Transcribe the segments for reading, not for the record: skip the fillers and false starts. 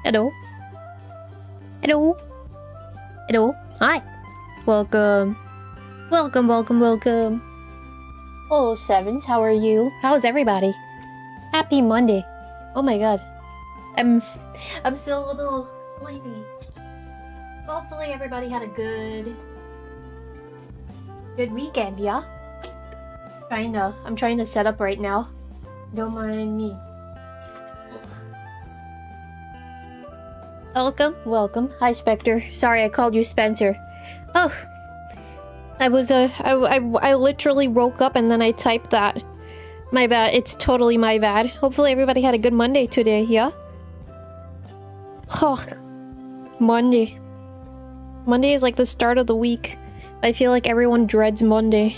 Hello. Hello. Hello. Hi. Welcome. Welcome, welcome, welcome. Oh, Sevens, how are you? How's everybody? Happy Monday. Oh my god. I'm still a little sleepy. Hopefully everybody had a good weekend, yeah? I'm trying to set up right now. Don't mind me. Welcome, welcome. Hi, Spectre. Sorry, I called you Spencer. Oh, I literally woke up and then I typed that. My bad. It's totally my bad. Hopefully everybody had a good Monday today, yeah? Oh, Monday. Monday is like the start of the week. I feel like everyone dreads Monday.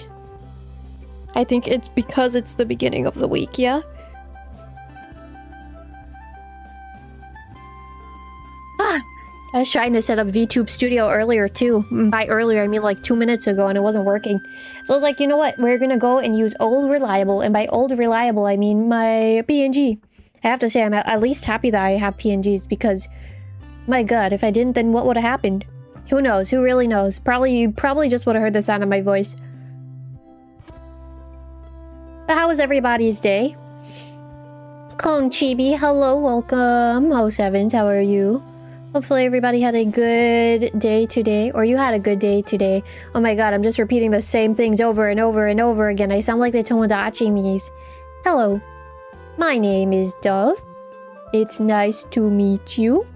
I think it's because it's the beginning of the week, yeah? I was trying to set up VTube Studio earlier too. By earlier, I mean like 2 minutes ago, and it wasn't working. So I was like, you know what? We're gonna go and use Old Reliable. And by Old Reliable, I mean my PNG. I have to say, I'm at least happy that I have PNGs because, my god, if I didn't, then what would have happened? Who knows? Who really knows? You probably just would have heard the sound of my voice. But how was everybody's day? Clone Chibi, hello, welcome. Oh, Sevens, how are you? Hopefully everybody had a good day today, or you had a good day today. Oh my god, I'm just repeating the same things over and over and over again. I sound like the Tomodachi me's. Hello, my name is Dove. It's nice to meet you.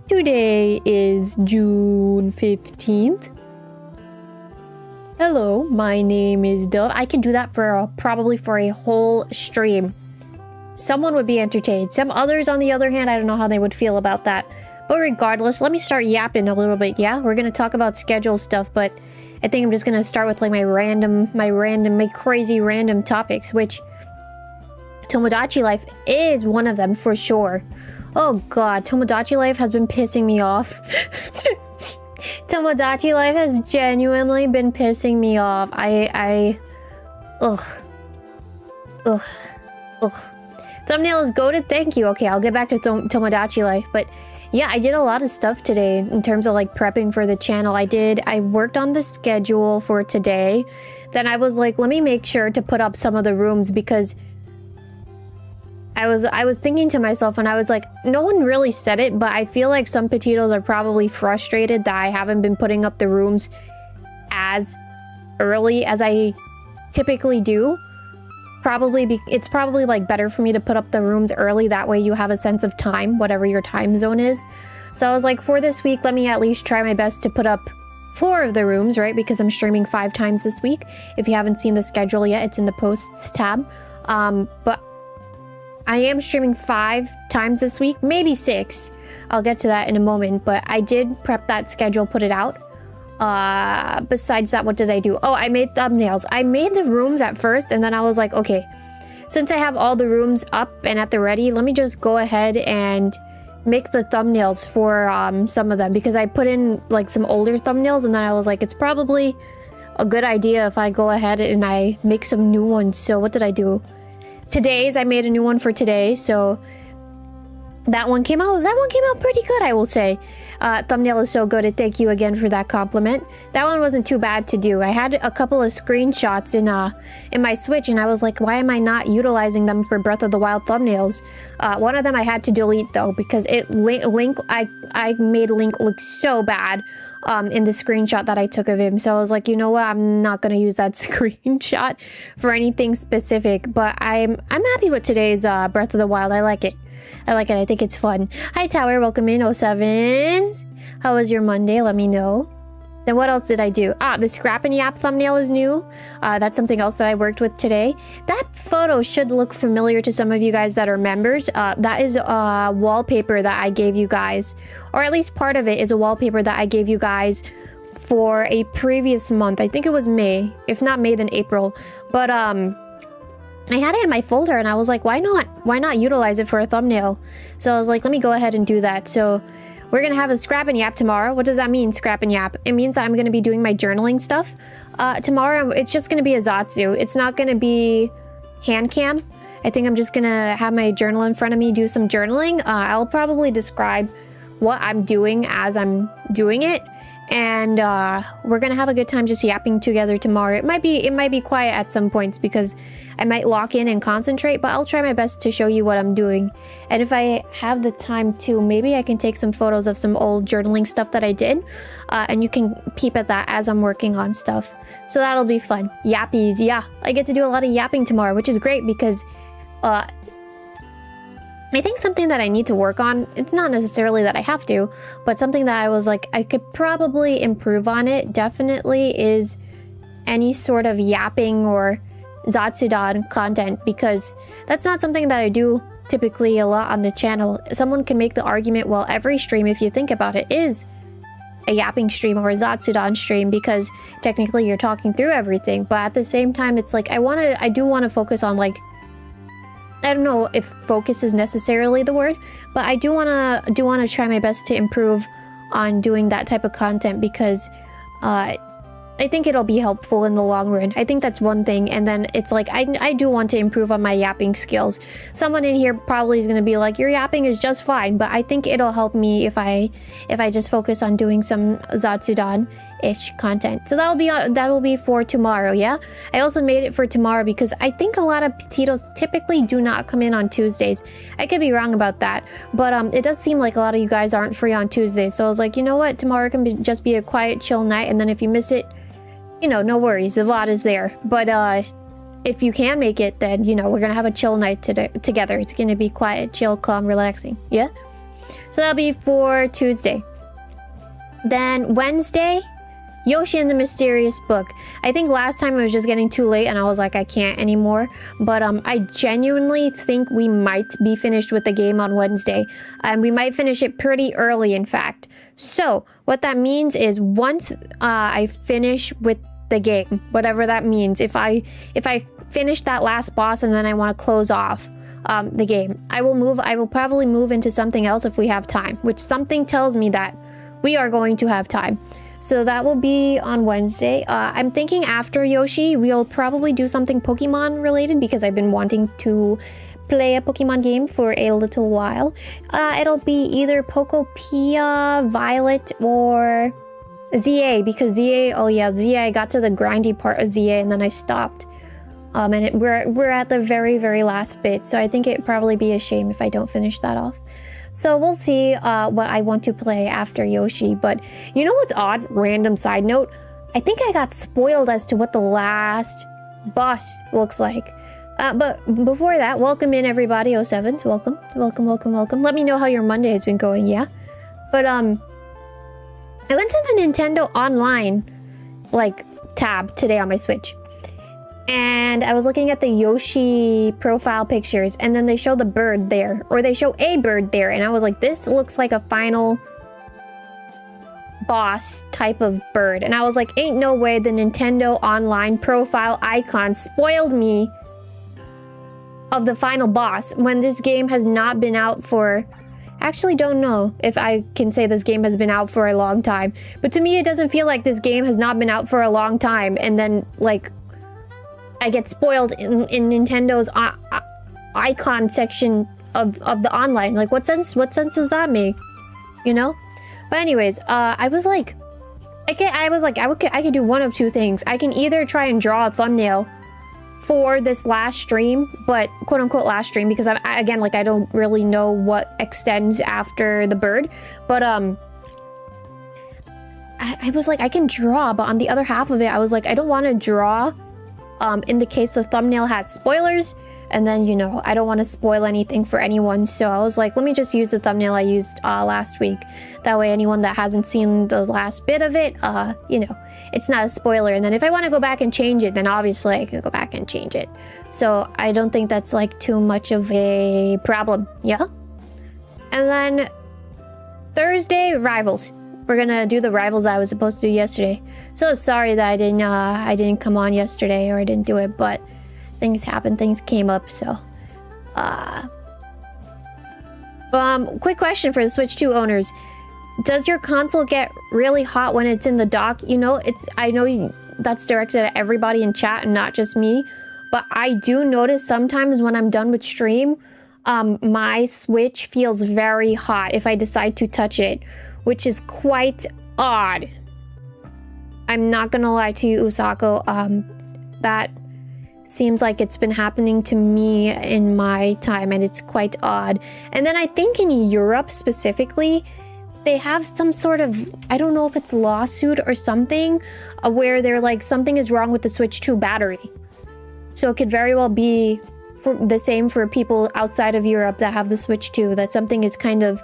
Today is June 15th. Hello, my name is Dove. I can do that for probably for a whole stream. Someone would be entertained. Some others, on the other hand, I don't know how they would feel about that. But regardless, let me start yapping a little bit, yeah? We're gonna talk about schedule stuff, but I think I'm just gonna start with like my crazy random topics, which Tomodachi Life is one of them for sure. Oh god, Tomodachi Life has been pissing me off. Tomodachi Life has genuinely been pissing me off. Ugh. Thumbnail is goated, thank you. Okay, I'll get back to Tomodachi Life, but yeah, I did a lot of stuff today in terms of like prepping for the channel. I worked on the schedule for today. Then I was like, let me make sure to put up some of the rooms because I was thinking to myself and I was like, no one really said it, but I feel like some petitos are probably frustrated that I haven't been putting up the rooms as early as I typically do. It's probably like better for me to put up the rooms early, that way you have a sense of time, whatever your time zone is. So I was like, for this week, let me at least try my best to put up 4 of the rooms, right? Because I'm streaming 5 times this week. If you haven't seen the schedule yet, it's in the posts tab. But I am streaming 5 times this week, maybe 6. I'll get to that in a moment, but I did prep that schedule, put it out. Besides that, what did I do? Oh, I made thumbnails. I made the rooms at first, and then I was like, okay, since I have all the rooms up and at the ready, let me just go ahead and make the thumbnails for some of them, because I put in like some older thumbnails, and then I was like, it's probably a good idea if I go ahead and I make some new ones. So what did I do? I made a new one for today, so that one came out pretty good, I will say. Thumbnail is so good, and thank you again for that compliment. That one wasn't too bad to do. I had a couple of screenshots in my Switch, and I was like, why am I not utilizing them for Breath of the Wild thumbnails? One of them I had to delete though, because I made Link look so bad in the screenshot that I took of him. So I was like, you know what? I'm not gonna use that screenshot for anything specific. But I'm happy with today's Breath of the Wild. I like it. I think it's fun. Hi Tower, welcome in. 07s. How was your Monday? Let me know. Then what else did I do? The Scrap and Yap thumbnail is new. That's something else that I worked with today. That photo should look familiar to some of you guys that are members. That is a wallpaper that I gave you guys, or at least part of it is a wallpaper that I gave you guys for a previous month. I think it was May. If not May, then April. But I had it in my folder, and I was like, why not utilize it for a thumbnail? So I was like, let me go ahead and do that. So we're gonna have a Scrap and Yap tomorrow. What does that mean, Scrap and Yap? It means that I'm gonna be doing my journaling stuff tomorrow. It's just gonna be a Zatsu. It's not gonna be hand cam. I think I'm just gonna have my journal in front of me, do some journaling. I'll probably describe what I'm doing as I'm doing it. And we're gonna have a good time just yapping together tomorrow. It might be quiet at some points because I might lock in and concentrate, but I'll try my best to show you what I'm doing. And if I have the time to, maybe I can take some photos of some old journaling stuff that I did, and you can peep at that as I'm working on stuff. So that'll be fun. Yappies, yeah. I get to do a lot of yapping tomorrow, which is great because I think something that I need to work on, it's not necessarily that I have to, but something that I was like, I could probably improve on it, definitely, is any sort of yapping or 𝙎𝙬 content, because that's not something that I do typically a lot on the channel. Someone can make the argument, well, every stream, if you think about it, is a yapping stream or a 𝙎𝙬 stream, because technically you're talking through everything, but at the same time, it's like, I do want to focus on, like, I don't know if focus is necessarily the word, but I do wanna try my best to improve on doing that type of content, because I think it'll be helpful in the long run. I think that's one thing, and then it's like I do want to improve on my yapping skills. Someone in here probably is gonna be like, your yapping is just fine, but I think it'll help me if I just focus on doing some 𝙎𝙬-ish content. So that will be for tomorrow, yeah? I also made it for tomorrow because I think a lot of petitos typically do not come in on Tuesdays. I could be wrong about that, but it does seem like a lot of you guys aren't free on Tuesdays. So I was like, you know what? Tomorrow can just be a quiet, chill night, and then if you miss it, you know, no worries, the VOD is there. But if you can make it, then, you know, we're gonna have a chill night together. It's gonna be quiet, chill, calm, relaxing, yeah? So that'll be for Tuesday. Then Wednesday, Yoshi and the Mysterious Book. I think last time it was just getting too late and I was like, I can't anymore. But I genuinely think we might be finished with the game on Wednesday. And we might finish it pretty early, in fact. So what that means is once I finish with the game, whatever that means, if I finish that last boss and then I want to close off the game, I will probably move into something else if we have time, which something tells me that we are going to have time. So that will be on Wednesday. I'm thinking after Yoshi, we'll probably do something Pokemon related because I've been wanting to play a Pokemon game for a little while. It'll be either Pokopia, Violet, or ZA, because ZA, oh yeah, ZA, I got to the grindy part of ZA and then I stopped. And we're at the very, very last bit, so I think it'd probably be a shame if I don't finish that off. So we'll see what I want to play after Yoshi. But you know what's odd? Random side note. I think I got spoiled as to what the last boss looks like. But before that, welcome in everybody, 07s. Welcome, welcome, welcome, welcome. Let me know how your Monday has been going, yeah? But I went to the Nintendo Online, like, tab today on my Switch. And I was looking at the Yoshi profile pictures, and then they show the bird there, or they show a bird there, and I was like, this looks like a final boss type of bird. And I was like, ain't no way the Nintendo Online profile icon spoiled me of the final boss when this game has not been out for... Actually, don't know if I can say this game has been out for a long time, but to me it doesn't feel like this game has not been out for a long time, and then, like, I get spoiled in Nintendo's icon section of the online. Like, what sense does that make? You know? But anyways, I was like, I could do one of two things. I can either try and draw a thumbnail for this last stream, but quote-unquote last stream, because again, like, I don't really know what extends after the bird, but I was like, I can draw, but on the other half of it, I was like, I don't want to draw in the case the thumbnail has spoilers, and then, you know, I don't want to spoil anything for anyone, so I was like, let me just use the thumbnail I used last week. That way anyone that hasn't seen the last bit of it, you know, it's not a spoiler. And then if I want to go back and change it, then obviously I can go back and change it. So I don't think that's, like, too much of a problem, yeah? And then Thursday, Rivals. We're gonna do the Rivals I was supposed to do yesterday. So sorry that I didn't come on yesterday, or I didn't do it, but things happened, things came up, so. Quick question for the Switch 2 owners. Does your console get really hot when it's in the dock? You know, I know that's directed at everybody in chat and not just me. but I do notice sometimes when I'm done with stream, my Switch feels very hot if I decide to touch it, which is quite odd. I'm not gonna lie to you, 𝙄'𝙢, that seems like it's been happening to me in my time, and it's quite odd. And then I think in Europe specifically, they have some sort of, I don't know if it's lawsuit or something, where they're like, something is wrong with the Switch 2 battery. So it could very well be the same for people outside of Europe that have the Switch 2, that something is kind of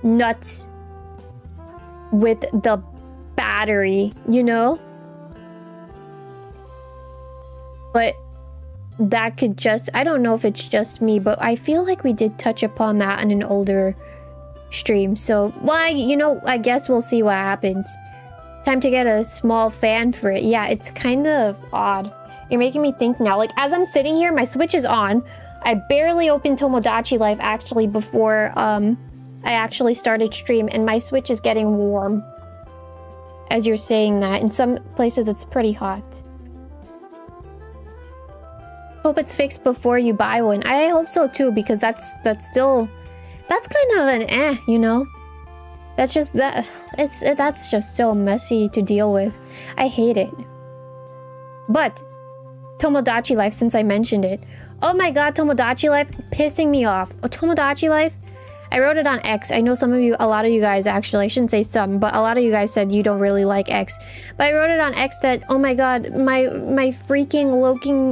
nuts with the battery, you know? But that could just, I don't know if it's just me, but I feel like we did touch upon that in an older stream. So, well, you know, I guess we'll see what happens. Time to get a small fan for it. Yeah, it's kind of odd. You're making me think now. Like, as I'm sitting here, my Switch is on. I barely opened Tomodachi Life, actually, before I actually started stream, and my Switch is getting warm. As you're saying that. In some places, it's pretty hot. Hope it's fixed before you buy one. I hope so too, because that's still, that's kind of an you know? That's just that's just so messy to deal with. I hate it. But Tomodachi Life, since I mentioned it. Oh my god, Tomodachi Life pissing me off. Oh, Tomodachi Life? I wrote it on X. I know some of you, a lot of you guys actually, I shouldn't say some, but a lot of you guys said you don't really like X. But I wrote it on X that, oh my god, my freaking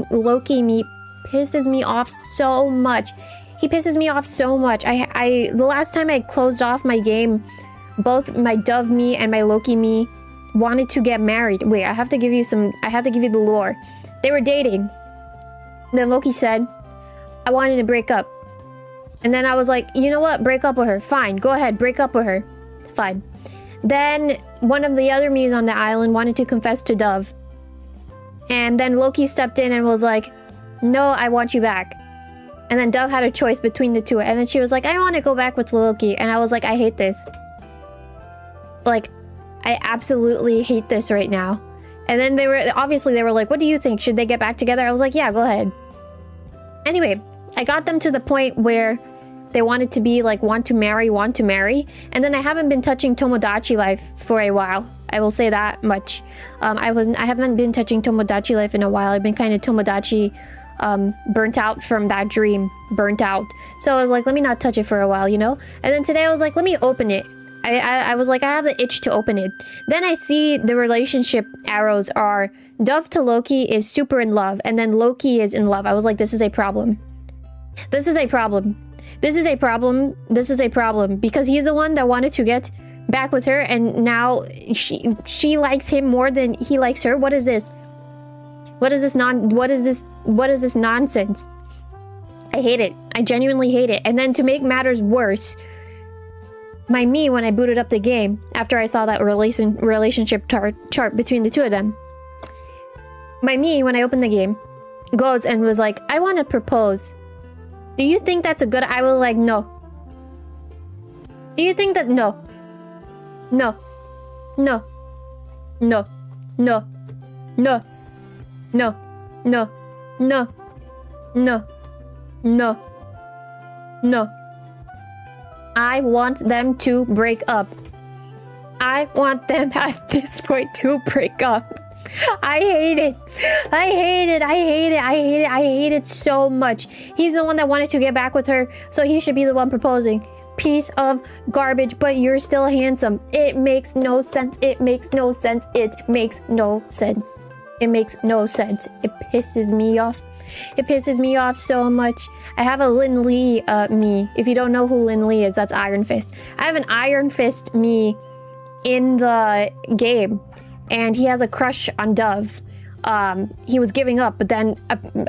Loki me pisses me off so much. He pisses me off so much. The last time I closed off my game, both my Dove me and my Loki me wanted to get married. Wait, I have to give you the lore. They were dating. Then Loki said, I wanted to break up. And then I was like, you know what? Break up with her. Fine. Go ahead. Break up with her. Fine. Then one of the other me's on the island wanted to confess to Dove. And then Loki stepped in and was like, no, I want you back. And then Dove had a choice between the two. And then she was like, I want to go back with Loki. And I was like, I hate this. Like, I absolutely hate this right now. And then they were like, what do you think? Should they get back together? I was like, yeah, go ahead. Anyway, I got them to the point where they wanted to be like, want to marry. And then I haven't been touching Tomodachi Life for a while. I will say that much. I haven't been touching Tomodachi Life in a while. I've been kind of Tomodachi burnt out from that dream. Burnt out. So I was like, let me not touch it for a while, you know? And then today I was like, let me open it. I was like, I have the itch to open it. Then I see the relationship arrows are Dove to Loki is super in love, and then Loki is in love. I was like, this is a problem. This is a problem. This is a problem. This is a problem. Because he's the one that wanted to get back with her, and now she likes him more than he likes her. What is this? What is this nonsense? I hate it. I genuinely hate it. And then to make matters worse, my me, when I booted up the game, after I saw that relationship chart between the two of them, my me, when I opened the game, goes and was like, I want to propose. Do you think that's a good... I was like, no. Do you think that... No. No. No. No. No. No. No. No. No. No. No. No. I want them to break up. I want them at this point to break up. I hate it. I hate it. I hate it. I hate it. I hate it so much. He's the one that wanted to get back with her, so he should be the one proposing. Piece of garbage, but you're still handsome. It makes no sense. It makes no sense. It makes no sense. It makes no sense. It pisses me off. It pisses me off so much. I have a Lin Lee me. If you don't know who Lin Lee is, that's Iron Fist. I have an Iron Fist me in the game, and he has a crush on Dove. He was giving up, but then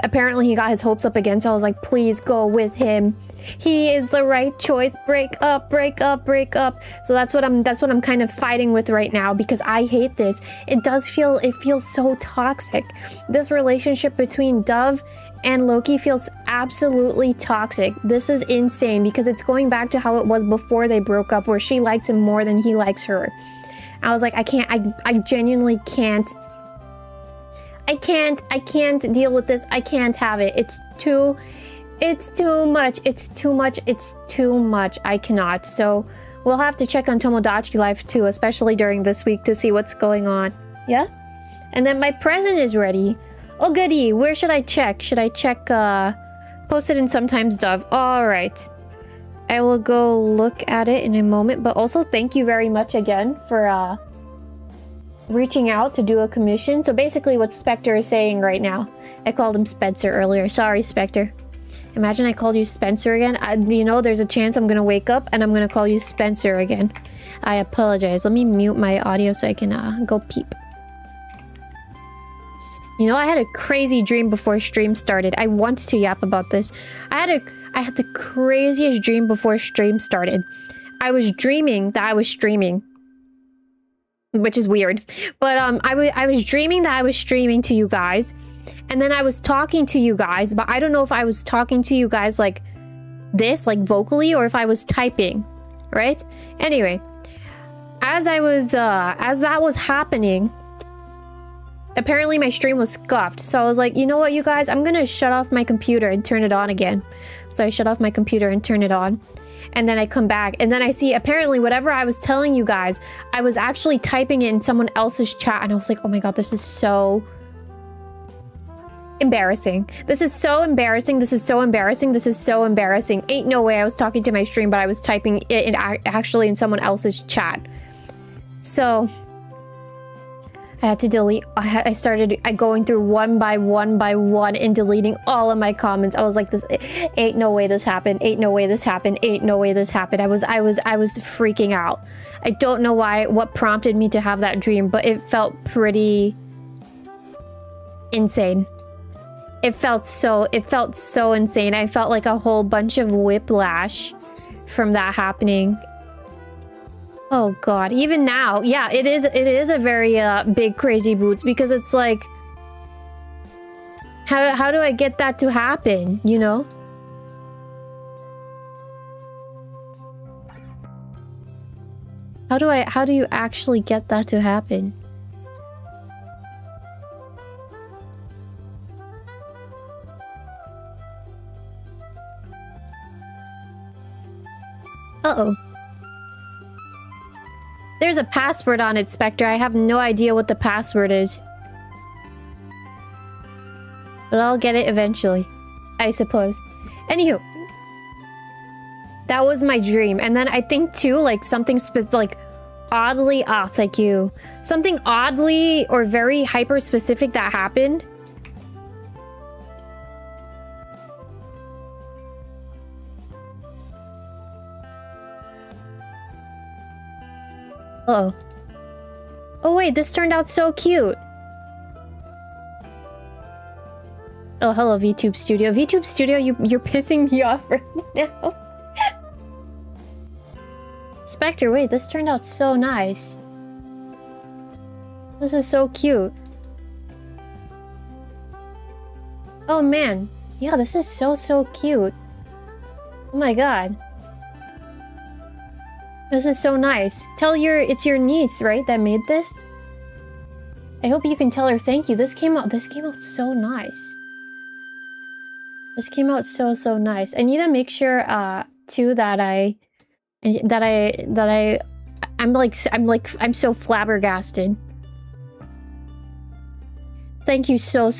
apparently he got his hopes up again, so I was like, please go with him. He is the right choice. Break up, break up, break up. So that's what I'm kind of fighting with right now, because I hate this. It feels so toxic. This relationship between Dove and Loki feels absolutely toxic. This is insane, because it's going back to how it was before they broke up, where she likes him more than he likes her. I was like, I genuinely can't. I can't deal with this. I can't have it. It's too much. It's too much. It's too much. I cannot. So we'll have to check on Tomodachi Life too, especially during this week to see what's going on. Yeah? And then my present is ready. Oh goody, where should I check? Should I check, posted in Sometimes Dove? Alright. I will go look at it in a moment, but also thank you very much again for, reaching out to do a commission. So basically what Spectre is saying right now. I called him Spencer earlier. Sorry, Spectre. Imagine I called you Spencer again. You know, there's a chance I'm gonna wake up and I'm gonna call you Spencer again. I apologize. Let me mute my audio so I can, go peep. You know, I had a crazy dream before stream started. I want to yap about this. I had the craziest dream before stream started. I was dreaming that I was streaming. Which is weird. But I was dreaming that I was streaming to you guys. And then I was talking to you guys, but I don't know if I was talking to you guys like this, like vocally, or if I was typing, right? Anyway, as that was happening, apparently my stream was scuffed. So I was like, you know what, you guys, I'm gonna shut off my computer and turn it on again. So I shut off my computer and turn it on. And then I come back and then I see apparently whatever I was telling you guys, I was actually typing it in someone else's chat. And I was like, oh my God, this is so embarrassing. This is so embarrassing. This is so embarrassing. This is so embarrassing. Ain't no way I was talking to my stream, but I was typing it actually in someone else's chat. So I had to delete. I started going through one by one and deleting all of my comments. I was like, this ain't no way this happened. Ain't no way this happened. Ain't no way this happened. I was freaking out. I don't know what prompted me to have that dream, but it felt pretty insane. It felt so insane. I felt like a whole bunch of whiplash from that happening. Oh God, even now, yeah, it is a very big crazy boots, because it's like, how do I get that to happen, you know? How do you actually get that to happen? Uh-oh. There's a password on it, Spectre. I have no idea what the password is. But I'll get it eventually, I suppose. Anywho. That was my dream. And then I think too, like something like oddly, thank you. Something oddly or very hyper specific that happened. Uh-oh. Oh wait, this turned out so cute. Oh, hello, VTube Studio. VTube Studio, you're pissing me off right now. Spectre, wait, this turned out so nice. This is so cute. Oh man. Yeah, this is so cute. Oh my God. This is so nice. It's your niece, right, that made this? I hope you can tell her thank you. This came out so nice. This came out so nice. I need to make sure too that I'm so flabbergasted. Thank you so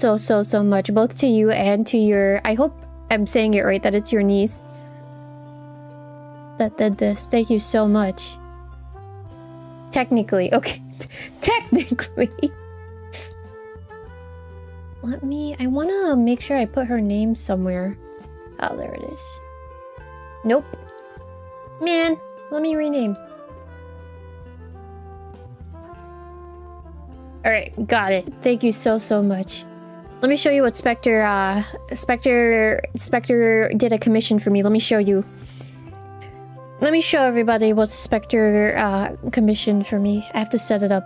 much, both to you and to your, I hope I'm saying it right, that it's your niece that did this. Thank you so much. Technically, okay. Technically. I want to make sure I put her name somewhere. Oh, there it is. Nope. Man, let me rename. Alright, got it. Thank you so much. Let me show you what Spectre did a commission for me. Let me show you. Let me show everybody what Spectre commissioned for me. I have to set it up.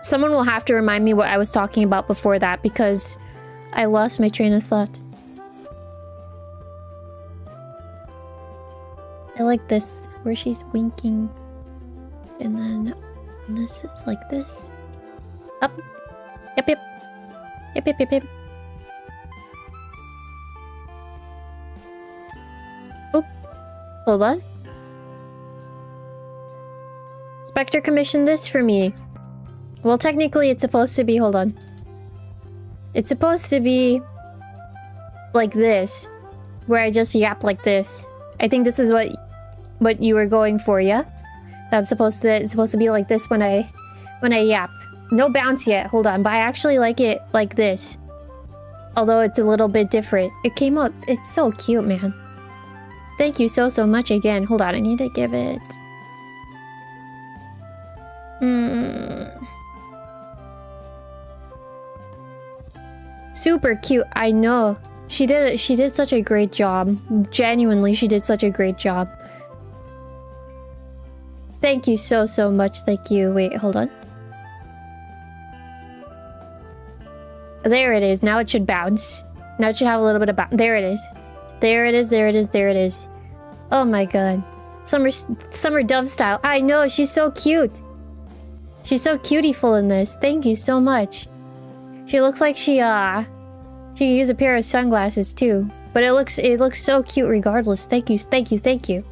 Someone will have to remind me what I was talking about before that, because I lost my train of thought. I like this, where she's winking. And then this is like this. Up. Yep, yep. Yep, yep, yep, yep. Oh. Hold on. Spectre commissioned this for me. Well, technically it's supposed to be... Hold on. It's supposed to be... like this. Where I just yap like this. I think this is what you were going for, yeah? It's supposed to be like this when I yap. No bounce yet, hold on. But I actually like it like this. Although it's a little bit different. It came out... It's so cute, man. Thank you so much again. Hold on, I need to give it... Super cute, I know. She did such a great job. Genuinely, she did such a great job. Thank you so much. Thank you. Wait, hold on. There it is. Now it should bounce. Now it should have a little bit of bounce. There it is. There it is. There it is. There it is. Oh my god. Summer dove style. I know. She's so cute. She's so cutieful in this. Thank you so much. She looks like she could use a pair of sunglasses too. But it looks so cute regardless. Thank you. Thank you. Thank you.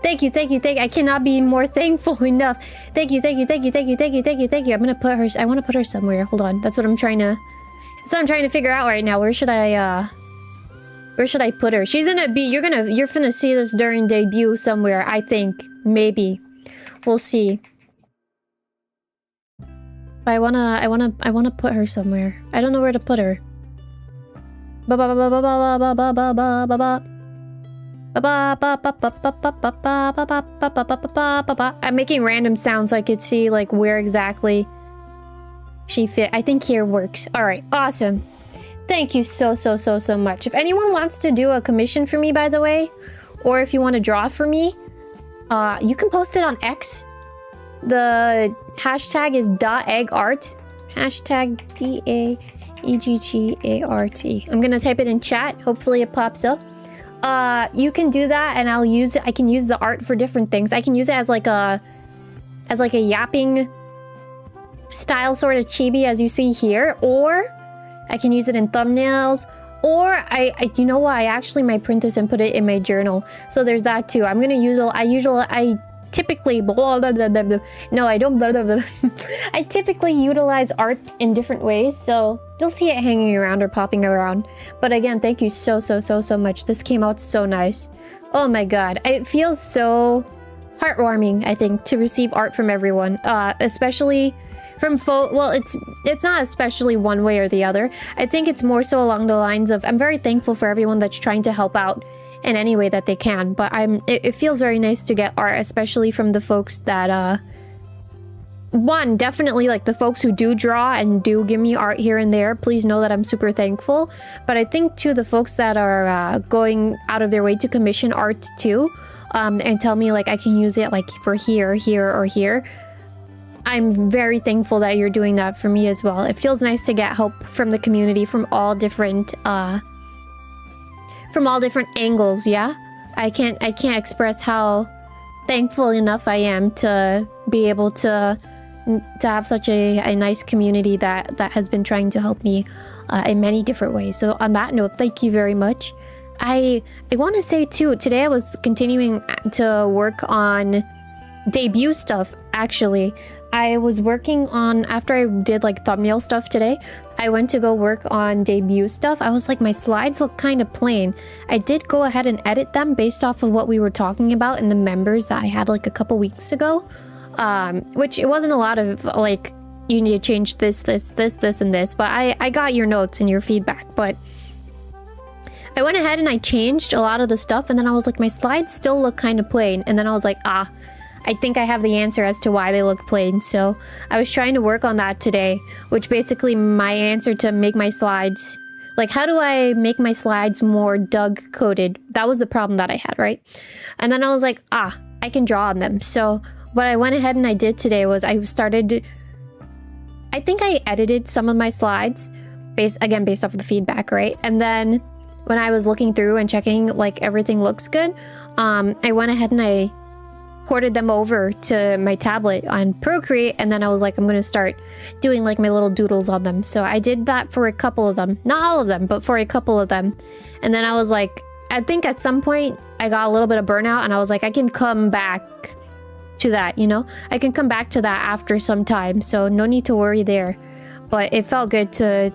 Thank you, thank you, thank you. I cannot be more thankful enough. Thank you, thank you, thank you, thank you, thank you, thank you, thank you. I'm gonna put her... I want to put her somewhere. Hold on. That's what I'm trying to... That's what I'm trying to figure out right now. Where should I put her? She's gonna be... You're finna see this during debut somewhere, I think. Maybe. We'll see. But I wanna put her somewhere. I don't know where to put her. Ba ba ba ba ba ba ba ba ba ba ba. I'm making random sounds so I could see like where exactly she fit. I think here works. All right, awesome. Thank you so much. If anyone wants to do a commission for me, by the way, or if you want to draw for me, you can post it on X. The hashtag is @eggart. Hashtag #DAEGGART. I'm gonna type it in chat. Hopefully it pops up. You can do that and I'll use it. I can use the art for different things. I can use it as like a yapping style sort of chibi as you see here, or I can use it in thumbnails, or I you know what, I actually might print this and put it in my journal. So there's that too. I'm gonna use I typically no, I don't I typically utilize art in different ways, so you'll see it hanging around or popping around. But again, thank you so much. This came out so nice. Oh my god, it feels so heartwarming, I think, to receive art from everyone, especially from well, it's not especially one way or the other. I think it's more so along the lines of I'm very thankful for everyone that's trying to help out in any way that they can, but it feels very nice to get art, especially from the folks that one, definitely like the folks who do draw and do give me art here and there. Please know that I'm super thankful. But I think too, the folks that are going out of their way to commission art too, and tell me like I can use it like for here, or here. I'm very thankful that you're doing that for me as well. It feels nice to get help from the community from all different angles. Yeah, I can't express how thankful enough I am to be able to have such a nice community that has been trying to help me in many different ways. So on that note, thank you very much. I want to say too, today I was continuing to work on debut stuff. Actually, I was working on, after I did like thumbnail stuff today, I went to go work on debut stuff. I was like, my slides look kind of plain. I did go ahead and edit them based off of what we were talking about in the members that I had like a couple weeks ago. Which it wasn't a lot of like, you need to change this, and this, but I got your notes and your feedback. But I went ahead and I changed a lot of the stuff, and then I was like, my slides still look kind of plain. And then I was like, I think I have the answer as to why they look plain. So I was trying to work on that today, which basically my answer to make my slides, like how do I make my slides more Doug coded? That was the problem that I had, right? And then I was like, I can draw on them. So what I went ahead and I did today was I think I edited some of my slides based off of the feedback, right? And then when I was looking through and checking like everything looks good, I went ahead and I ported them over to my tablet on Procreate, and then I was like, I'm gonna start doing like my little doodles on them. So I did that for a couple of them, not all of them, but for a couple of them. And then I was like, I think at some point I got a little bit of burnout, and I was like, I can come back to that, you know? I can come back to that after some time, so no need to worry there. But it felt good to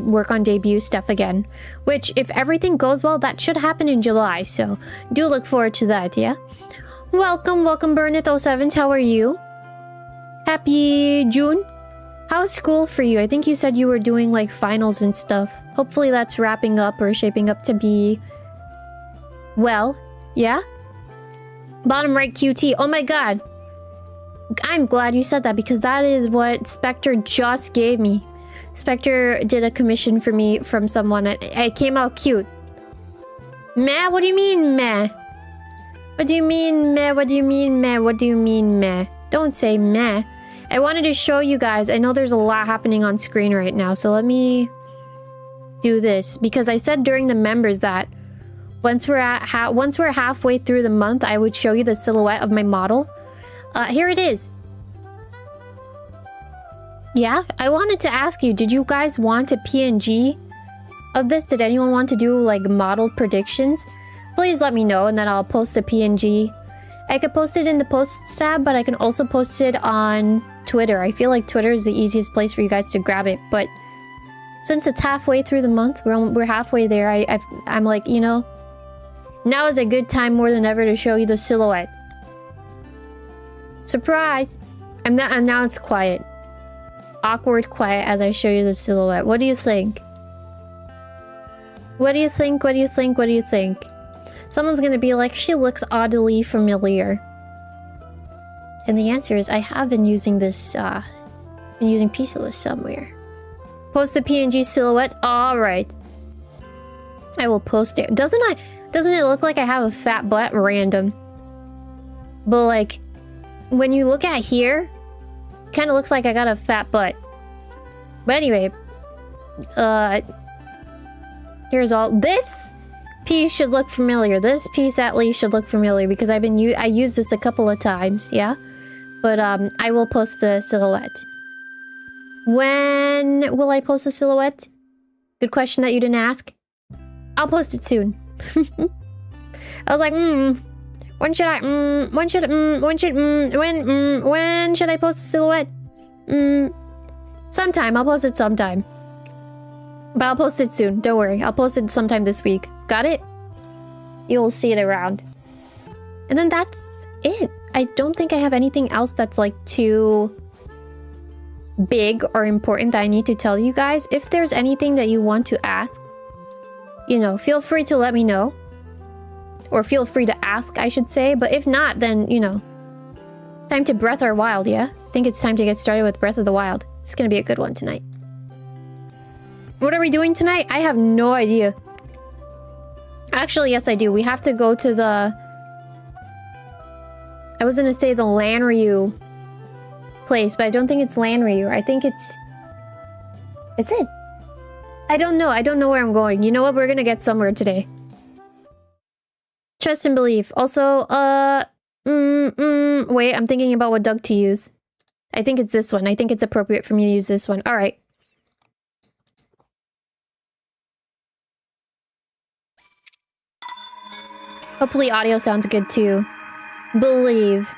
work on debut stuff again, which if everything goes well, that should happen in July, so do look forward to that, yeah? Welcome, welcome 𝙤𝙢 𝘿𝙤𝙪, how are you? Happy June? How's school for you? I think you said you were doing like finals and stuff. Hopefully that's wrapping up or shaping up to be well, yeah? Bottom right QT, oh my god. I'm glad you said that because that is what Spectre just gave me. Spectre did a commission for me from someone and it came out cute. Meh? What do you mean meh? What do you mean meh? What do you mean meh? What do you mean meh? Don't say meh. I wanted to show you guys. I know there's a lot happening on screen right now, so let me do this because I said during the members that once we're halfway through the month, I would show you the silhouette of my model. Here it is. Yeah, I wanted to ask you, did you guys want a PNG of this? Did anyone want to do like model predictions? Please let me know and then I'll post a PNG. I could post it in the posts tab, but I can also post it on Twitter. I feel like Twitter is the easiest place for you guys to grab it, but since it's halfway through the month, we're halfway there. I'm like, you know, now is a good time more than ever to show you the silhouette. Surprise! And now it's quiet. Awkward quiet as I show you the silhouette. What do you think? What do you think? What do you think? What do you think? Someone's gonna be like, she looks oddly familiar. And the answer is, I have been using this, been using Pieciless somewhere. Post the PNG silhouette? Alright. I will post it. Doesn't it look like I have a fat butt? Random. But like, when you look at here, it kind of looks like I got a fat butt. But anyway, here's all this piece should look familiar. This piece at least should look familiar because I used this a couple of times, yeah. But I will post the silhouette. When will I post the silhouette? Good question that you didn't ask. I'll post it soon. I was like, when should I post the silhouette? Sometime. I'll post it sometime. But I'll post it soon. Don't worry. I'll post it sometime this week. Got it? You'll see it around. And then that's it. I don't think I have anything else that's like too big or important that I need to tell you guys. If there's anything that you want to ask, you know, feel free to let me know. Or feel free to ask, I should say. But if not, then, you know, time to Breath or Wild, yeah? I think it's time to get started with Breath of the Wild. It's gonna be a good one tonight. What are we doing tonight? I have no idea. Actually, yes, I do. We have to go to the... I was gonna say the Lanryu place, but I don't think it's Lanryu. I think it's... Is it? I don't know. I don't know where I'm going. You know what? We're gonna get somewhere today. Trust and belief. Also, wait, I'm thinking about what Doug to use. I think it's this one. I think it's appropriate for me to use this one. Alright. Hopefully audio sounds good too. Believe.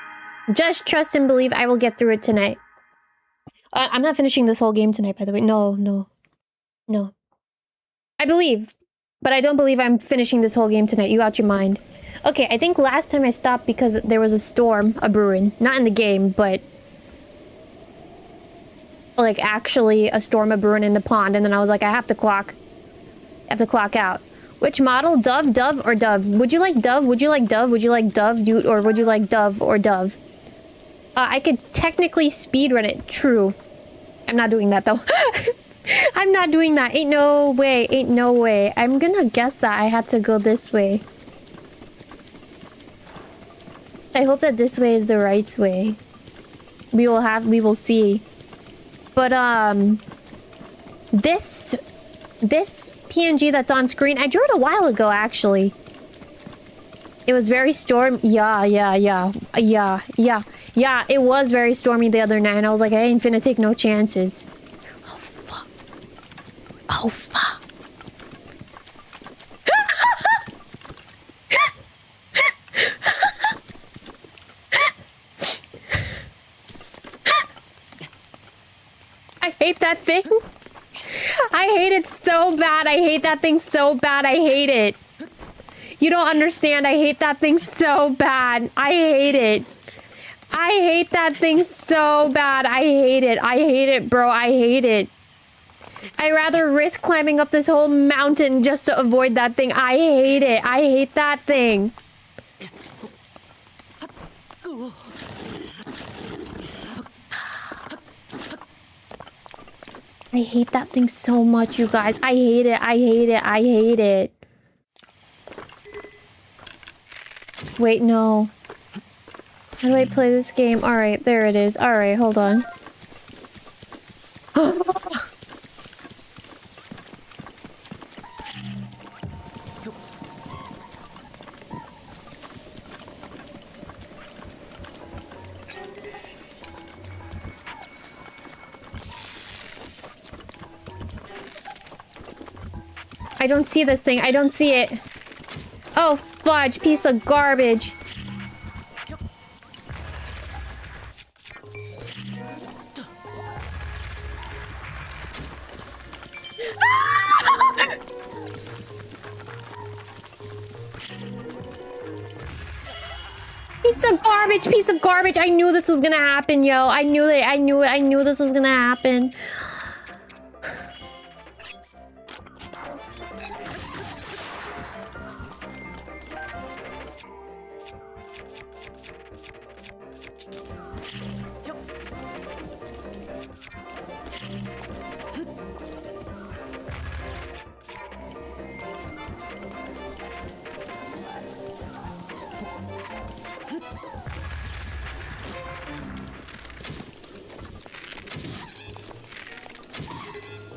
Just trust and believe I will get through it tonight. I'm not finishing this whole game tonight, by the way. No. I believe, but I don't believe I'm finishing this whole game tonight. You out your mind. Okay, I think last time I stopped because there was a storm a-brewing. Not in the game, but... like, actually a storm a-brewing in the pond, and then I was like, I have to clock out. Which model? Dove, or Dove? Would you like Dove? Would you like Dove? Would you like Dove, dude? Or would you like Dove or Dove? I could technically speedrun it. True. I'm not doing that, though. I'm not doing that. Ain't no way. Ain't no way. I'm gonna guess that I had to go this way. I hope that this way is the right way. We will see. But, this This PNG that's on screen, I drew it a while ago, actually. It was very stormy. Yeah, it was very stormy the other night, and I was like, I ain't finna take no chances. Oh, fuck. Oh, fuck. I hate that thing. I hate it so bad. I hate that thing so bad. I hate it. You don't understand. I hate that thing so bad. I hate it. I hate that thing so bad. I hate it. I hate it, bro. I hate it. I'd rather risk climbing up this whole mountain just to avoid that thing. I hate it. I hate that thing. I hate that thing so much, you guys. I hate it. I hate it. I hate it. Wait, no. How do I play this game? Alright, there it is. Alright, hold on. I don't see this thing. I don't see it. Oh, fudge. Piece of garbage. Piece of garbage. Piece of garbage. I knew this was gonna happen, yo. I knew it. I knew it. I knew this was gonna happen.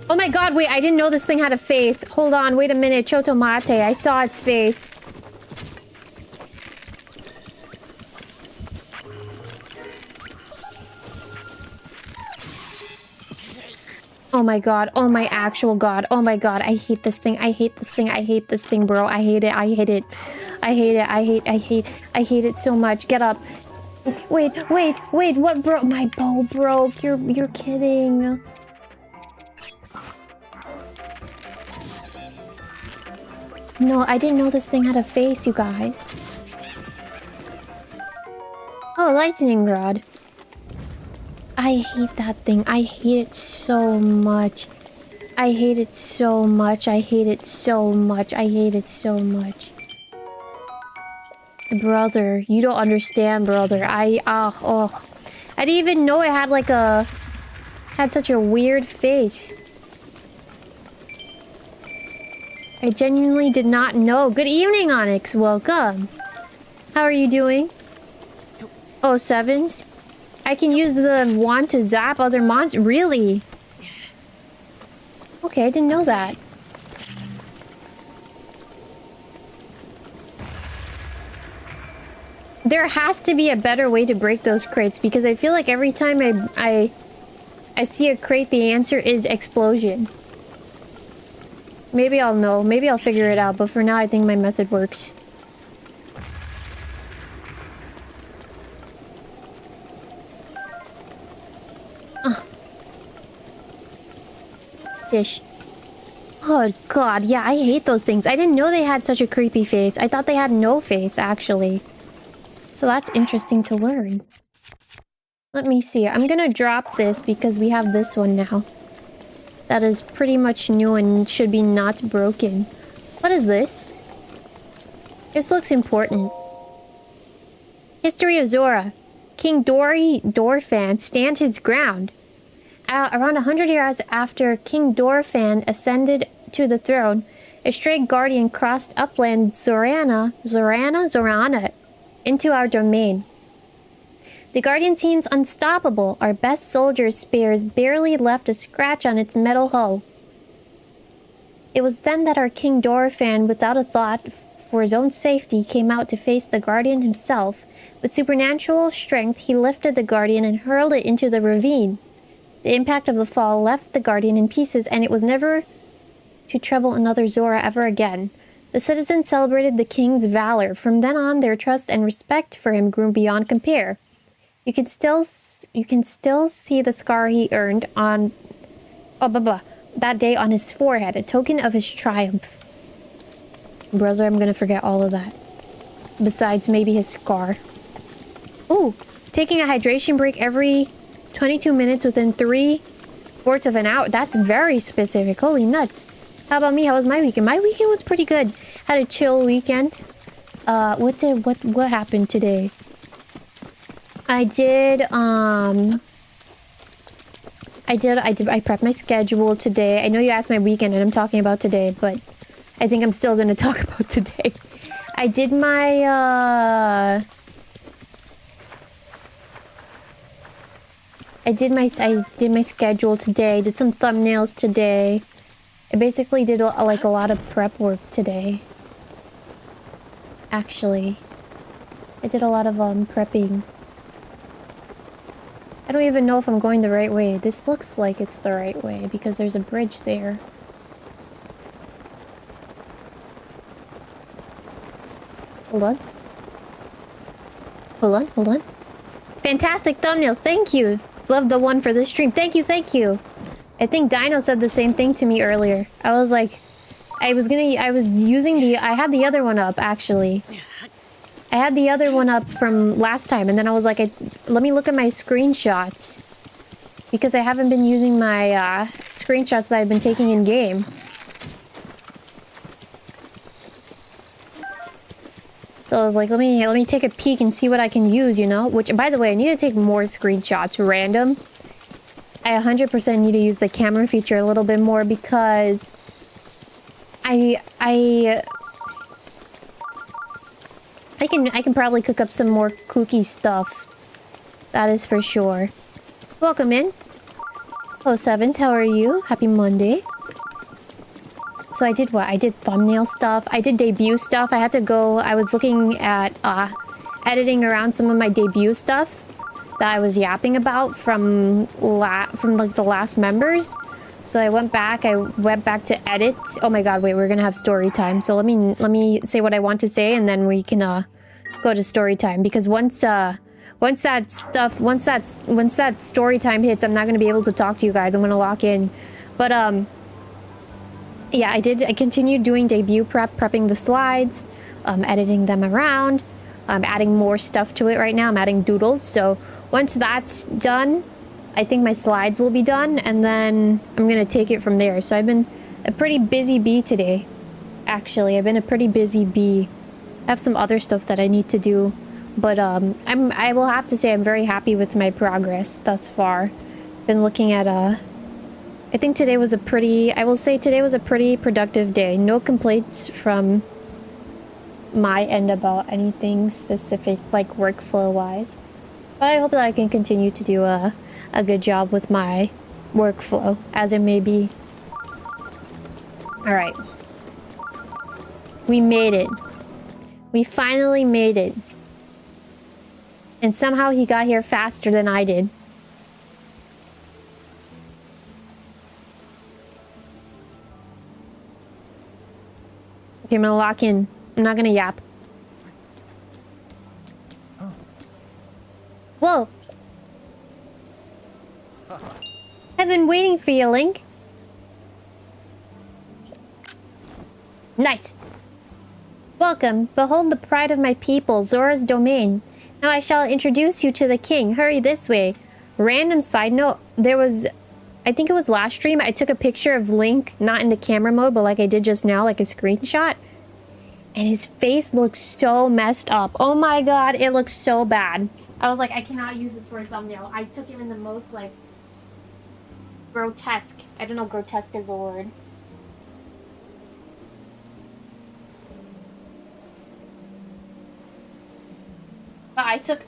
Oh my god, wait, I didn't know this thing had a face. Hold on, wait a minute. Chotomate, I saw its face. Oh my god, oh my actual god, oh my god, I hate this thing, I hate this thing, I hate this thing, bro. I hate it, I hate it. I hate it, I hate it so much. Get up. Wait, what broke? My bow broke. You're kidding. No, I didn't know this thing had a face, you guys. Oh, lightning rod. I hate that thing. I hate it so much. I hate it so much. I hate it so much. I hate it so much. Brother, you don't understand, brother. I didn't even know it had like had such a weird face. I genuinely did not know. Good evening, Onyx. Welcome. How are you doing? Oh, sevens? I can use the wand to zap other monsters. Really? Okay, I didn't know that. There has to be a better way to break those crates, because I feel like every time I see a crate, the answer is explosion. Maybe I'll know. Maybe I'll figure it out, but for now I think my method works. Fish. Oh god, yeah, I hate those things. I didn't know they had such a creepy face. I thought they had no face, actually. So that's interesting to learn. Let me see. I'm gonna drop this because we have this one now. That is pretty much new and should be not broken. What is this? This looks important. History of Zora. King 𝙤𝙤 stand his ground. Around 100 years after King 𝙤𝙤 ascended to the throne, a stray guardian crossed upland Zorana into our domain. The guardian seems unstoppable. Our best soldier's spears barely left a scratch on its metal hull. It was then that our King Dorephan, without a thought for his own safety, came out to face the Guardian himself. With supernatural strength, he lifted the Guardian and hurled it into the ravine. The impact of the fall left the Guardian in pieces, and it was never to trouble another Zora ever again. The citizens celebrated the king's valor. From then on, their trust and respect for him grew beyond compare. You can still see the scar he earned on that day on his forehead, a token of his triumph. Brother, I'm gonna forget all of that. Besides maybe his scar. Ooh, taking a hydration break every 22 minutes within 3/4 of an hour. That's very specific. Holy nuts. How about me? How was my weekend? My weekend was pretty good. Had a chill weekend. What happened today? I prepped my schedule today. I know you asked my weekend and I'm talking about today, but I think I'm still gonna talk about today. I did my I did my schedule today. Did some thumbnails today. I basically did like a lot of prep work today. Actually, I did a lot of prepping. I don't even know if I'm going the right way. This looks like it's the right way because there's a bridge there. Hold on. Hold on, hold on. Fantastic thumbnails, thank you. Love the one for this stream. Thank you, thank you. I think Dino said the same thing to me earlier. I was like, I had the other one up, actually. I had the other one up from last time, and then I was like, let me look at my screenshots. Because I haven't been using my screenshots that I've been taking in game. So I was like, let me take a peek and see what I can use, you know? Which, by the way, I need to take more screenshots, random. I 100% need to use the camera feature a little bit more because I can probably cook up some more kooky stuff. That is for sure. Welcome in. Hello, Sevens. How are you? Happy Monday. So I did what? I did thumbnail stuff. I did debut stuff. I was looking at editing around some of my debut stuff that I was yapping about from like the last members. So I went back to edit. Oh my god, wait, we're gonna have story time. So let me say what I want to say and then we can go to story time, because once that story time hits, I'm not gonna be able to talk to you guys. I'm gonna lock in. But yeah, I continued doing debut prepping the slides, editing them around. I'm adding more stuff to it right now. I'm adding doodles. So once that's done, I think my slides will be done, and then I'm gonna take it from there. So I've been a pretty busy bee today. Actually, I've been a pretty busy bee. I have some other stuff that I need to do, but I will have to say I'm very happy with my progress thus far. Been looking at I think today was a pretty productive day. No complaints from my end about anything specific, like workflow wise. But I hope that I can continue to do a good job with my workflow, as it may be. Alright. We made it. We finally made it. And somehow he got here faster than I did. Okay, I'm gonna lock in. I'm not gonna yap. Whoa! I've been waiting for you, Link. Nice! Welcome. Behold the pride of my people, Zora's domain. Now I shall introduce you to the king. Hurry this way. Random side note, there was... I think it was last stream, I took a picture of Link, not in the camera mode, but like I did just now, like a screenshot. And his face looks so messed up. Oh my god, it looks so bad. I was like, I cannot use this for a thumbnail. I took him in the most, like, grotesque. I don't know if grotesque is the word. But I took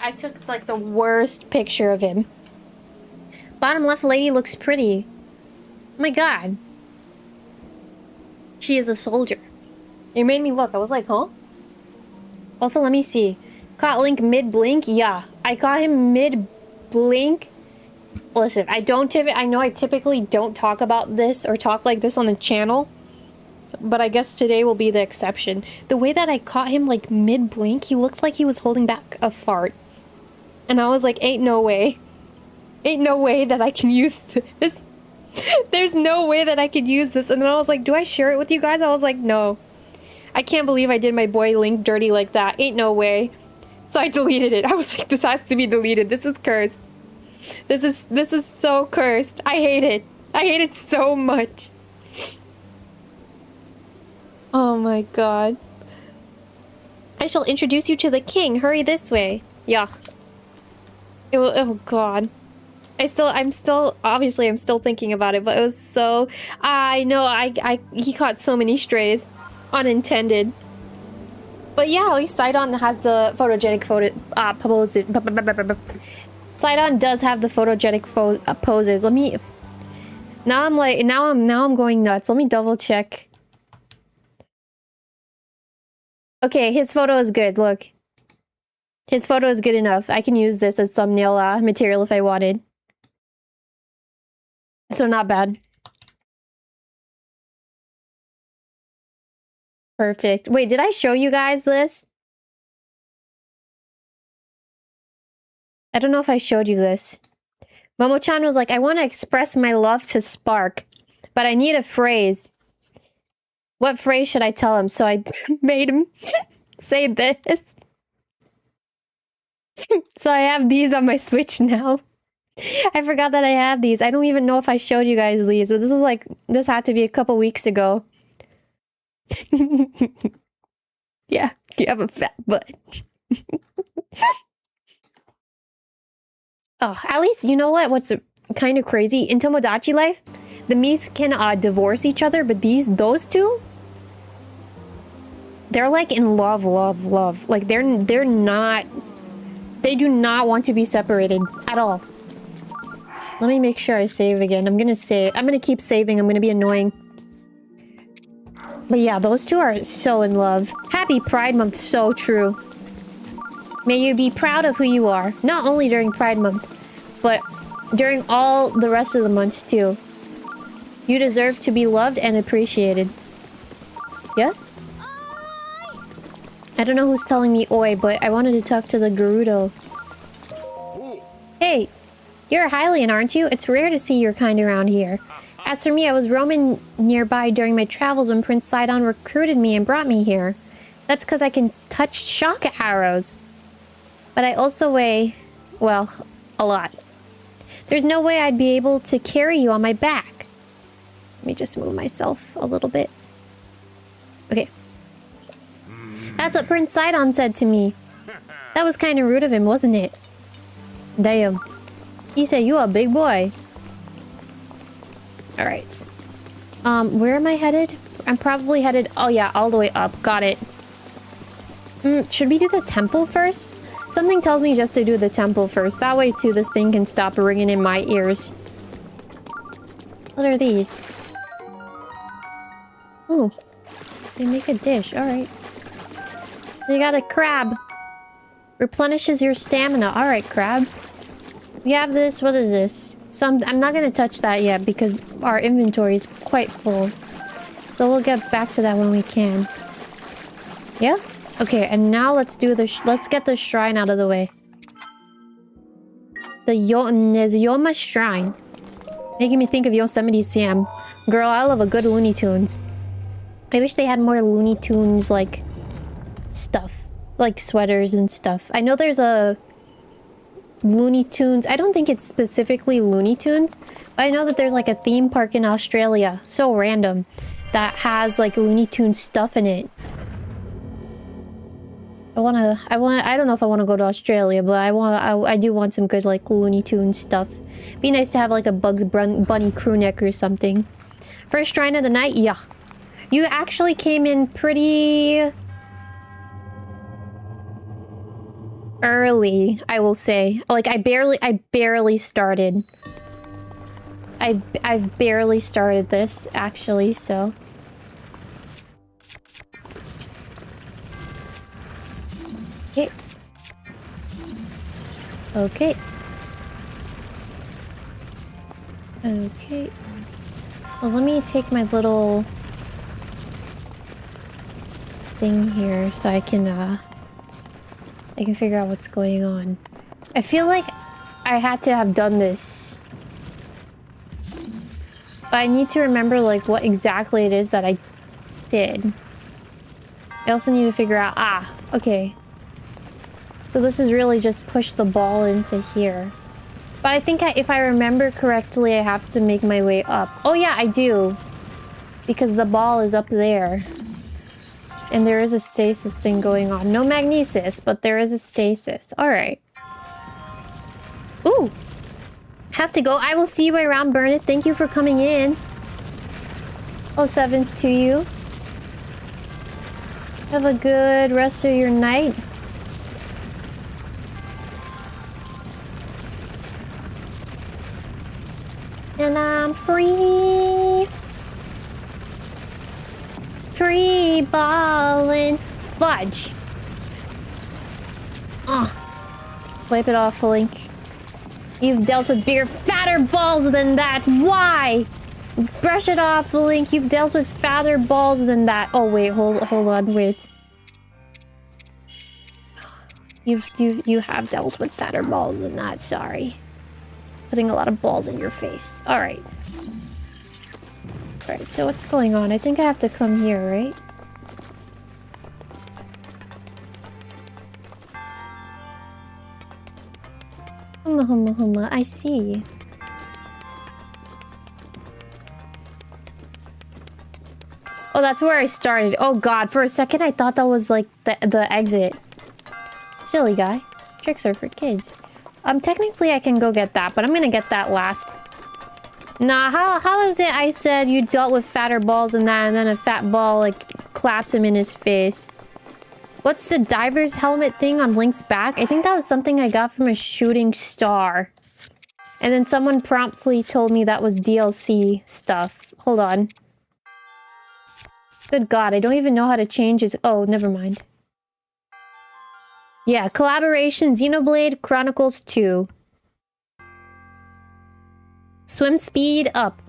like the worst picture of him. Bottom left lady looks pretty. Oh my god. She is a soldier. It made me look. I was like, huh? Also, let me see. Caught Link mid-blink? Yeah. I caught him mid-blink. Listen, I know I typically don't talk about this or talk like this on the channel. But I guess today will be the exception. The way that I caught him, like, mid-blink, he looked like he was holding back a fart. And I was like, ain't no way. Ain't no way that I can use this. There's no way that I could use this. And then I was like, do I share it with you guys? I was like, no. I can't believe I did my boy Link dirty like that. Ain't no way. So I deleted it. I was like, this has to be deleted. This is cursed. This is so cursed. I hate it. I hate it so much. Oh my god. I shall introduce you to the king. Hurry this way. Yeah. Oh god. I'm still thinking about it, but it was so... I know, he caught so many strays. Unintended. But yeah, at least 𝙬𝙢 has the photogenic poses. 𝙬𝙢 does have the photogenic poses. Let me... Now I'm going nuts. Let me double check. Okay, his photo is good, look. His photo is good enough. I can use this as thumbnail material if I wanted. So not bad. Perfect. Wait, did I show you guys this? I don't know if I showed you this. Momo-chan was like, I want to express my love to Spark, but I need a phrase. What phrase should I tell him? So I made him say this. So I have these on my Switch now. I forgot that I had these. I don't even know if I showed you guys these, but this had to be a couple weeks ago. Yeah, you have a fat butt. Oh, at least, you know what? What's kind of crazy? In Tomodachi life, the Mies can divorce each other, but those two, they're like in love. Like they do not want to be separated at all. Let me make sure I save again. I'm gonna keep saving. I'm gonna be annoying. But yeah, those two are so in love. Happy Pride Month, so true. May you be proud of who you are. Not only during Pride Month, but during all the rest of the months too. You deserve to be loved and appreciated. Yeah? I don't know who's telling me oi, but I wanted to talk to the Gerudo. Hey, you're a Hylian, aren't you? It's rare to see your kind around here. As for me, I was roaming nearby during my travels when Prince 𝙬𝙢 recruited me and brought me here. That's because I can touch shock arrows. But I also weigh, well, a lot. There's no way I'd be able to carry you on my back. Let me just move myself a little bit. Okay. That's what Prince 𝙬𝙢 said to me. That was kind of rude of him, wasn't it? Damn. He said you a big boy. Alright. Where am I headed? I'm probably headed... Oh yeah, all the way up. Got it. Should we do the temple first? Something tells me just to do the temple first. That way too, this thing can stop ringing in my ears. What are these? Oh. They make a dish. Alright. We got a crab. Replenishes your stamina. Alright, crab. We have this. What is this? I'm not gonna touch that yet because our inventory is quite full. So we'll get back to that when we can. Yeah? Okay, and now let's do let's get the shrine out of the way. The Yoma Shrine. Making me think of Yosemite Sam. Girl, I love a good Looney Tunes. I wish they had more Looney Tunes, like, stuff. Like sweaters and stuff. I know there's a Looney Tunes. I don't think it's specifically Looney Tunes, but I know that there's like a theme park in Australia, so random, that has like Looney Tunes stuff in it. I don't know if I want to go to Australia, but I do want some good like Looney Tunes stuff. Be nice to have like a Bugs Bunny crew neck or something. First shrine of the night, yeah. You actually came in pretty early, I will say. Like I barely started. I've barely started this actually, so Okay. Okay. Well, let me take my little thing here so I can figure out what's going on. I feel like I had to have done this. But I need to remember, like, what exactly it is that I did. I also need to figure out... Ah, okay. So this is really just push the ball into here. But I think if I remember correctly, I have to make my way up. Oh yeah, I do. Because the ball is up there. And there is a stasis thing going on. No magnesis, but there is a stasis. Alright. Ooh! Have to go. I will see you around, Burnett. Thank you for coming in. Oh, sevens to you. Have a good rest of your night. And I'm free. Free ballin' fudge. Wipe it off, Link. You've dealt with bigger, fatter balls than that. Why? Brush it off, Link. You've dealt with fatter balls than that. Oh wait, hold on, wait. You have dealt with fatter balls than that. Sorry. Putting a lot of balls in your face. All right. All right. So what's going on? I think I have to come here, right? I see. Oh, that's where I started. Oh god, for a second I thought that was like the exit. Silly guy. Tricks are for kids. Technically I can go get that, but I'm gonna get that last. Nah, how is it I said you dealt with fatter balls than that, and then a fat ball, like, claps him in his face? What's the diver's helmet thing on Link's back? I think that was something I got from a shooting star. And then someone promptly told me that was DLC stuff. Hold on. Good god, I don't even know how to change his... Oh, never mind. Yeah, collaboration, Xenoblade Chronicles 2. Swim speed up.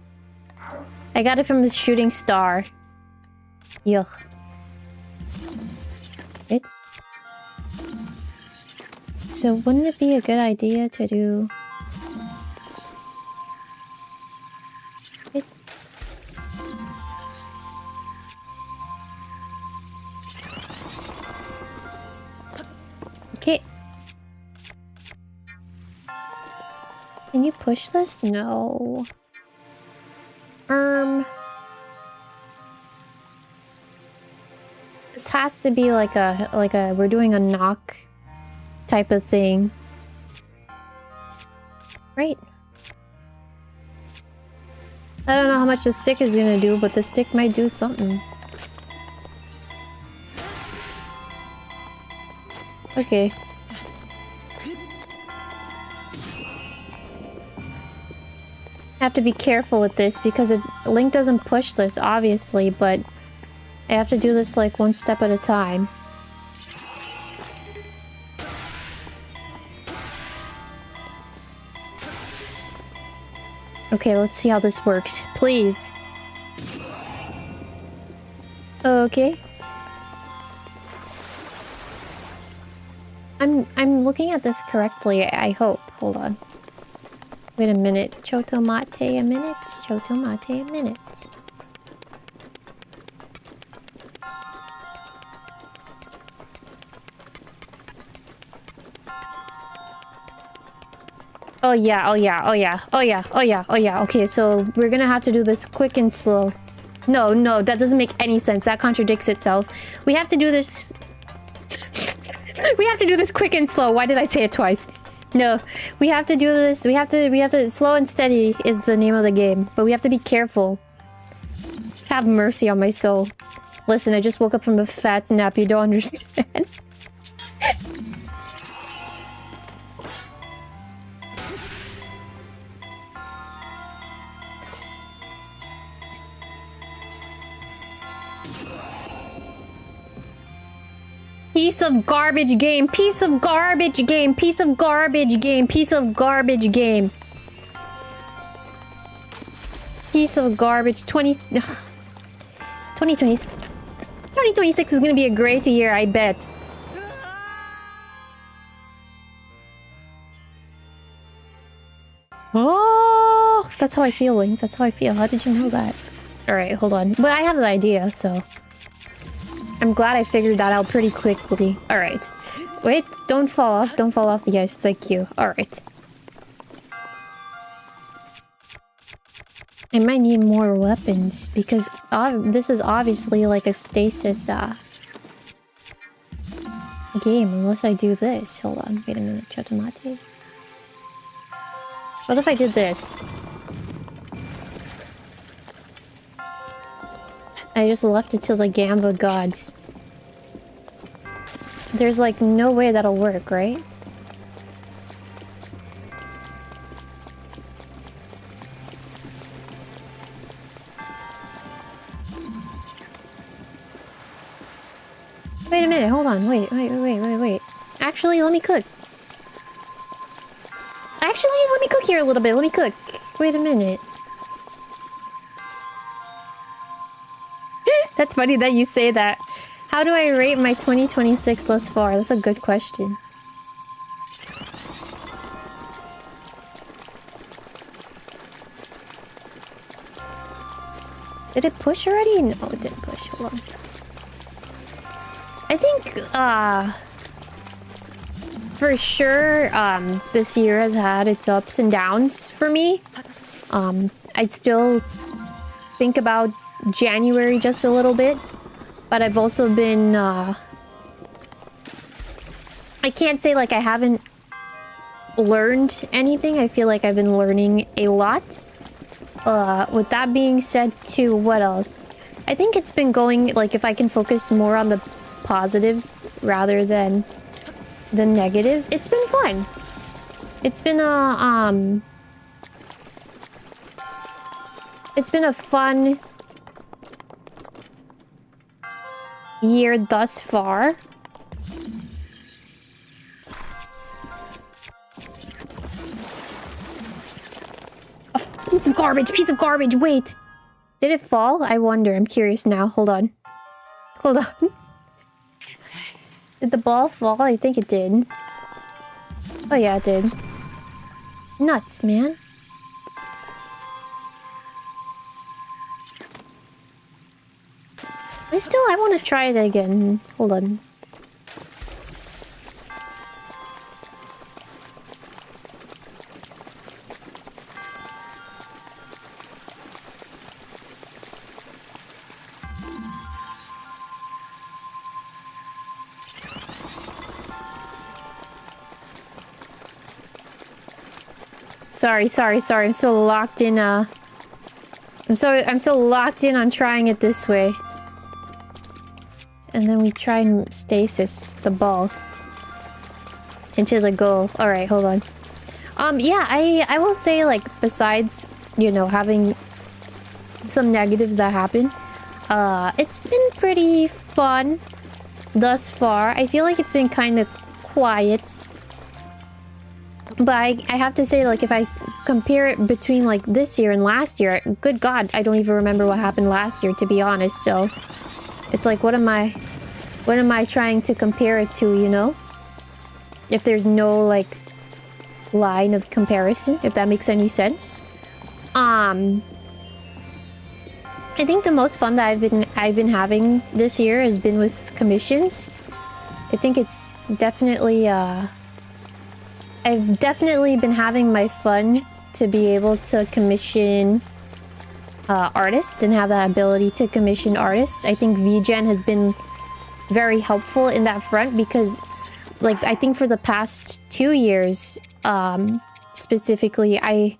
I got it from a shooting star. Yuck. It. So wouldn't it be a good idea to do... it? Okay. Can you push this? No. This has to be like a we're doing a knock type of thing. Right. I don't know how much the stick is gonna do, but the stick might do something. Okay. I have to be careful with this because Link doesn't push this, obviously, but I have to do this like one step at a time. Okay, let's see how this works. Please. Okay. I'm looking at this correctly, I hope. Hold on. Wait a minute. Chotomate a minute. Chotomate a minute. Oh yeah, oh yeah, oh yeah, oh yeah, oh yeah, oh yeah. Okay, so we're gonna have to do this quick and slow. No, no, that doesn't make any sense. That contradicts itself. We have to do this... we have to do this quick and slow. Why did I say it twice? No, we have to do this. We have to... Slow and steady is the name of the game. But we have to be careful. Have mercy on my soul. Listen, I just woke up from a fat nap. You don't understand. Piece of garbage game. Piece of garbage game. Piece of garbage game. Piece of garbage game. Piece of garbage. 2026 is gonna be a great year, I bet. Oh, that's how I feel, Link. That's how I feel. How did you know that? Alright, hold on. But I have the idea, so... I'm glad I figured that out pretty quickly. Alright. Wait, don't fall off. Don't fall off the ice. Thank you. Alright. I might need more weapons, because this is obviously like a stasis, game, unless I do this. Hold on. Wait a minute. Chatomate. What if I did this? I just left it to the Gamba gods. There's like no way that'll work, right? Wait a minute, hold on. Wait. Actually, let me cook. Actually, let me cook here a little bit. Let me cook. Wait a minute. That's funny that you say that. How do I rate my 2026 thus far? That's a good question. Did it push already? No, it didn't push. Hold on. I think, for sure, this year has had its ups and downs for me. I still think about January just a little bit, but I've also been, I can't say like I haven't learned anything. I feel like I've been learning a lot. With that being said too, what else? I think it's been going, like, if I can focus more on the positives rather than the negatives, it's been fun. It's been a fun year thus far. A piece of garbage, piece of garbage. Wait, did it fall? I wonder. I'm curious now. Hold on. Hold on. Did the ball fall? I think it did. Oh yeah, it did. Nuts, man. I want to try it again. Hold on. Sorry. I'm so locked in, I'm so locked in on trying it this way. And then we try and stasis the ball into the goal. Alright, hold on. Yeah, I will say, like, besides, you know, having some negatives that happen, it's been pretty fun thus far. I feel like it's been kind of quiet. But I have to say, like, if I compare it between, like, this year and last year, good God, I don't even remember what happened last year, to be honest, so... It's like, what am I trying to compare it to, you know? If there's no, like, line of comparison, if that makes any sense. I think the most fun that I've been having this year has been with commissions. I think it's definitely, I've definitely been having my fun to be able to commission artists and have that ability to commission artists. I think VGen has been very helpful in that front because, like, I think for the past 2 years, specifically, I've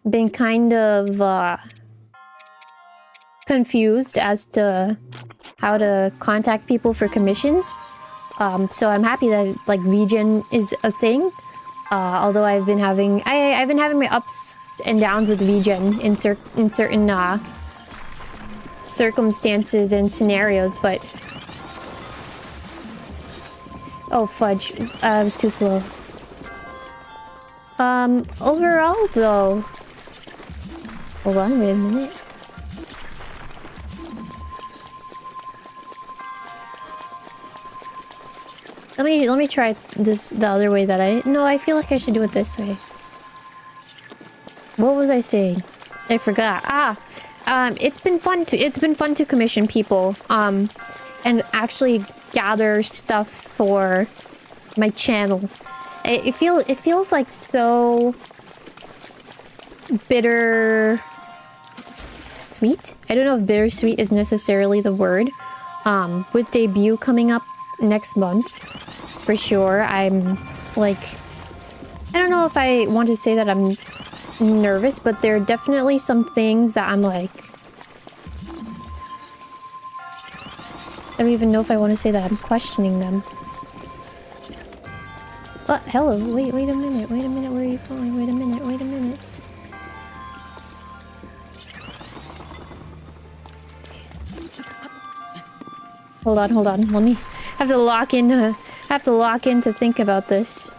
been kind of confused as to how to contact people for commissions. So I'm happy that, like, VGen is a thing. Although I've been having my ups and downs with VGen in certain circumstances and scenarios, but Oh, fudge. I was too slow. Overall, though... Hold on, wait a minute. Let me try this the other way that I... No, I feel like I should do it this way. What was I saying? I forgot. It's been fun to commission people, and actually gather stuff for my channel. It feels like so bitter sweet. I don't know if bittersweet is necessarily the word. With debut coming up next month, for sure, I'm like, I don't know if I want to say that I'm nervous, but there are definitely some things that I'm like, I don't even know if I want to say that I'm questioning them. But hello, wait a minute, where are you going? Wait a minute. Hold on. Let me have to lock in to think about this.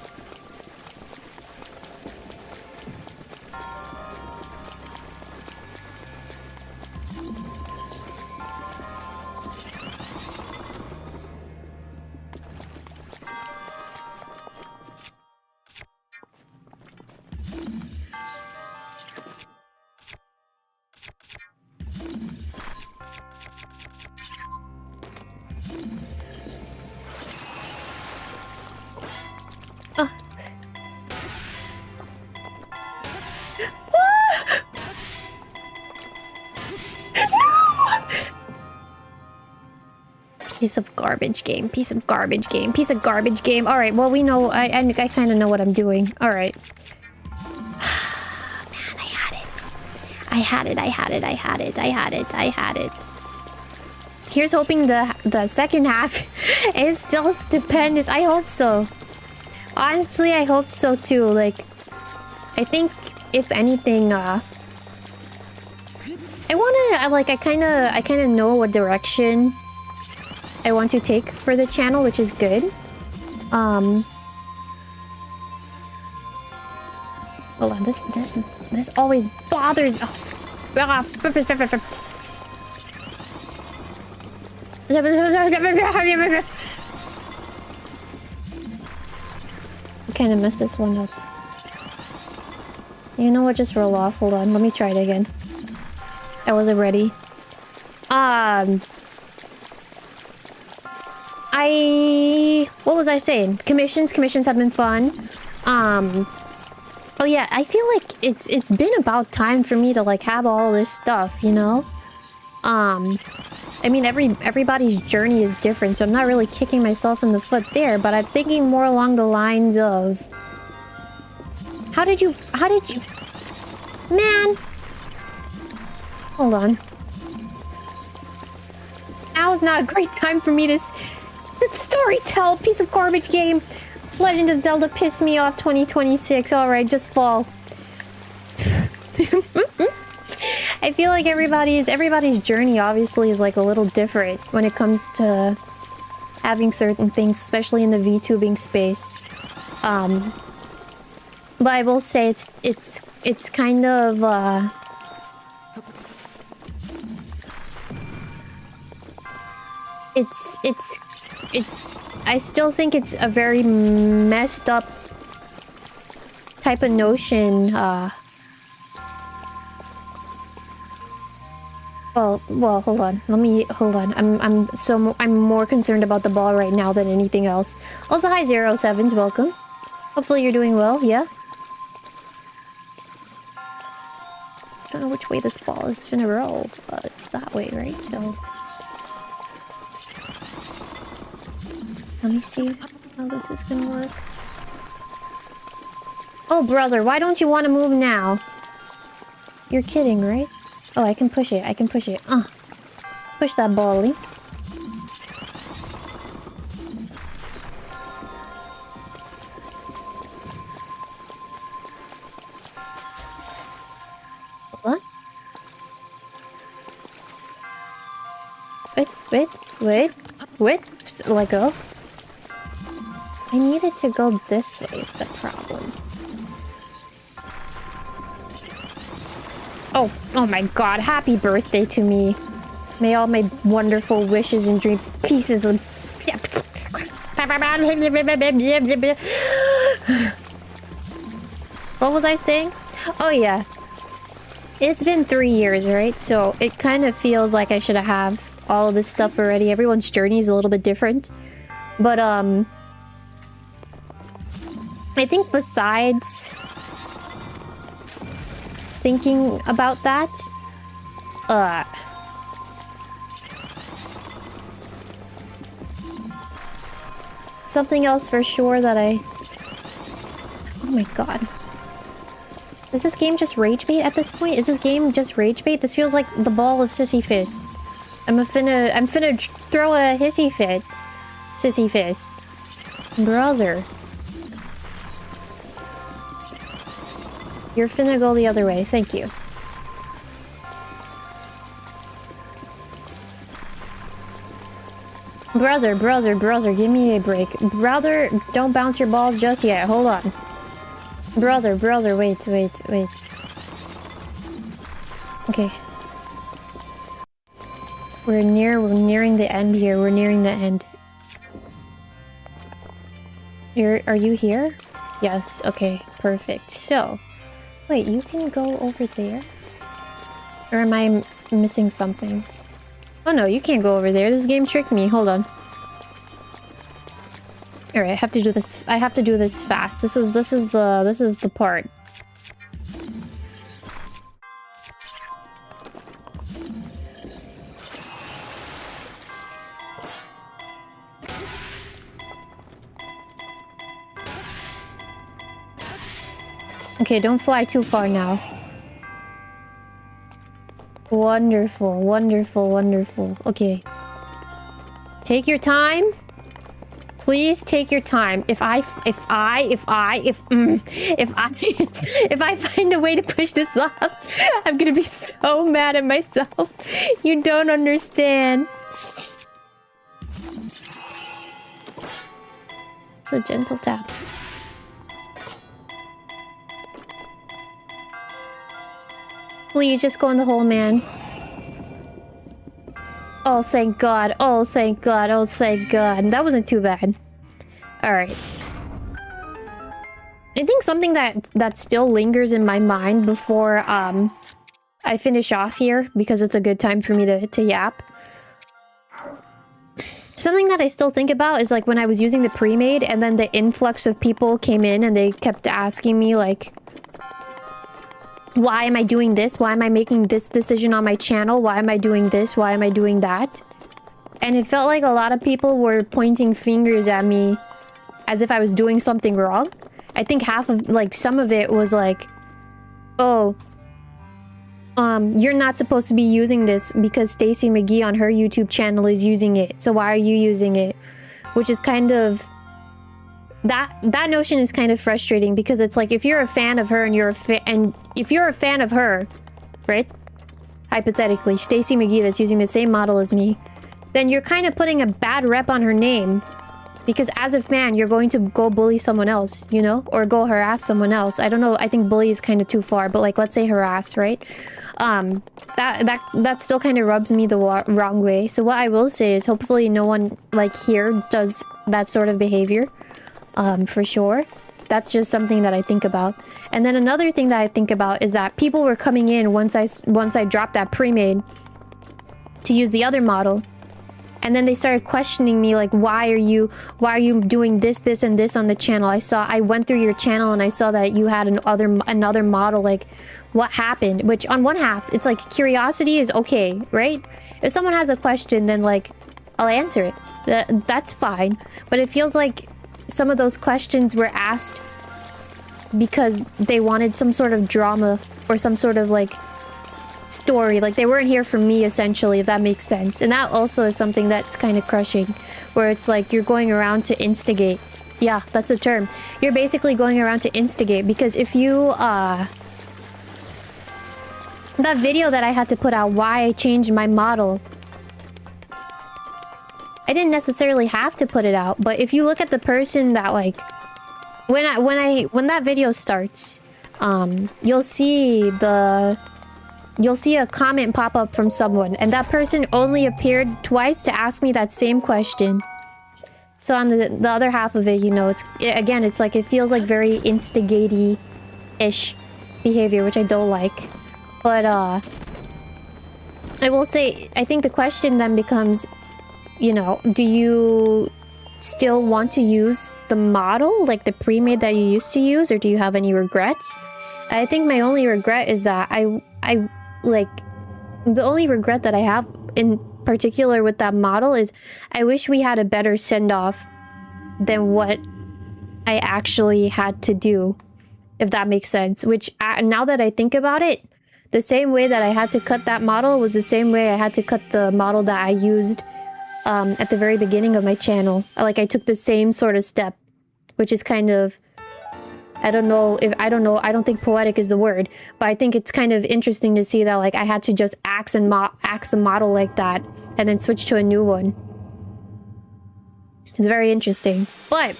Piece of garbage game. Alright, well, we know. I kind of know what I'm doing. Alright. Man, I had it. Here's hoping the second half is still stupendous. I hope so. Honestly, I hope so too. Like, I think, if anything, I kind of know what direction I want to take for the channel, which is good. Hold on, this always bothers. It kind of messed this one up. You know what? Just roll off. Hold on, let me try it again. I wasn't ready. What was I saying? Commissions have been fun. Oh yeah, I feel like it's been about time for me to like have all this stuff, you know? I mean, everybody's journey is different, so I'm not really kicking myself in the foot there, but I'm thinking more along the lines of, how did you, man, hold on. Now is not a great time for me to storytell. Piece of garbage game. Legend of Zelda pissed me off 2026. Alright, just fall. I feel like everybody's journey obviously is like a little different when it comes to having certain things, especially in the VTubing space. But I will say it's kind of I still think it's a very messed up type of notion. Well, hold on. Hold on. I'm more concerned about the ball right now than anything else. Also, hi 07s, welcome. Hopefully you're doing well, yeah? I don't know which way this ball is gonna roll, but it's that way, right? So let me see how this is gonna work. Oh, brother, why don't you want to move now? You're kidding, right? Oh, I can push it. Push that bally. Hold on. Wait. Let go. I needed to go this way is the problem. Oh, oh my god, happy birthday to me. May all my wonderful wishes and dreams pieces of... What was I saying? Oh yeah. It's been 3 years, right? So it kind of feels like I should have all of this stuff already. Everyone's journey is a little bit different. But, I think besides thinking about that, something else for sure that I... Oh my god. Is this game just rage bait at this point? Is this game just rage bait? This feels like the ball of sissy fizz. I'm finna throw a hissy fit. Sissy fizz. Brother. You're finna go the other way. Thank you. Brother, give me a break. Brother, don't bounce your balls just yet. Hold on. Brother, wait. Okay. We're nearing the end here. We're nearing the end. Are you here? Yes, okay, perfect. So, wait, you can go over there? Or am I missing something? Oh no, you can't go over there. This game tricked me. Hold on. Alright, I have to do this. I have to do this fast. This is the part. Okay, don't fly too far now. Wonderful. Okay. Take your time. Please take your time. If I find a way to push this off, I'm gonna be so mad at myself. You don't understand. It's a gentle tap. Please, just go in the hole, man. Oh, thank God. Oh, thank God. Oh, thank God. That wasn't too bad. Alright. I think something that still lingers in my mind before, I finish off here, because it's a good time for me to yap. Something that I still think about is, like, when I was using the pre-made, and then the influx of people came in, and they kept asking me, like... Why am I doing this? Why am I making this decision on my channel? Why am I doing this? Why am I doing that? And it felt like a lot of people were pointing fingers at me as if I was doing something wrong. I think half of, like, some of it was like, oh, you're not supposed to be using this because Stacey McGee on her YouTube channel is using it. So why are you using it? Which is kind of... That notion is kind of frustrating because it's like if you're a fan of her and if you're a fan of her, right? Hypothetically, Stacey McGee that's using the same model as me, then you're kind of putting a bad rep on her name because as a fan, you're going to go bully someone else, you know? Or go harass someone else. I don't know, I think bully is kind of too far, but like let's say harass, right? That still kind of rubs me the wrong way. So what I will say is hopefully no one like here does that sort of behavior. For sure. That's just something that I think about. And then another thing that I think about is that people were coming in once I dropped that pre-made to use the other model. And then they started questioning me like, why are you doing this, and this on the channel? I went through your channel and I saw that you had another model, like, what happened? Which on one half, it's like curiosity is okay, right? If someone has a question, then like, I'll answer it. That's fine. But it feels like some of those questions were asked because they wanted some sort of drama or some sort of like story. Like they weren't here for me essentially, if that makes sense. And that also is something that's kind of crushing, where it's like you're going around to instigate. Yeah, that's the term. You're basically going around to instigate because if you that video that I had to put out, why I changed my model, I didn't necessarily have to put it out, but if you look at the person that like when that video starts, you'll see a comment pop up from someone, and that person only appeared twice to ask me that same question. So on the other half of it, you know, it's like, it feels like very instigaty-ish behavior, which I don't like. But, I will say, I think the question then becomes, you know, do you still want to use the model, like the pre-made that you used to use, or do you have any regrets? I think my only regret is that like, the only regret that I have in particular with that model is I wish we had a better send-off than what I actually had to do, if that makes sense. Which, now that I think about it, the same way that I had to cut that model was the same way I had to cut the model that I used at the very beginning of my channel. Like, I took the same sort of step, which is kind of... I don't think poetic is the word, but I think it's kind of interesting to see that, like, I had to just axe a model like that, and then switch to a new one. It's very interesting. But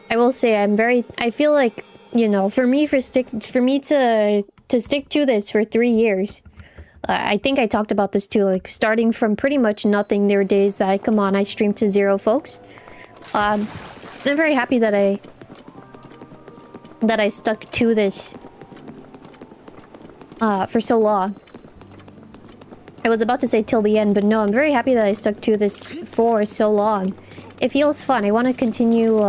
I will say I feel like, you know, for me to stick to this for 3 years, I think I talked about this too, like, starting from pretty much nothing. There were days that I streamed to 0 folks. I'm very happy that I stuck to this for so long. I was about to say till the end, but no, I'm very happy that I stuck to this for so long. It feels fun. I want to continue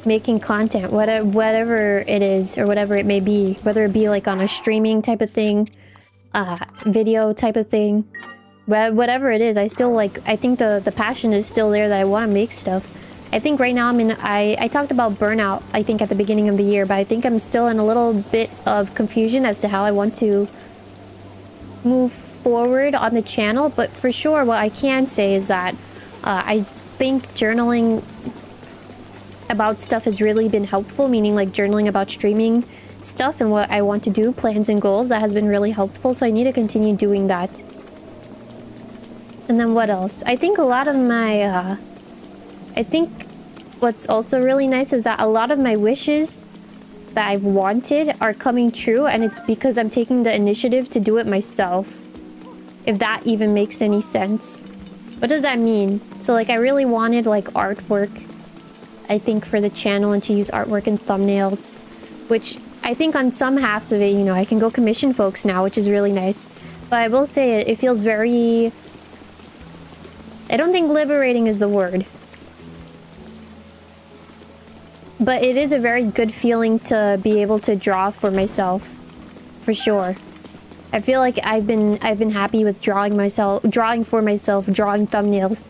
making content, whatever it is, or whatever it may be. Whether it be like on a streaming type of thing, video type of thing. Whatever it is, I think the passion is still there, that I want to make stuff. I think right now I talked about burnout, I think, at the beginning of the year, but I think I'm still in a little bit of confusion as to how I want to move forward on the channel. But for sure, what I can say is that I think journaling about stuff has really been helpful, meaning like journaling about streaming stuff and what I want to do, plans and goals. That has been really helpful, so I need to continue doing that. And then what else? I think a lot of my... I think what's also really nice is that a lot of my wishes that I've wanted are coming true, and it's because I'm taking the initiative to do it myself. If that even makes any sense. What does that mean? So, like, I really wanted, like, artwork, I think, for the channel, and to use artwork and thumbnails. Which, I think on some halves of it, you know, I can go commission folks now, which is really nice. But I will say it feels very... I don't think liberating is the word. But it is a very good feeling to be able to draw for myself, for sure. I feel like I've been happy with drawing for myself, drawing thumbnails,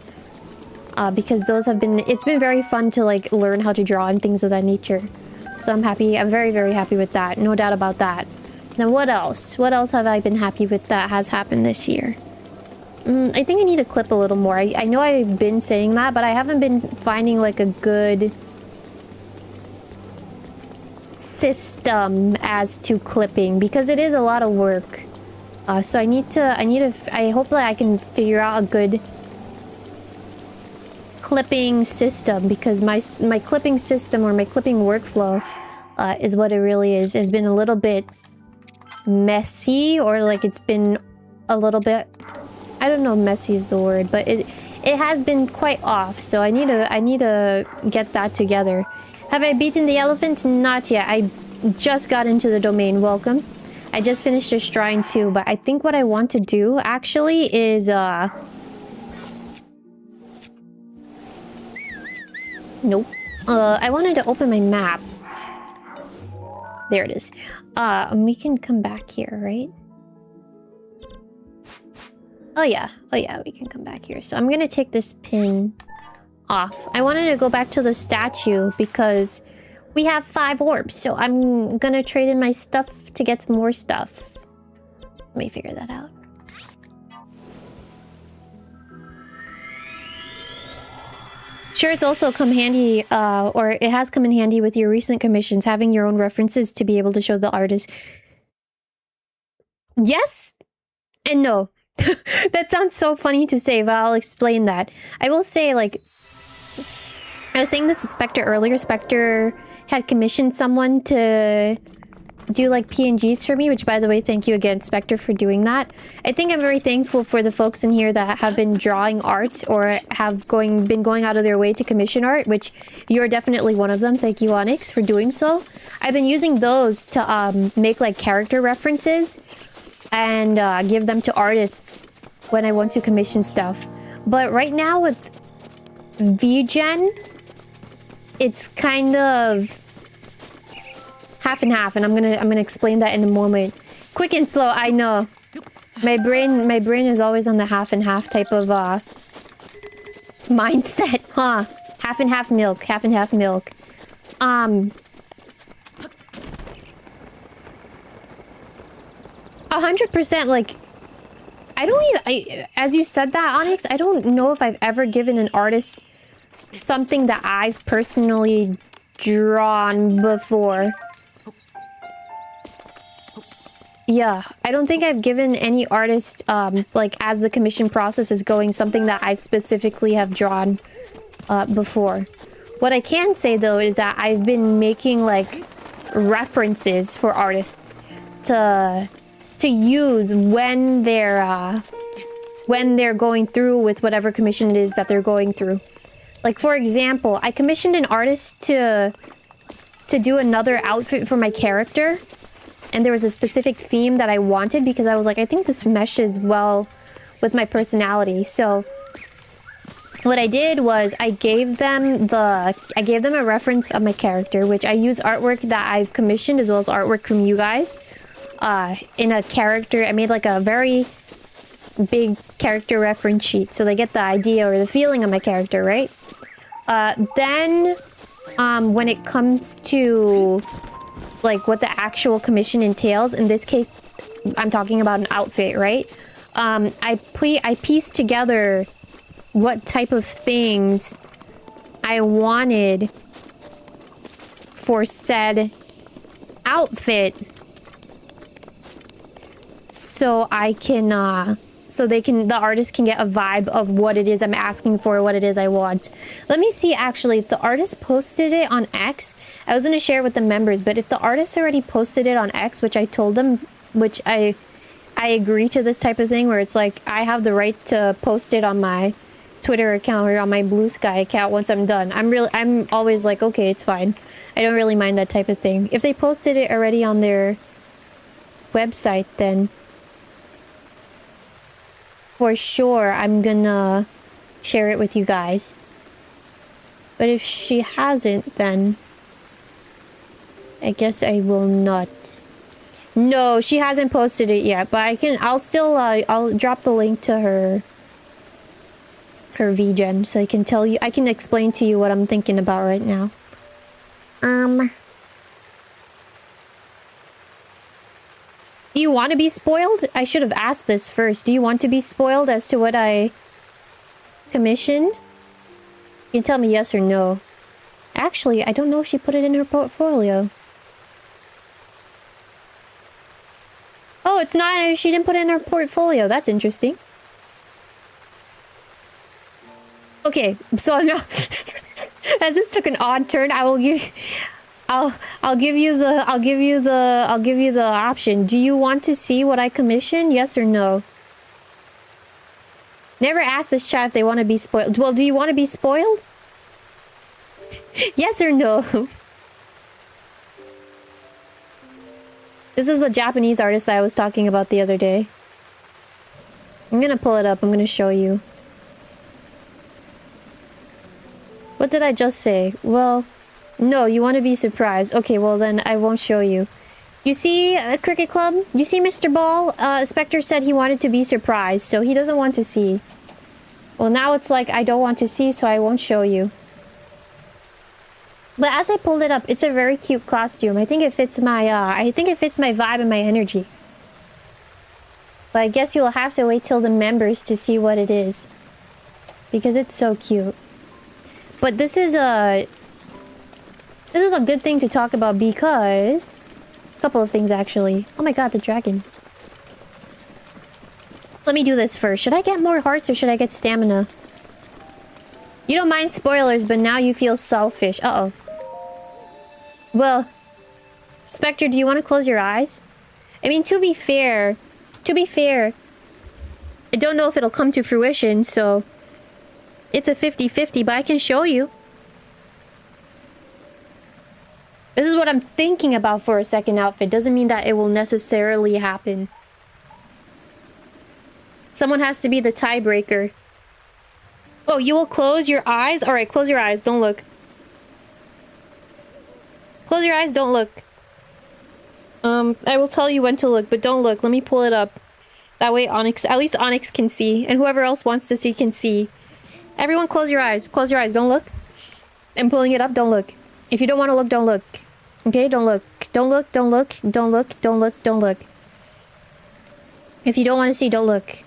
because those have been. It's been very fun to like learn how to draw and things of that nature. So I'm happy. I'm very, very happy with that. No doubt about that. Now what else? What else have I been happy with that has happened this year? I think I need to clip a little more. I know I've been saying that, but I haven't been finding like a good system as to clipping, because it is a lot of work. So I hope that I can figure out a good clipping system, because my clipping system, or my clipping workflow, is what it really is. Has been a little bit messy, or like it's been a little bit, I don't know if messy is the word, but it has been quite off. So I need to get that together. Have I beaten the elephant? Not yet. I just got into the domain. Welcome. I just finished a shrine too, but I think what I want to do actually is nope. I wanted to open my map. There it is. We can come back here, right? Oh yeah, we can come back here. So I'm gonna take this pin off. I wanted to go back to the statue because we have 5 orbs, so I'm gonna trade in my stuff to get more stuff. Let me figure that out. Sure, it's also come handy, or it has come in handy with your recent commissions, having your own references to be able to show the artist. Yes and no. That sounds so funny to say, but I'll explain that. I will say, like, I was saying this to Spectre earlier. Spectre had commissioned someone to do like PNGs for me, which, by the way, thank you again, Spectre, for doing that. I think I'm very thankful for the folks in here that have been drawing art or have been going out of their way to commission art, which you're definitely one of them. Thank you, 𝙤𝙢, for doing so. I've been using those to make like character references and give them to artists when I want to commission stuff. But right now with VGen, it's kind of half and half, and I'm gonna explain that in a moment. Quick and slow, I know. My brain is always on the half and half type of mindset, huh? Half and half milk, half and half milk. 100%, like, I don't even, as you said that, 𝙤𝙢, I don't know if I've ever given an artist something that I've personally drawn before. Yeah, I don't think I've given any artist, like, as the commission process is going, something that I specifically have drawn before. What I can say, though, is that I've been making, like, references for artists to use when they're going through with whatever commission it is that they're going through. Like, for example, I commissioned an artist to do another outfit for my character, and there was a specific theme that I wanted because I was like, I think this meshes well with my personality. So what I did was I gave them a reference of my character, which I use artwork that I've commissioned as well as artwork from you guys. In a character, I made like a very big character reference sheet, so they get the idea or the feeling of my character, right? Then, when it comes to like what the actual commission entails, in this case, I'm talking about an outfit, right? I pieced together what type of things I wanted for said outfit, so I can, so the artist can get a vibe of what it is I'm asking for, what it is I want. Let me see, actually, if the artist posted it on X. I was going to share it with the members, but if the artist already posted it on X, which I told them, which I agree to this type of thing, where it's like, I have the right to post it on my Twitter account or on my Blue Sky account once I'm done. I'm always like, okay, it's fine. I don't really mind that type of thing. If they posted it already on their website, then for sure I'm gonna share it with you guys. But if she hasn't, then I guess I will not. No, she hasn't posted it yet, but I'll drop the link to her VGen, so I can explain to you what I'm thinking about right now. Do you want to be spoiled? I should have asked this first. Do you want to be spoiled as to what I commissioned? You can tell me yes or no. Actually, I don't know if she put it in her portfolio. Oh, it's not. She didn't put it in her portfolio. That's interesting. Okay, so no. As this took an odd turn, I'll give you the option. Do you want to see what I commissioned? Yes or no? Never ask this chat if they want to be spoiled. Well, do you want to be spoiled? Yes or no? This is a Japanese artist that I was talking about the other day. I'm gonna pull it up. I'm gonna show you. What did I just say? Well, no, you want to be surprised. Okay, well then I won't show you. You see, Cricket Club? You see Mr. Ball? Spectre said he wanted to be surprised, so he doesn't want to see. Well, now it's like I don't want to see, so I won't show you. But as I pulled it up, it's a very cute costume. I think it fits my vibe and my energy. But I guess you'll have to wait till the members to see what it is, because it's so cute. But this is a good thing to talk about because a couple of things actually. Oh my god, the dragon. Let me do this first. Should I get more hearts or should I get stamina? You don't mind spoilers, but now you feel selfish. Uh-oh. Well, Spectre, do you want to close your eyes? I mean, to be fair, I don't know if it'll come to fruition, so it's a 50-50, but I can show you. This is what I'm thinking about for a second outfit. Doesn't mean that it will necessarily happen. Someone has to be the tiebreaker. Oh, you will close your eyes? Alright, close your eyes. Don't look. Close your eyes, don't look. I will tell you when to look, but don't look. Let me pull it up. That way Onyx, at least Onyx can see, and whoever else wants to see can see. Everyone close your eyes. Close your eyes, don't look. I'm pulling it up, don't look. If you don't want to look, don't look. Okay, don't look. Don't look, don't look, don't look, don't look, don't look. If you don't want to see, don't look.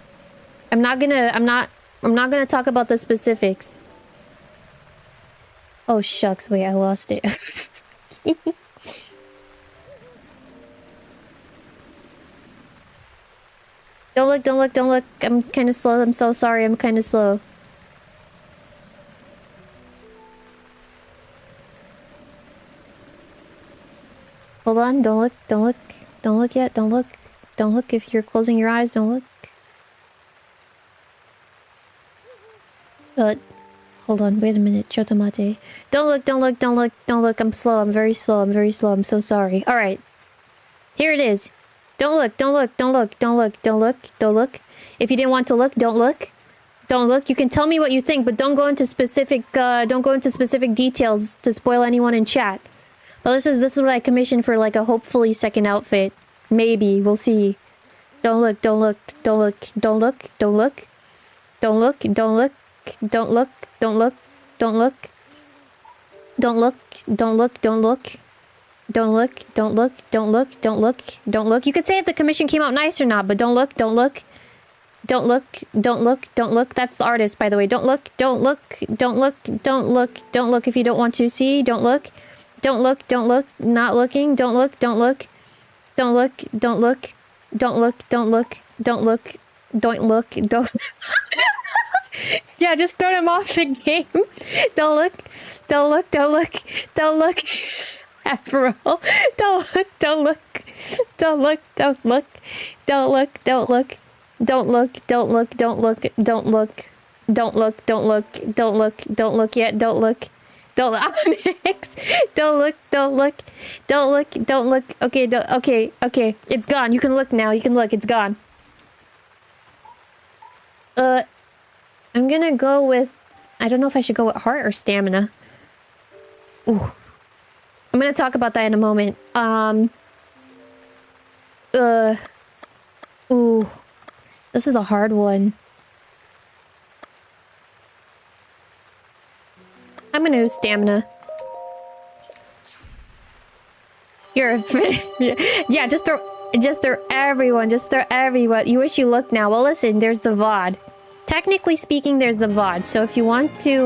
I'm not gonna talk about the specifics. Oh shucks, wait, I lost it. Don't look, don't look, don't look. I'm kind of slow. I'm so sorry. I'm kind of slow. Hold on. Don't look. Don't look. Don't look yet. Don't look. Don't look. If you're closing your eyes, don't look. Hold on. Wait a minute. Chotomate. Don't look. Don't look. Don't look. Don't look. I'm slow. I'm very slow. I'm very slow. I'm so sorry. All right. Here it is. Don't look, don't look, don't look, don't look, don't look, don't look. If you didn't want to look, don't look. Don't look. You can tell me what you think, but don't go into specific details to spoil anyone in chat. But this is what I commissioned for like a hopefully second outfit. Maybe. We'll see. Don't look, don't look, don't look, don't look, don't look. Don't look, don't look, don't look, don't look, don't look. Don't look, don't look, don't look. Don't look, don't look, don't look, don't look, don't look. You could say if the commission came out nice or not, but don't look, don't look. Don't look, don't look, don't look. That's the artist, by the way. Don't look, don't look, don't look, don't look, don't look if you don't want to see. Don't look. Don't look, don't look, not looking. Don't look, don't look. Don't look, don't look. Don't look, don't look, don't look. Don't look, don't yeah, just throw them off the game. Don't look, don't look, don't look, don't look. Afro. Don't look, don't look, don't look, don't look, don't look, don't look, don't look, don't look, don't look, don't look, don't look, don't look, don't look, don't look yet, don't look, don't look, don't look, don't look, don't look, don't look. Okay, okay, it's gone. You can look now. You can look. It's gone. I'm gonna go with. I don't know if I should go with heart or stamina. Ooh. I'm gonna talk about that in a moment. Ooh. This is a hard one. I'm gonna do stamina. You're a yeah, just throw everyone, You wish you looked now. Well, listen, there's the VOD. Technically speaking, there's the VOD. So if you want to,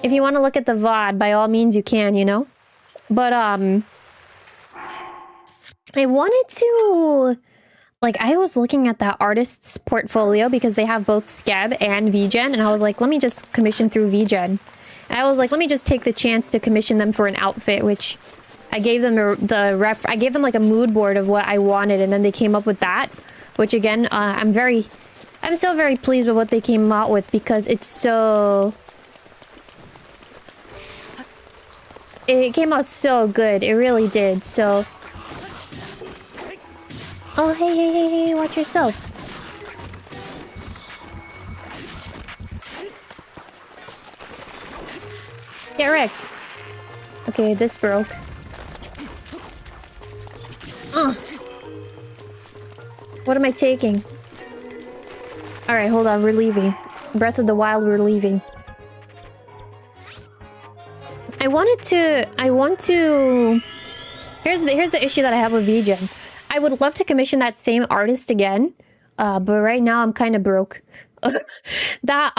look at the VOD, by all means you can, you know? But, I wanted to... Like, I was looking at that artist's portfolio because they have both Skeb and VGen, and I was like, let me just commission through VGen. And I was like, let me just take the chance to commission them for an outfit, which I gave them I gave them like a mood board of what I wanted, and then they came up with that, which again, I'm so very pleased with what they came out with because it's so... It came out so good. It really did. So... Oh, hey, watch yourself. Get wrecked. Okay, this broke. What am I taking? Alright, hold on. We're leaving. Breath of the Wild, we're leaving. I want to... Here's the issue that I have with VGen. I would love to commission that same artist again, but right now I'm kind of broke. That,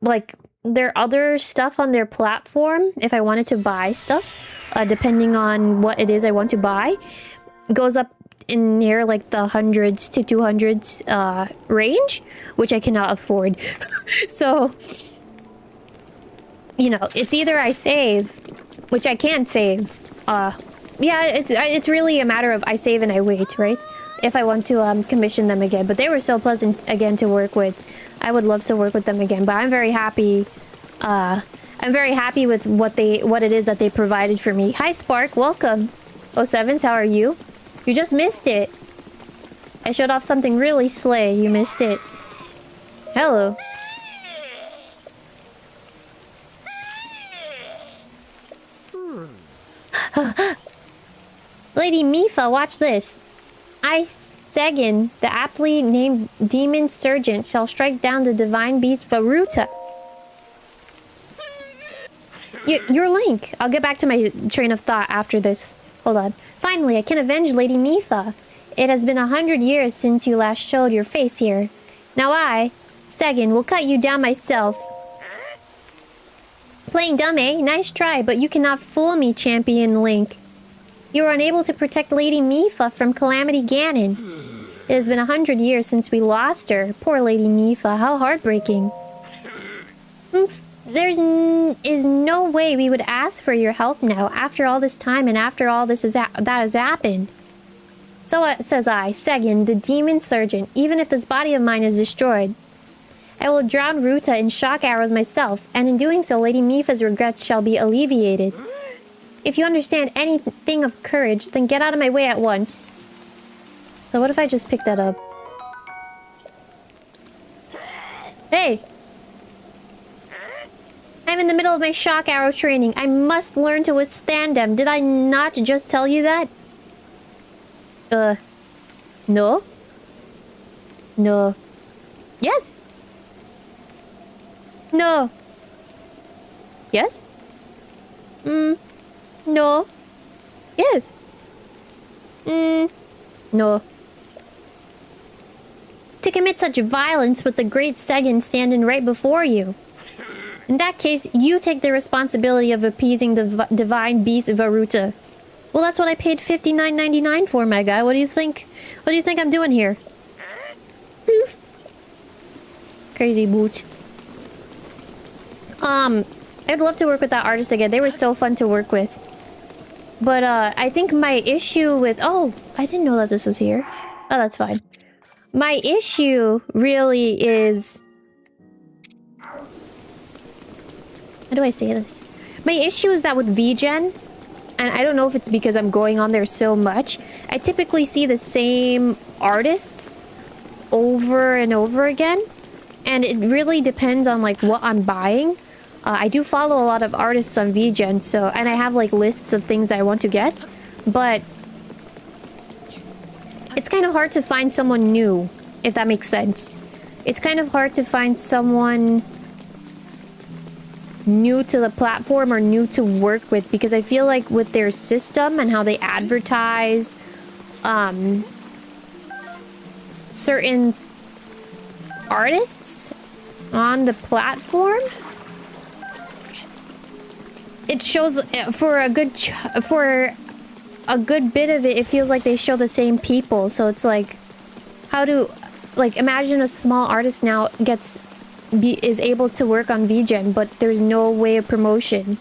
like, their other stuff on their platform, if I wanted to buy stuff, depending on what it is I want to buy, goes up in near like the hundreds to 200s range, which I cannot afford. So, you know, it's either I save, which I can't save. Yeah, it's really a matter of I save and I wait, right? If I want to commission them again. But they were so pleasant again to work with. I would love to work with them again, but I'm very happy. I'm very happy with what it is that they provided for me. Hi Spark, welcome. 𝙤𝙢, how are you? You just missed it. I showed off something really slay. You missed it. Hello. Lady Mifa, watch this. 𝙤𝙢, the aptly named demon surgeon, shall strike down the divine beast 𝙤𝙬. You're Link. I'll get back to my train of thought after this. Hold on. Finally, I can avenge Lady Mifa. It has been 100 years since you last showed your face here. Now I, 𝙤𝙢, will cut you down myself. Playing dumb, eh? Nice try, but you cannot fool me, Champion Link. You were unable to protect Lady Mifa from Calamity Ganon. It has been 100 years since we lost her. Poor Lady Mifa, how heartbreaking. There is no way we would ask for your help now, after all this time and after all this that has happened. So says I, 𝙤𝙢, the demon surgeon, even if this body of mine is destroyed. I will drown 𝙤𝙬 in shock arrows myself, and in doing so, Lady Mifa's regrets shall be alleviated. If you understand anything of courage, then get out of my way at once. So what if I just pick that up? Hey! I'm in the middle of my shock arrow training. I must learn to withstand them. Did I not just tell you that? No? No. Yes? No. Yes? No. Yes. No. To commit such violence with the great 𝙤𝙢 standing right before you. In that case, you take the responsibility of appeasing the divine beast 𝙤𝙬. Well, that's what I paid $59.99 for, my guy. What do you think? What do you think I'm doing here? Crazy boot. I'd love to work with that artist again. They were so fun to work with. But, I think my issue with... Oh, I didn't know that this was here. Oh, that's fine. My issue really is... How do I say this? My issue is that with VGen, and I don't know if it's because I'm going on there so much, I typically see the same artists over and over again. And it really depends on, like, what I'm buying. I do follow a lot of artists on VGen, so... And I have, like, lists of things that I want to get. But... It's kind of hard to find someone new, if that makes sense. It's kind of hard to find someone... new to the platform or new to work with, because I feel like with their system and how they advertise certain artists on the platform, it shows for a good bit of it feels like they show the same people. So it's like, how do, like, imagine a small artist now is able to work on VGen, but there's no way of promotion,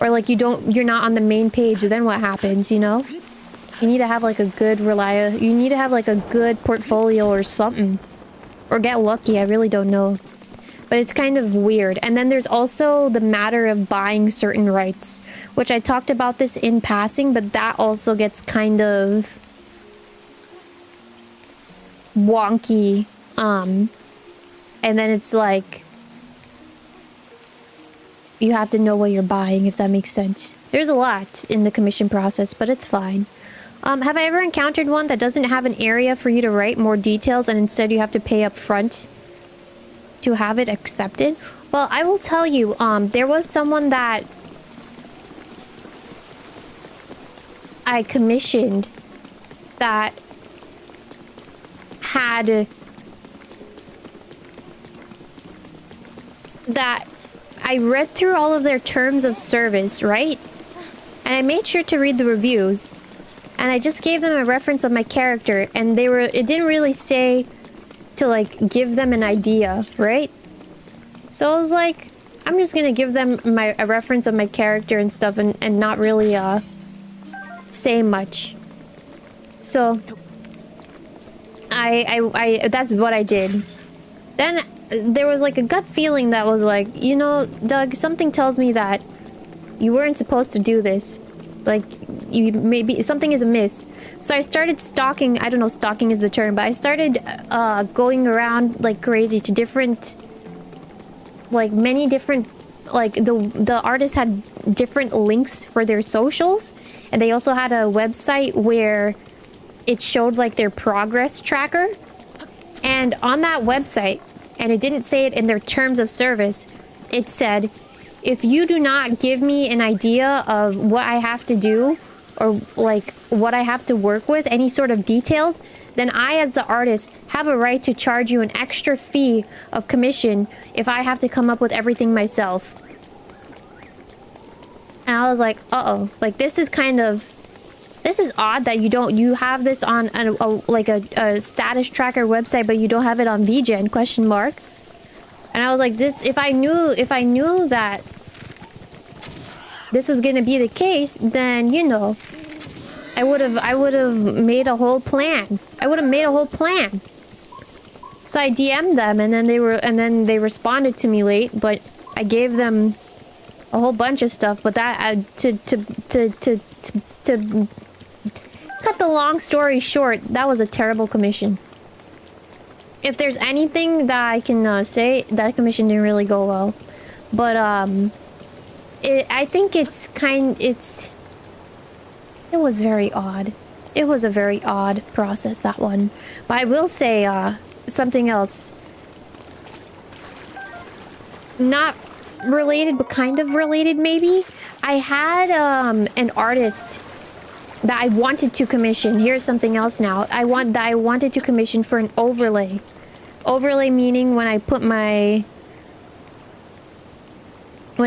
or like you're not on the main page. Then what happens? You know, you need to have like a good you need to have like a good portfolio or something, or get lucky. I really don't know, but it's kind of weird. And then there's also the matter of buying certain rights, which I talked about this in passing, but that also gets kind of wonky. And then it's like, you have to know what you're buying, if that makes sense. There's a lot in the commission process, but it's fine. Have I ever encountered one that doesn't have an area for you to write more details, and instead you have to pay up front to have it accepted? Well, I will tell you, there was someone that I commissioned that had... that I read through all of their terms of service, right? And I made sure to read the reviews. and I just gave them a reference of my character, and it didn't really say to like give them an idea, right? So I was like, I'm just gonna give them a reference of my character and stuff, and not really say much. So I that's what I did. Then there was like a gut feeling that was like, you know, Doug, something tells me that you weren't supposed to do this. Like, you maybe something is amiss. So I started stalking. I don't know, stalking is the term, but I started going around like crazy to different, like many different, like the artists had different links for their socials, and they also had a website where it showed like their progress tracker. And on that website, and it didn't say it in their terms of service, it said, if you do not give me an idea of what I have to do, or like what I have to work with, any sort of details, then I as the artist have a right to charge you an extra fee of commission if I have to come up with everything myself. And I was like, uh-oh, like this is odd that you have this on a status tracker website, but you don't have it on VGen, question mark. And I was like, if I knew that this was gonna be the case, then, you know, I would have made a whole plan. So I DM'd them, and then they responded to me late, but I gave them a whole bunch of stuff. But that to cut the long story short, that was a terrible commission. If there's anything that I can say, that commission didn't really go well. But I think it was very odd. It was a very odd process, that one. But I will say something else. Not related, but kind of related, maybe. I had an artist that I wanted to commission. Here's something else now. I wanted to commission for an overlay. Overlay meaning when I put when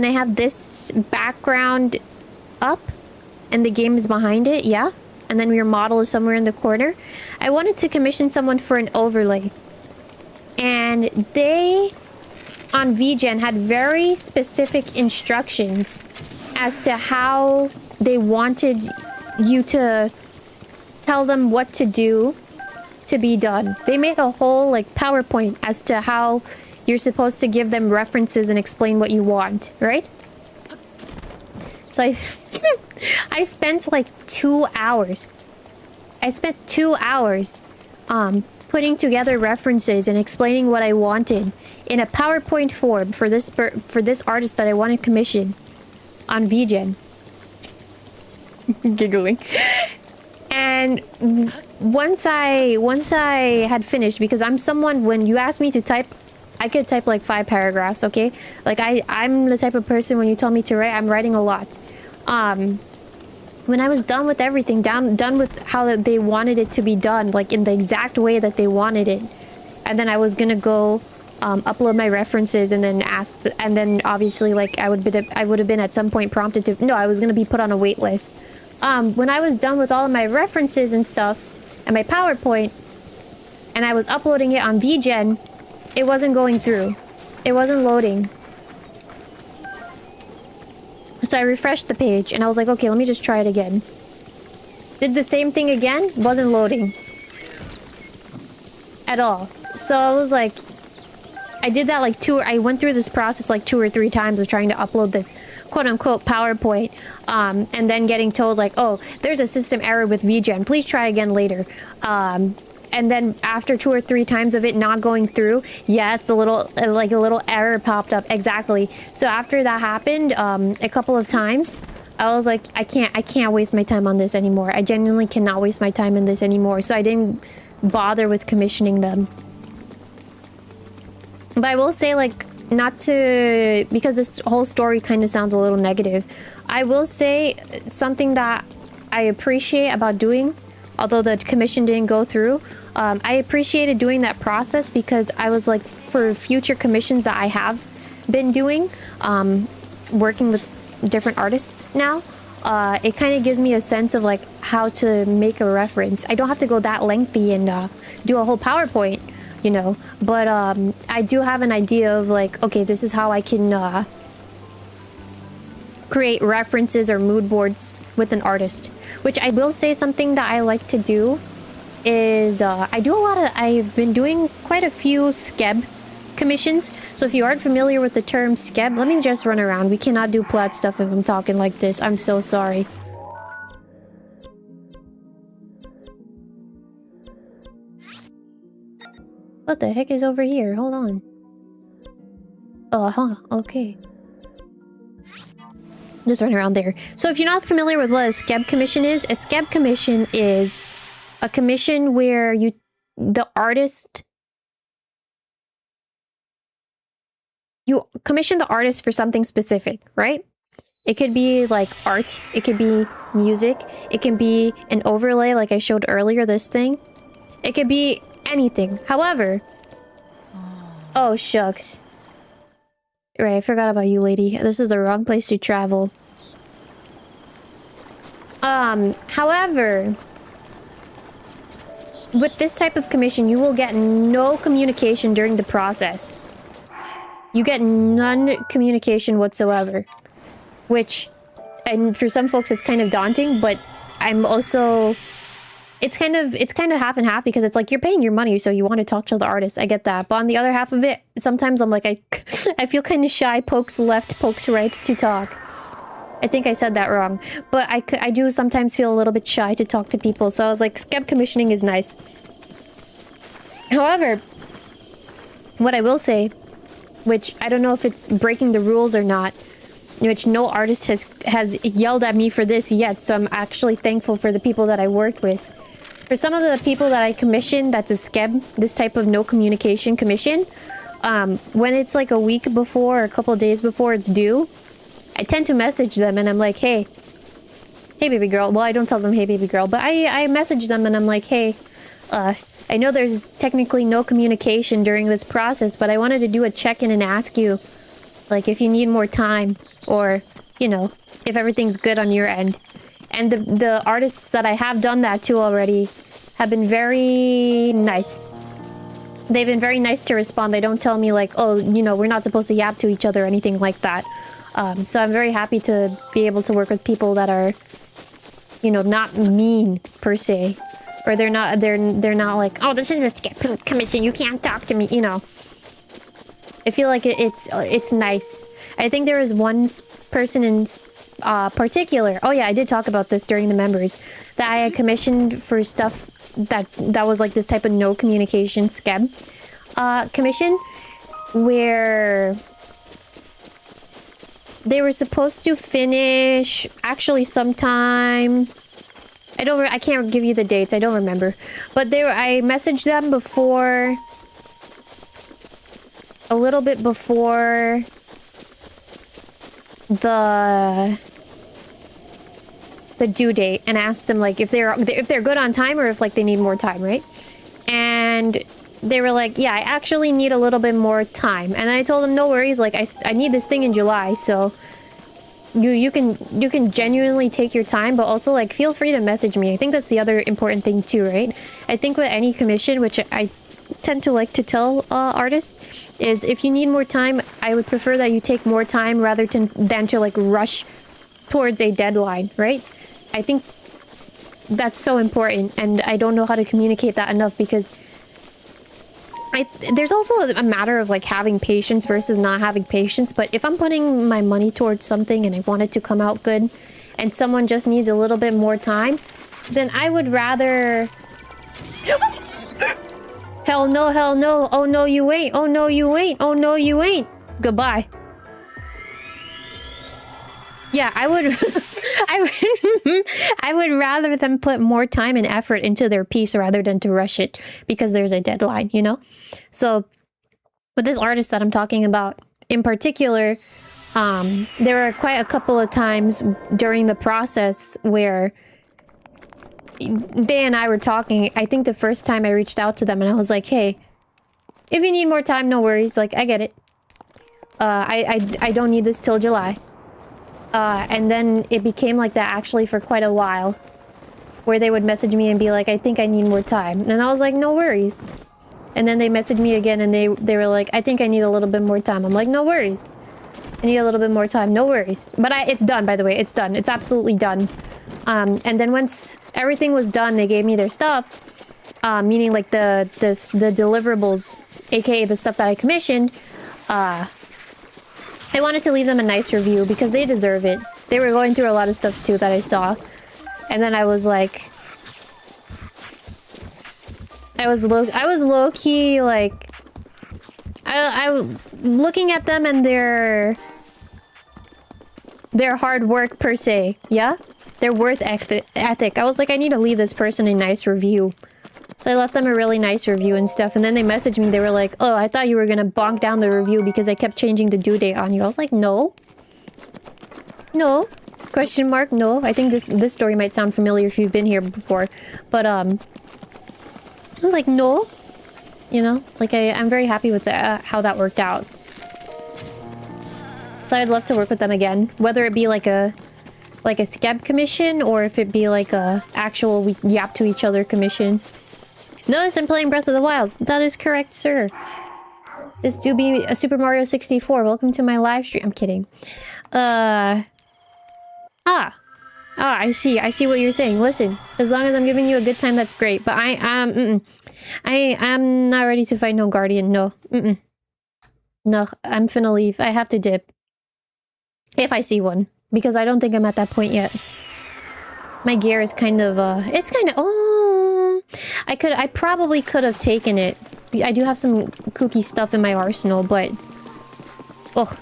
I have this background up and the game is behind it, yeah? And then your model is somewhere in the corner. I wanted to commission someone for an overlay. And they, on VGen, had very specific instructions as to how they wanted you to tell them what to do to be done. They made a whole like PowerPoint as to how you're supposed to give them references and explain what you want, right? So I spent like 2 hours. I spent 2 hours putting together references and explaining what I wanted in a PowerPoint form for this artist that I want to commission on VGen. Giggling. And once I had finished, because I'm someone, when you ask me to type, I could type like 5 paragraphs, okay? Like I'm the type of person, when you tell me to write, I'm writing a lot. When I was done with everything, done with how they wanted it to be done, like in the exact way that they wanted it, and then I was gonna go upload my references and then and then obviously like I would have been at some point prompted to, no, I was gonna be put on a wait list. When I was done with all of my references and stuff and my PowerPoint, and I was uploading it on VGen, it wasn't going through. It wasn't loading. So I refreshed the page and I was like, okay, let me just try it again. Did the same thing again, wasn't loading at all. So I was like, I did that like I went through this process like 2 or 3 times of trying to upload this quote-unquote PowerPoint, and then getting told like, oh, there's a system error with VGen, please try again later. And then after 2 or 3 times of it not going through, yes, a little error popped up. Exactly. So after that happened a couple of times, I was like, I can't waste my time on this anymore. I genuinely cannot waste my time in this anymore. So I didn't bother with commissioning them. But I will say, like, not to, because this whole story kind of sounds a little negative, I will say something that I appreciate about doing, although the commission didn't go through, I appreciated doing that process because I was like, for future commissions that I have been doing, working with different artists now, it kind of gives me a sense of like how to make a reference. I don't have to go that lengthy and do a whole PowerPoint, you know, but I do have an idea of like, okay, this is how I can create references or mood boards with an artist. Which I will say, something that I like to do is I've been doing quite a few skeb commissions. So if you aren't familiar with the term skeb, let me just run around. We cannot do plot stuff if I'm talking like this. I'm so sorry. What the heck is over here? Hold on. Okay. Just run around there. So if you're not familiar with what a skeb commission is, a skeb commission is a commission where the artist... You commission the artist for something specific, right? It could be like art, it could be music, it can be an overlay like I showed earlier, this thing. It could be anything. However... Oh, shucks. Right, I forgot about you, lady. This is the wrong place to travel. However... With this type of commission, you will get no communication during the process. You get none communication whatsoever. Which, and for some folks it's kind of daunting, but I'm also... It's kind of half and half, because it's like you're paying your money, so you want to talk to the artist. I get that. But on the other half of it, sometimes I'm like, I feel kind of shy, pokes left, pokes right to talk. I think I said that wrong. But I do sometimes feel a little bit shy to talk to people, so I was like, skeb commissioning is nice. However, what I will say, which I don't know if it's breaking the rules or not, which no artist has yelled at me for this yet, so I'm actually thankful for the people that I work with. For some of the people that I commission, that's a skeb, this type of no communication commission, when it's like a week before or a couple of days before it's due, I tend to message them and I'm like, hey baby girl. Well, I don't tell them hey baby girl, but I message them and I'm like, hey, I know there's technically no communication during this process, but I wanted to do a check-in and ask you, like, if you need more time, or, you know, if everything's good on your end. And the artists that I have done that to already have been very nice. They've been very nice to respond. They don't tell me like, oh, you know, we're not supposed to yap to each other or anything like that. So I'm very happy to be able to work with people that are, you know, not mean per se. Or they're not like, oh, this is a skeb commission, you can't talk to me, you know. I feel like it's nice. I think there was one person in particular. Oh yeah, I did talk about this during the members, that I had commissioned for stuff that was like this type of no communication skeb commission, where they were supposed to finish actually sometime. I can't give you the dates. I don't remember, but I messaged them before. A little bit before the due date, and asked them like if they're good on time or if like they need more time, right? And they were like, yeah, I actually need a little bit more time. And I told them, no worries, like I need this thing in July, so you can genuinely take your time, but also like feel free to message me. I think that's the other important thing too, right? I think with any commission, which I tend to like to tell artists, is if you need more time, I would prefer that you take more time rather than to like rush towards a deadline, right? I think that's so important, and I don't know how to communicate that enough, because there's also a matter of like having patience versus not having patience. But if I'm putting my money towards something and I want it to come out good, and someone just needs a little bit more time, then I would rather... Hell no, hell no. Oh no, you ain't. Oh no, you ain't. Oh no, you ain't. Goodbye. Yeah, I would I would rather them put more time and effort into their piece rather than to rush it because there's a deadline, you know? So with this artist that I'm talking about in particular, there were quite a couple of times during the process where they and I were talking. I think the first time I reached out to them and I was like, hey, if you need more time, no worries. Like, I get it. I don't need this till July. And then it became like that actually for quite a while. Where they would message me and be like, I think I need more time. And I was like, no worries. And then they messaged me again and they were like, I think I need a little bit more time. I'm like, no worries. I need a little bit more time. No worries. But it's done, by the way. It's done. It's absolutely done. And then once everything was done, they gave me their stuff. Meaning like the deliverables, aka the stuff that I commissioned. I wanted to leave them a nice review because they deserve it. They were going through a lot of stuff too that I saw. And then I was like... I was low-key, like... I looking at them and their hard work per se, yeah? Their worth ethic. I was like, I need to leave this person a nice review. So I left them a really nice review and stuff, and then they messaged me, they were like, oh, I thought you were gonna bonk down the review because I kept changing the due date on you. I was like, no. No. Question mark, no. I think this story might sound familiar if you've been here before. But, I was like, no. You know? Like, I'm very happy with how that worked out. So I'd love to work with them again. Whether it be like a scab commission, or if it be like a actual we yap to each other commission. Notice I'm playing Breath of the Wild. That is correct, sir. This do be a Super Mario 64. Welcome to my live stream. I'm kidding. I see. I see what you're saying. Listen, as long as I'm giving you a good time, that's great. But I'm not ready to fight no guardian. No. No, I'm finna leave. I have to dip. If I see one. Because I don't think I'm at that point yet. My gear is kind of, it's kind of, oh, I probably could have taken it. I do have some kooky stuff in my arsenal, but, ugh.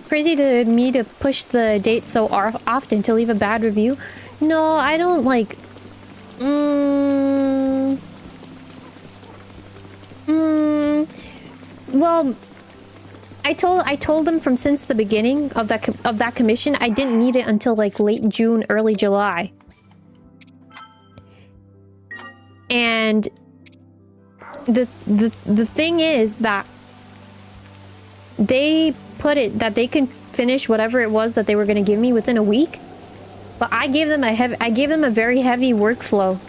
Crazy to me to push the date so often to leave a bad review. No, I don't like, well, I told them from since the beginning of that commission, I didn't need it until like late June, early July. And the thing is that they put it that they can finish whatever it was that they were going to give me within a week. But I gave them a very heavy workflow.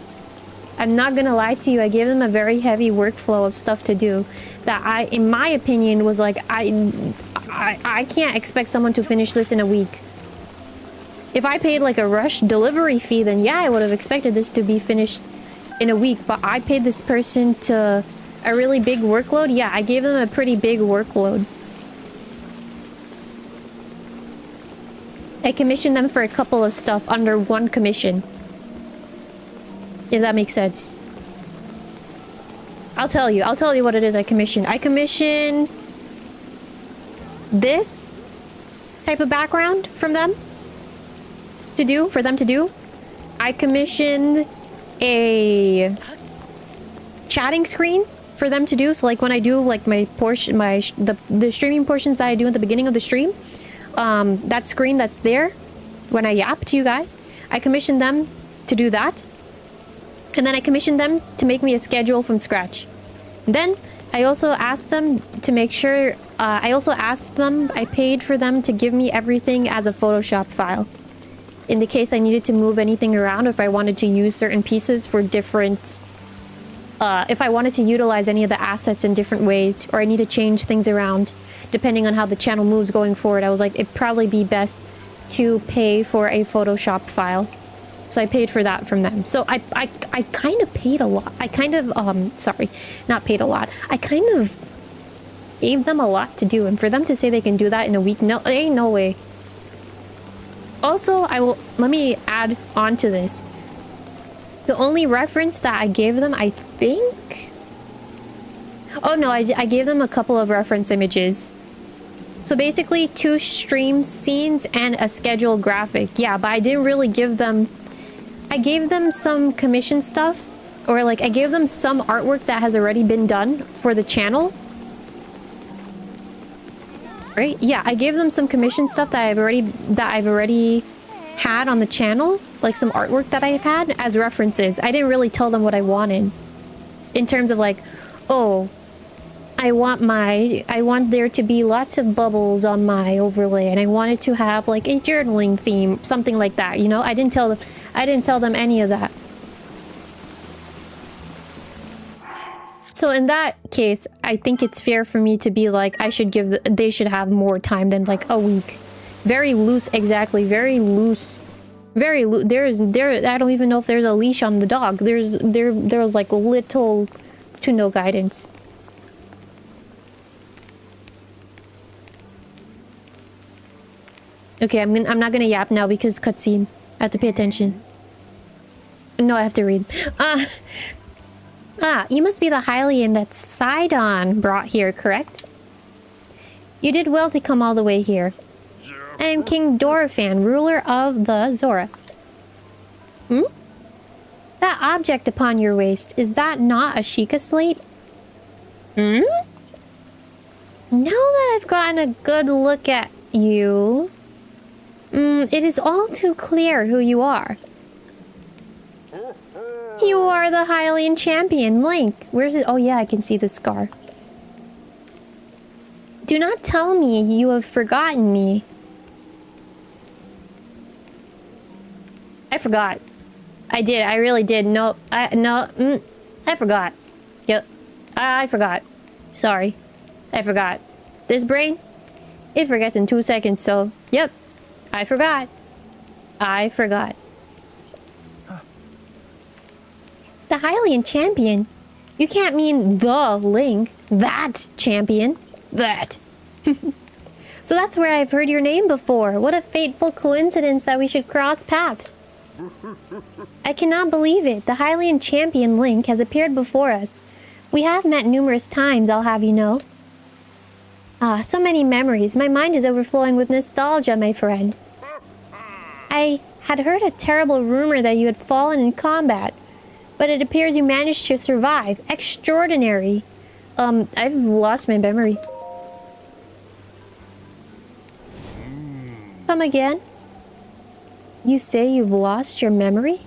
I'm not gonna lie to you, I gave them a very heavy workflow of stuff to do that in my opinion, was like, I can't expect someone to finish this in a week. If I paid like a rush delivery fee, then yeah, I would have expected this to be finished in a week, but I paid this person to a really big workload. Yeah, I gave them a pretty big workload. I commissioned them for a couple of stuff under one commission. If that makes sense. I'll tell you what it is I commissioned. I commissioned this type of background from them for them to do. I commissioned a chatting screen for them to do. So like when I do like my portion, the streaming portions that I do at the beginning of the stream, that screen that's there when I yap to you guys, I commissioned them to do that. And then I commissioned them to make me a schedule from scratch. Then I also asked them to make sure, I paid for them to give me everything as a Photoshop file. In the case I needed to move anything around, if I wanted to use certain pieces for different, if I wanted to utilize any of the assets in different ways, or I need to change things around, depending on how the channel moves going forward, I was like, it'd probably be best to pay for a Photoshop file. So I paid for that from them. So I kind of paid a lot. I kind of, sorry, not paid a lot. I kind of gave them a lot to do. And for them to say they can do that in a week, no, ain't no way. Also, let me add on to this. The only reference that I gave them, I think... Oh no, I gave them a couple of reference images. So basically 2 stream scenes and a scheduled graphic. Yeah, but I didn't really give them... I gave them some commission stuff, or like I gave them some artwork that has already been done for the channel. Right? Yeah, I gave them some commission stuff that I've already had on the channel, like some artwork that I've had as references. I didn't really tell them what I wanted in terms of like, oh, I want there to be lots of bubbles on my overlay, and I wanted to have like a journaling theme, something like that, you know? I didn't tell them any of that. So in that case, I think it's fair for me to be like, they should have more time than like a week. Very loose, exactly. Very loose. Very loose. I don't even know if there's a leash on the dog. There was like little to no guidance. Okay, I'm not gonna yap now because cutscene. I have to pay attention. No, I have to read. You must be the Hylian that 𝙤𝙤 brought here, correct? You did well to come all the way here. I am King 𝙤𝙤, ruler of the Zora. That object upon your waist, is that not a Sheikah slate? Now that I've gotten a good look at you, it is all too clear who you are. You are the Hylian champion, Link. Where's it? Oh yeah, I can see the scar. Do not tell me you have forgotten me. I forgot. I did. I really did. No. I forgot. Yep. I forgot. Sorry. I forgot. This brain, it forgets in 2 seconds, so yep. I forgot. I forgot. The Hylian champion? You can't mean the Link. That champion. That. So that's where I've heard your name before. What a fateful coincidence that we should cross paths. I cannot believe it. The Hylian champion Link has appeared before us. We have met numerous times, I'll have you know. Ah, so many memories. My mind is overflowing with nostalgia, my friend. I had heard a terrible rumor that you had fallen in combat, but it appears you managed to survive. Extraordinary. I've lost my memory. Come again? You say you've lost your memory?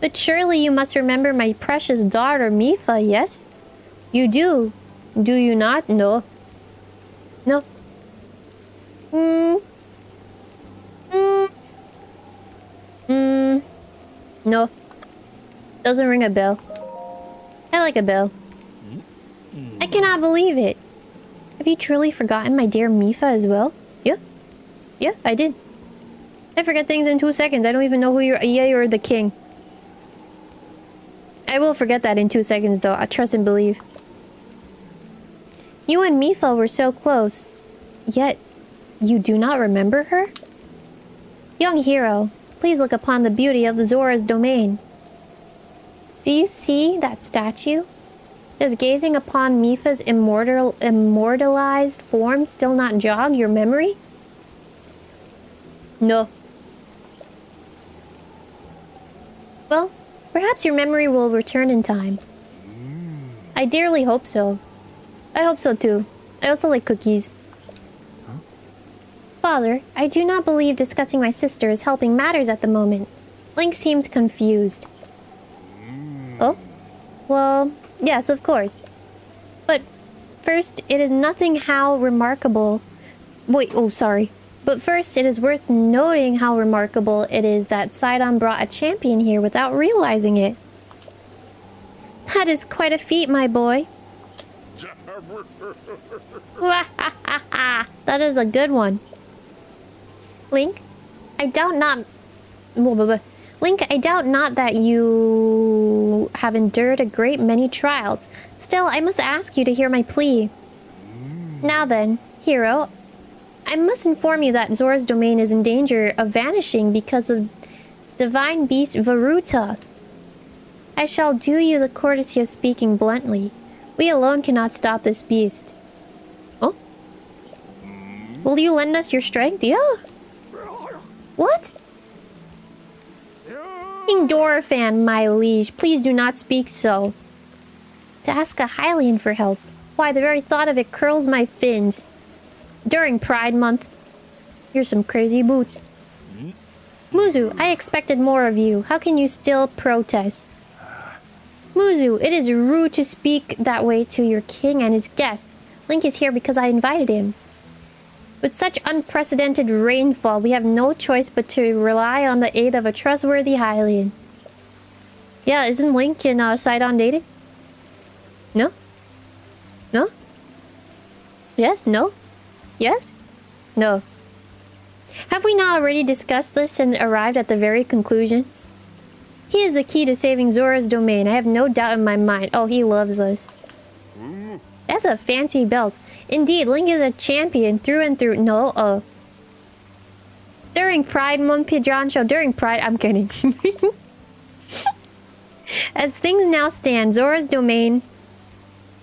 But surely you must remember my precious daughter, Mipha, yes? You do. Do you not? No. No. No. Doesn't ring a bell. I like a bell. I cannot believe it. Have you truly forgotten my dear Mipha as well? Yeah. Yeah, I did. I forget things in 2 seconds. I don't even know who you're. Yeah, you're the king. I will forget that in 2 seconds, though. I trust and believe. You and Mipha were so close, yet you do not remember her? Young hero, please look upon the beauty of the Zora's domain. Do you see that statue? Does gazing upon Mipha's immortalized form still not jog your memory? No. Well, perhaps your memory will return in time. I dearly hope so. I hope so too. I also like cookies. Father, I do not believe discussing my sister is helping matters at the moment. Link seems confused. Oh? Well, yes, of course. But first, it is nothing how remarkable... Wait, oh, sorry. But first, it is worth noting how remarkable it is that 𝙤𝙤 brought a champion here without realizing it. That is quite a feat, my boy. That is a good one. Link, I doubt not... Link, I doubt not that you have endured a great many trials. Still, I must ask you to hear my plea. Now then, hero, I must inform you that Zora's domain is in danger of vanishing because of divine beast Vāruta. I shall do you the courtesy of speaking bluntly. We alone cannot stop this beast. Oh? Will you lend us your strength? Yeah. What? King 𝙤𝙤, my liege, please do not speak so. To ask a Hylian for help. Why, the very thought of it curls my fins. During Pride Month. Here's some crazy boots. Muzu, I expected more of you. How can you still protest? Muzu, it is rude to speak that way to your king and his guests. Link is here because I invited him. With such unprecedented rainfall, we have no choice but to rely on the aid of a trustworthy Hylian. Yeah, isn't Link in Sidon dating? No? No? Yes? No? Yes? No. Have we not already discussed this and arrived at the very conclusion? He is the key to saving Zora's domain. I have no doubt in my mind. Oh, he loves us. That's a fancy belt. Indeed, Link is a champion through and through. No, during Pride Month, Piedrancho, during Pride, I'm kidding. As things now stand, Zora's domain,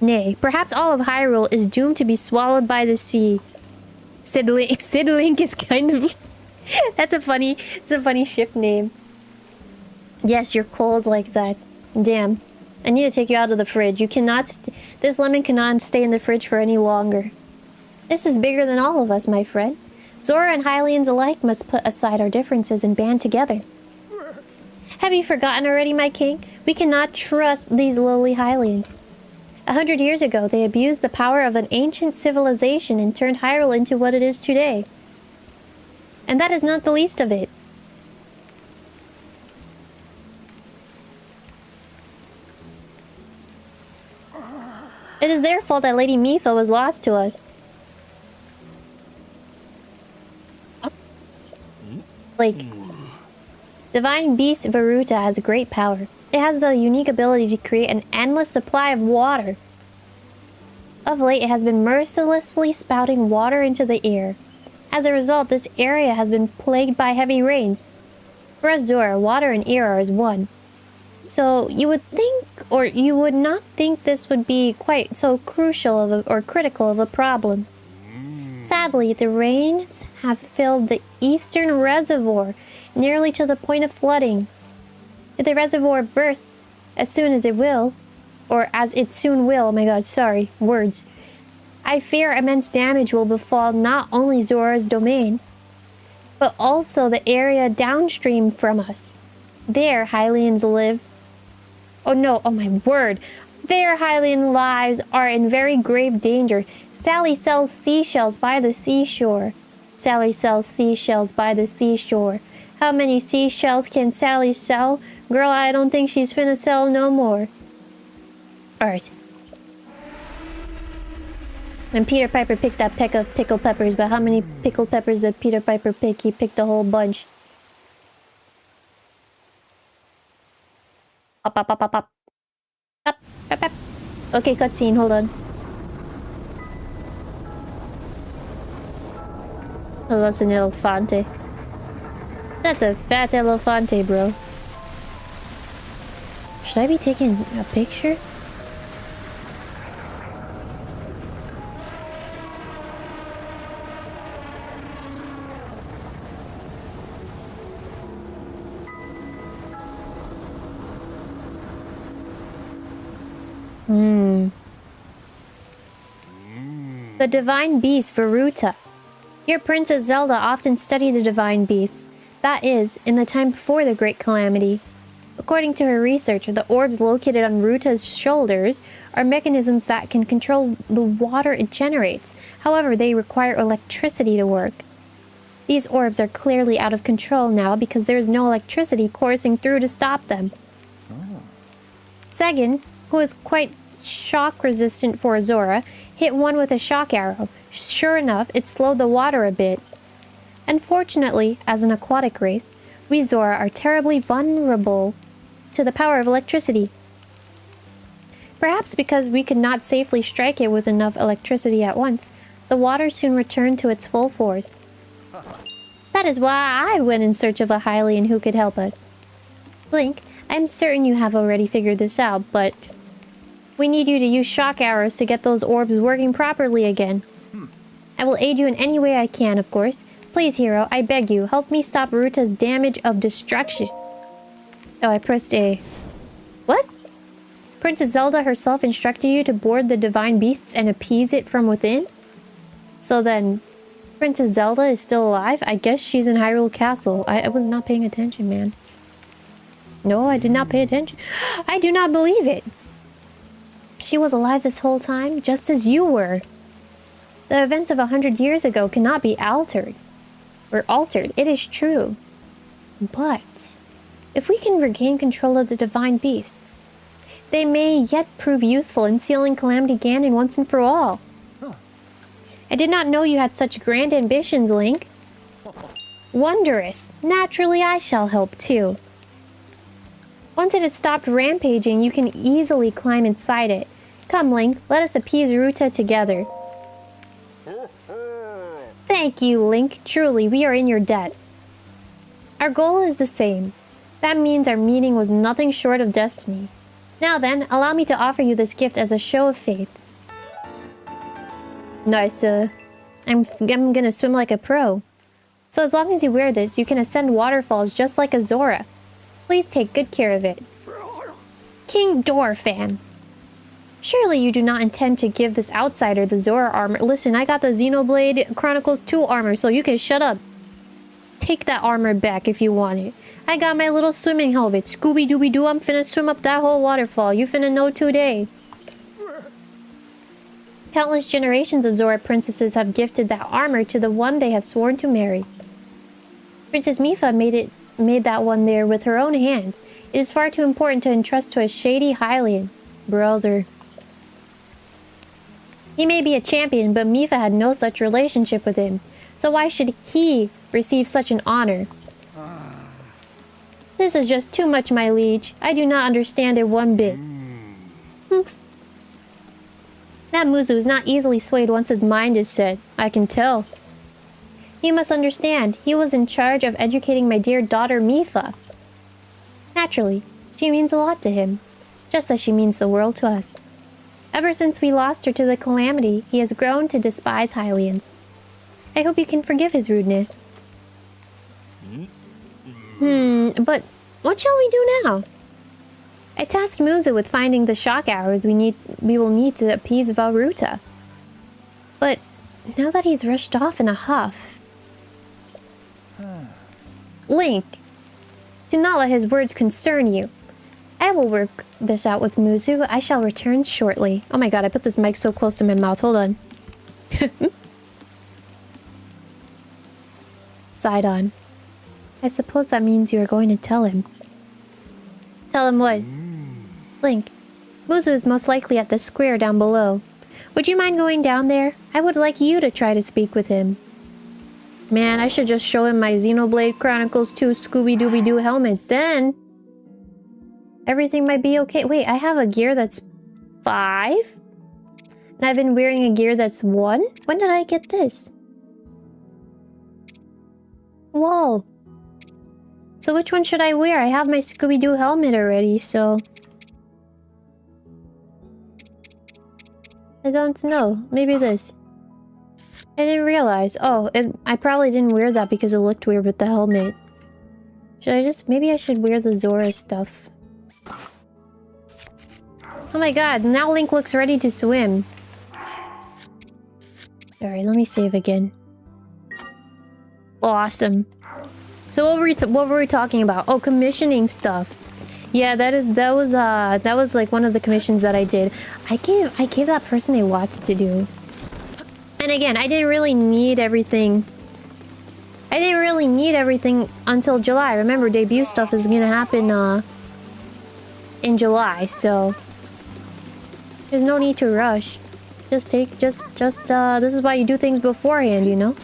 nay, perhaps all of Hyrule, is doomed to be swallowed by the sea. Sid Link is kind of... It's a funny ship name. Yes, you're cold like that. Damn. I need to take you out of the fridge. You cannot... This lemon cannot stay in the fridge for any longer. This is bigger than all of us, my friend. Zora and Hylians alike must put aside our differences and band together. Have you forgotten already, my king? We cannot trust these lowly Hylians. 100 years ago, they abused the power of an ancient civilization and turned Hyrule into what it is today. And that is not the least of it. It is their fault that Lady Mipha was lost to us. Like, Divine Beast Varuta has great power. It has the unique ability to create an endless supply of water. Of late, it has been mercilessly spouting water into the air. As a result, this area has been plagued by heavy rains. For us Zora, water and air are as one. So, you would think, or you would not think this would be quite so crucial or critical of a problem. Sadly, the rains have filled the eastern reservoir nearly to the point of flooding. If the reservoir bursts, as soon as it will, or as it soon will, oh my god, sorry, words, I fear immense damage will befall not only Zora's domain, but also the area downstream from us. There, Hylians live. Oh no, oh my word. Their Hylian lives are in very grave danger. Sally sells seashells by the seashore. Sally sells seashells by the seashore. How many seashells can Sally sell? Girl, I don't think she's finna sell no more. Alright. When Peter Piper picked that peck of pickled peppers, but how many pickled peppers did Peter Piper pick? He picked a whole bunch. Up, up, up, up, up. Up, up, up. Okay, cutscene, hold on. Oh, that's an elefante. That's a fat elefante, bro. Should I be taking a picture? The Divine Beast, Varuta. Here Princess Zelda often studied the Divine Beasts. That is, in the time before the Great Calamity. According to her research, the orbs located on Ruta's shoulders are mechanisms that can control the water it generates. However, they require electricity to work. These orbs are clearly out of control now because there is no electricity coursing through to stop them. Segin, who is quite shock resistant for Zora, hit one with a shock arrow. Sure enough, it slowed the water a bit. Unfortunately, as an aquatic race, we Zora are terribly vulnerable to the power of electricity. Perhaps because we could not safely strike it with enough electricity at once, the water soon returned to its full force. That is why I went in search of a Hylian who could help us. Link, I'm certain you have already figured this out, but we need you to use shock arrows to get those orbs working properly again. I will aid you in any way I can, of course. Please, hero, I beg you, help me stop Ruta's damage of destruction. Oh, I pressed A. What? Princess Zelda herself instructed you to board the Divine Beasts and appease it from within? So then, Princess Zelda is still alive? I guess she's in Hyrule Castle. I was not paying attention, man. No, I did not pay attention. I do not believe it. She was alive this whole time, just as you were. The events of 100 years ago cannot be altered. Or altered, it is true. But if we can regain control of the divine beasts, they may yet prove useful in sealing Calamity Ganon once and for all. I did not know you had such grand ambitions, Link. Wondrous. Naturally, I shall help too. Once it has stopped rampaging, you can easily climb inside it. Come, Link, let us appease Ruta together. Thank you, Link. Truly, we are in your debt. Our goal is the same. That means our meeting was nothing short of destiny. Now then, allow me to offer you this gift as a show of faith. Nice, I'm gonna swim like a pro. So as long as you wear this, you can ascend waterfalls just like a Zora. Please take good care of it. King Dorphan. Surely you do not intend to give this outsider the Zora armor. Listen, I got the Xenoblade Chronicles 2 armor, so you can shut up. Take that armor back if you want it. I got my little swimming helmet. Scooby-Dooby-Doo, I'm finna swim up that whole waterfall. You finna know today. Countless generations of Zora princesses have gifted that armor to the one they have sworn to marry. Princess Mipha made that one there with her own hands. It is far too important to entrust to a shady Hylian. Brother. He may be a champion, but Mipha had no such relationship with him. So why should he receive such an honor? This is just too much, my liege. I do not understand it one bit. That Muzu is not easily swayed once his mind is set. I can tell. You must understand, he was in charge of educating my dear daughter Mipha. Naturally, she means a lot to him, just as she means the world to us. Ever since we lost her to the Calamity, he has grown to despise Hylians. I hope you can forgive his rudeness. But what shall we do now? I tasked Muzu with finding the shock arrows we will need to appease Vahruta. But now that he's rushed off in a huff... Link, do not let his words concern you. I will work this out with Muzu. I shall return shortly. Oh my god, I put this mic so close to my mouth. Hold on. Sidon. I suppose that means you are going to tell him. Tell him what? Link, Muzu is most likely at the square down below. Would you mind going down there? I would like you to try to speak with him. Man, I should just show him my Xenoblade Chronicles 2 Scooby-Dooby-Doo helmet. Then everything might be okay. Wait, I have a gear that's 5? And I've been wearing a gear that's 1? When did I get this? Whoa. So which one should I wear? I have my Scooby-Doo helmet already, so... I don't know. Maybe this. I didn't realize. Oh, I probably didn't wear that because it looked weird with the helmet. Should I just... Maybe I should wear the Zora stuff. Oh my god, now Link looks ready to swim. Alright, let me save again. Awesome. So what were we talking about? Oh, commissioning stuff. Yeah, that was like one of the commissions that I did. I gave that person a lot to do. And again, I didn't really need everything. I didn't really need everything until July. Remember, debut stuff is gonna happen in July, so there's no need to rush. This is why you do things beforehand, you know?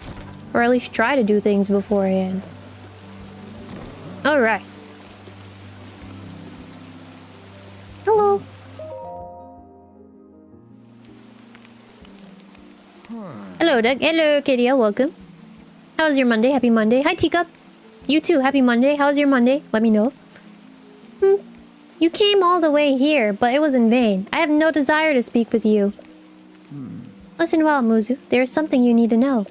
Or at least try to do things beforehand. Alright. Hello. Hello, Doug. Hello, Kadia. Welcome. How was your Monday? Happy Monday. Hi, Teacup. You too. Happy Monday. How was your Monday? Let me know. You came all the way here, but it was in vain. I have no desire to speak with you. Listen well, Muzu. There is something you need to know.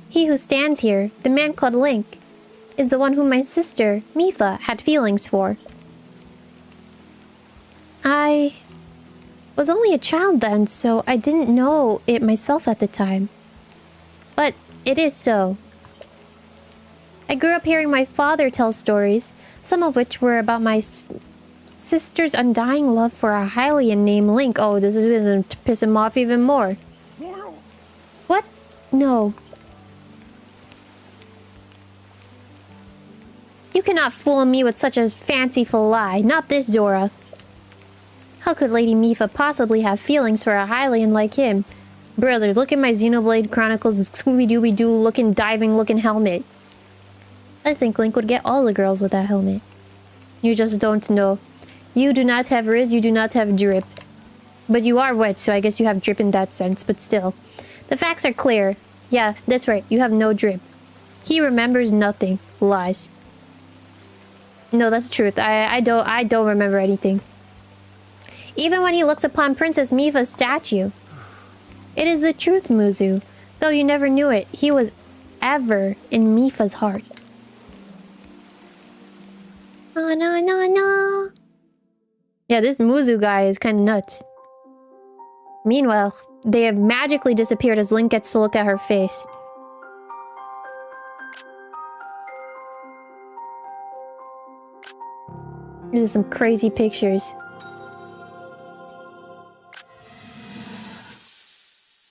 He who stands here, the man called Link, is the one whom my sister, Mipha, had feelings for. I was only a child then, so I didn't know it myself at the time. But it is so. I grew up hearing my father tell stories, some of which were about my sister's undying love for a Hylian named Link. Oh, this is gonna piss him off even more. What? No. You cannot fool me with such a fanciful lie. Not this Zora. How could Lady Mipha possibly have feelings for a Hylian like him? Brother, look at my Xenoblade Chronicles Scooby-Dooby-Doo looking diving looking helmet. I think Link would get all the girls with that helmet. You just don't know. You do not have Riz, you do not have drip. But you are wet, so I guess you have drip in that sense, but still. The facts are clear. Yeah, that's right, you have no drip. He remembers nothing. Lies. No, that's the truth. I don't remember anything. Even when he looks upon Princess Mipha's statue. It is the truth, Muzu. Though you never knew it, he was ever in Mipha's heart. Oh, no, no, no. Yeah, this Muzu guy is kind of nuts. Meanwhile, they have magically disappeared as Link gets to look at her face. These are some crazy pictures.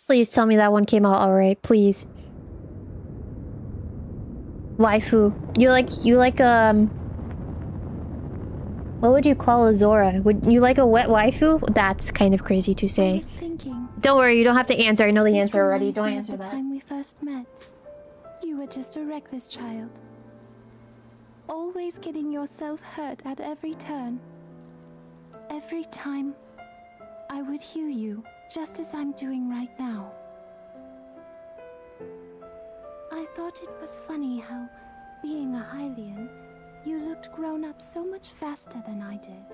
Please tell me that one came out alright, please. Waifu. You like what would you call a Zora? Would you like a wet waifu? That's kind of crazy to say. Don't worry, you don't have to answer. I know the answer already. Don't answer that. The time we first met, you were just a reckless child. Always getting yourself hurt at every turn. Every time, I would heal you, just as I'm doing right now. I thought it was funny how, being a Hylian, you looked grown up so much faster than I did.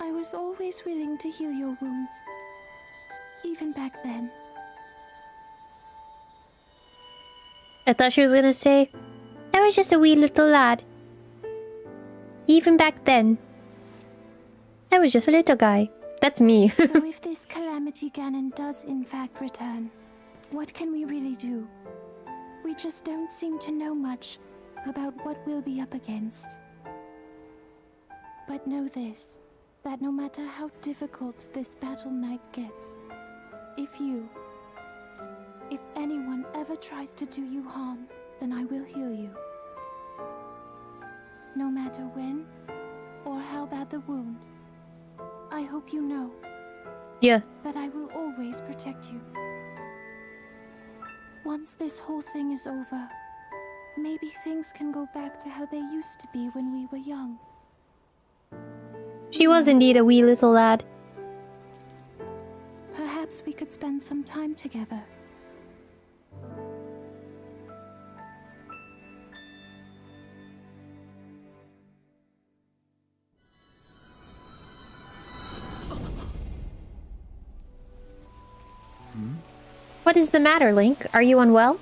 I was always willing to heal your wounds, even back then. I thought she was gonna say, I was just a wee little lad. Even back then, I was just a little guy. That's me. So if this Calamity Ganon does in fact return, what can we really do? We just don't seem to know much about what we'll be up against. But know this, that no matter how difficult this battle might get, if anyone ever tries to do you harm, then I will heal you. No matter when or how bad the wound, I hope you know. Yeah. That I will always protect you. Once this whole thing is over, maybe things can go back to how they used to be when we were young. She was indeed a wee little lad. Perhaps we could spend some time together. What is the matter, Link? Are you unwell?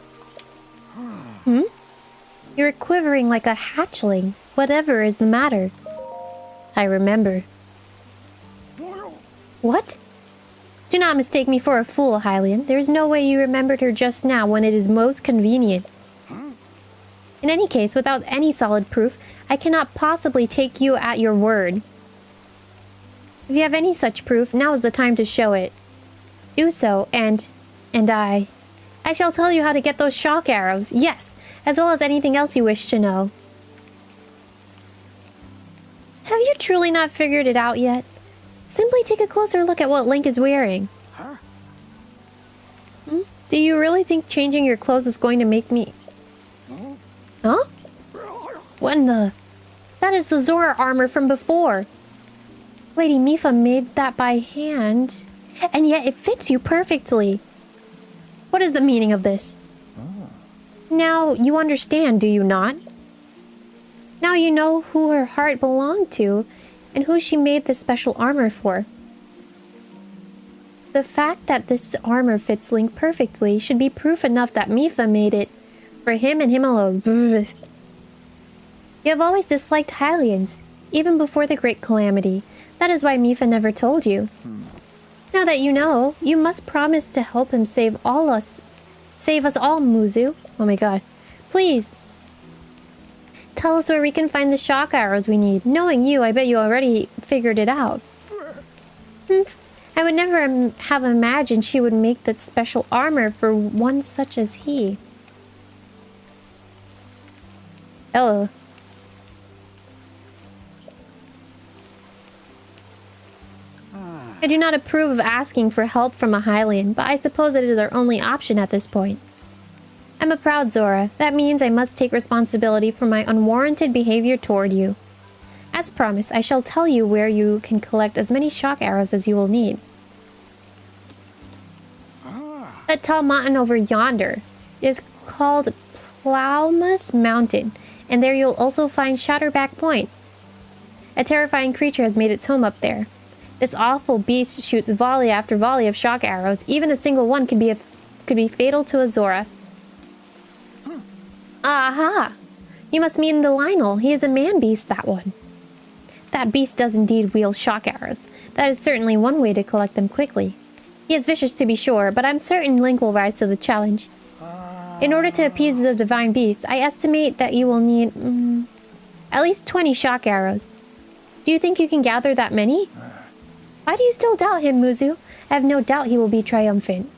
You're quivering like a hatchling. Whatever is the matter? I remember. What? Do not mistake me for a fool, Hylian. There is no way you remembered her just now when it is most convenient. In any case, without any solid proof, I cannot possibly take you at your word. If you have any such proof, now is the time to show it. Do so, and I shall tell you how to get those shock arrows, yes, as well as anything else you wish to know. Have you truly not figured it out yet? Simply take a closer look at what Link is wearing. Do you really think changing your clothes is going to make me... Huh? What in the... That is the Zora armor from before. Lady Mipha made that by hand, and yet it fits you perfectly. What is the meaning of this? Now you understand, do you not? Now you know who her heart belonged to, and who she made this special armor for. The fact that this armor fits Link perfectly should be proof enough that Mipha made it for him and him alone. You have always disliked Hylians, even before the Great Calamity. That is why Mipha never told you. Now that you know, you must promise to help him save us all, Muzu. Oh my god. Please. Tell us where we can find the shock arrows we need. Knowing you, I bet you already figured it out. I would never have imagined she would make that special armor for one such as he. Hello. I do not approve of asking for help from a Hylian, but I suppose it is our only option at this point. I'm a proud Zora. That means I must take responsibility for my unwarranted behavior toward you. As promised, I shall tell you where you can collect as many shock arrows as you will need. That tall mountain over yonder is called 𝙬 Mountain, and there you'll also find Shatterback Point. A terrifying creature has made its home up there. This awful beast shoots volley after volley of shock arrows. Even a single one could be fatal to a Zora. Aha! You must mean the Lionel. He is a man-beast, that one. That beast does indeed wield shock arrows. That is certainly one way to collect them quickly. He is vicious to be sure, but I'm certain Link will rise to the challenge. In order to appease the divine beast, I estimate that you will need at least 20 shock arrows. Do you think you can gather that many? Why do you still doubt him, Muzu? I have no doubt he will be triumphant.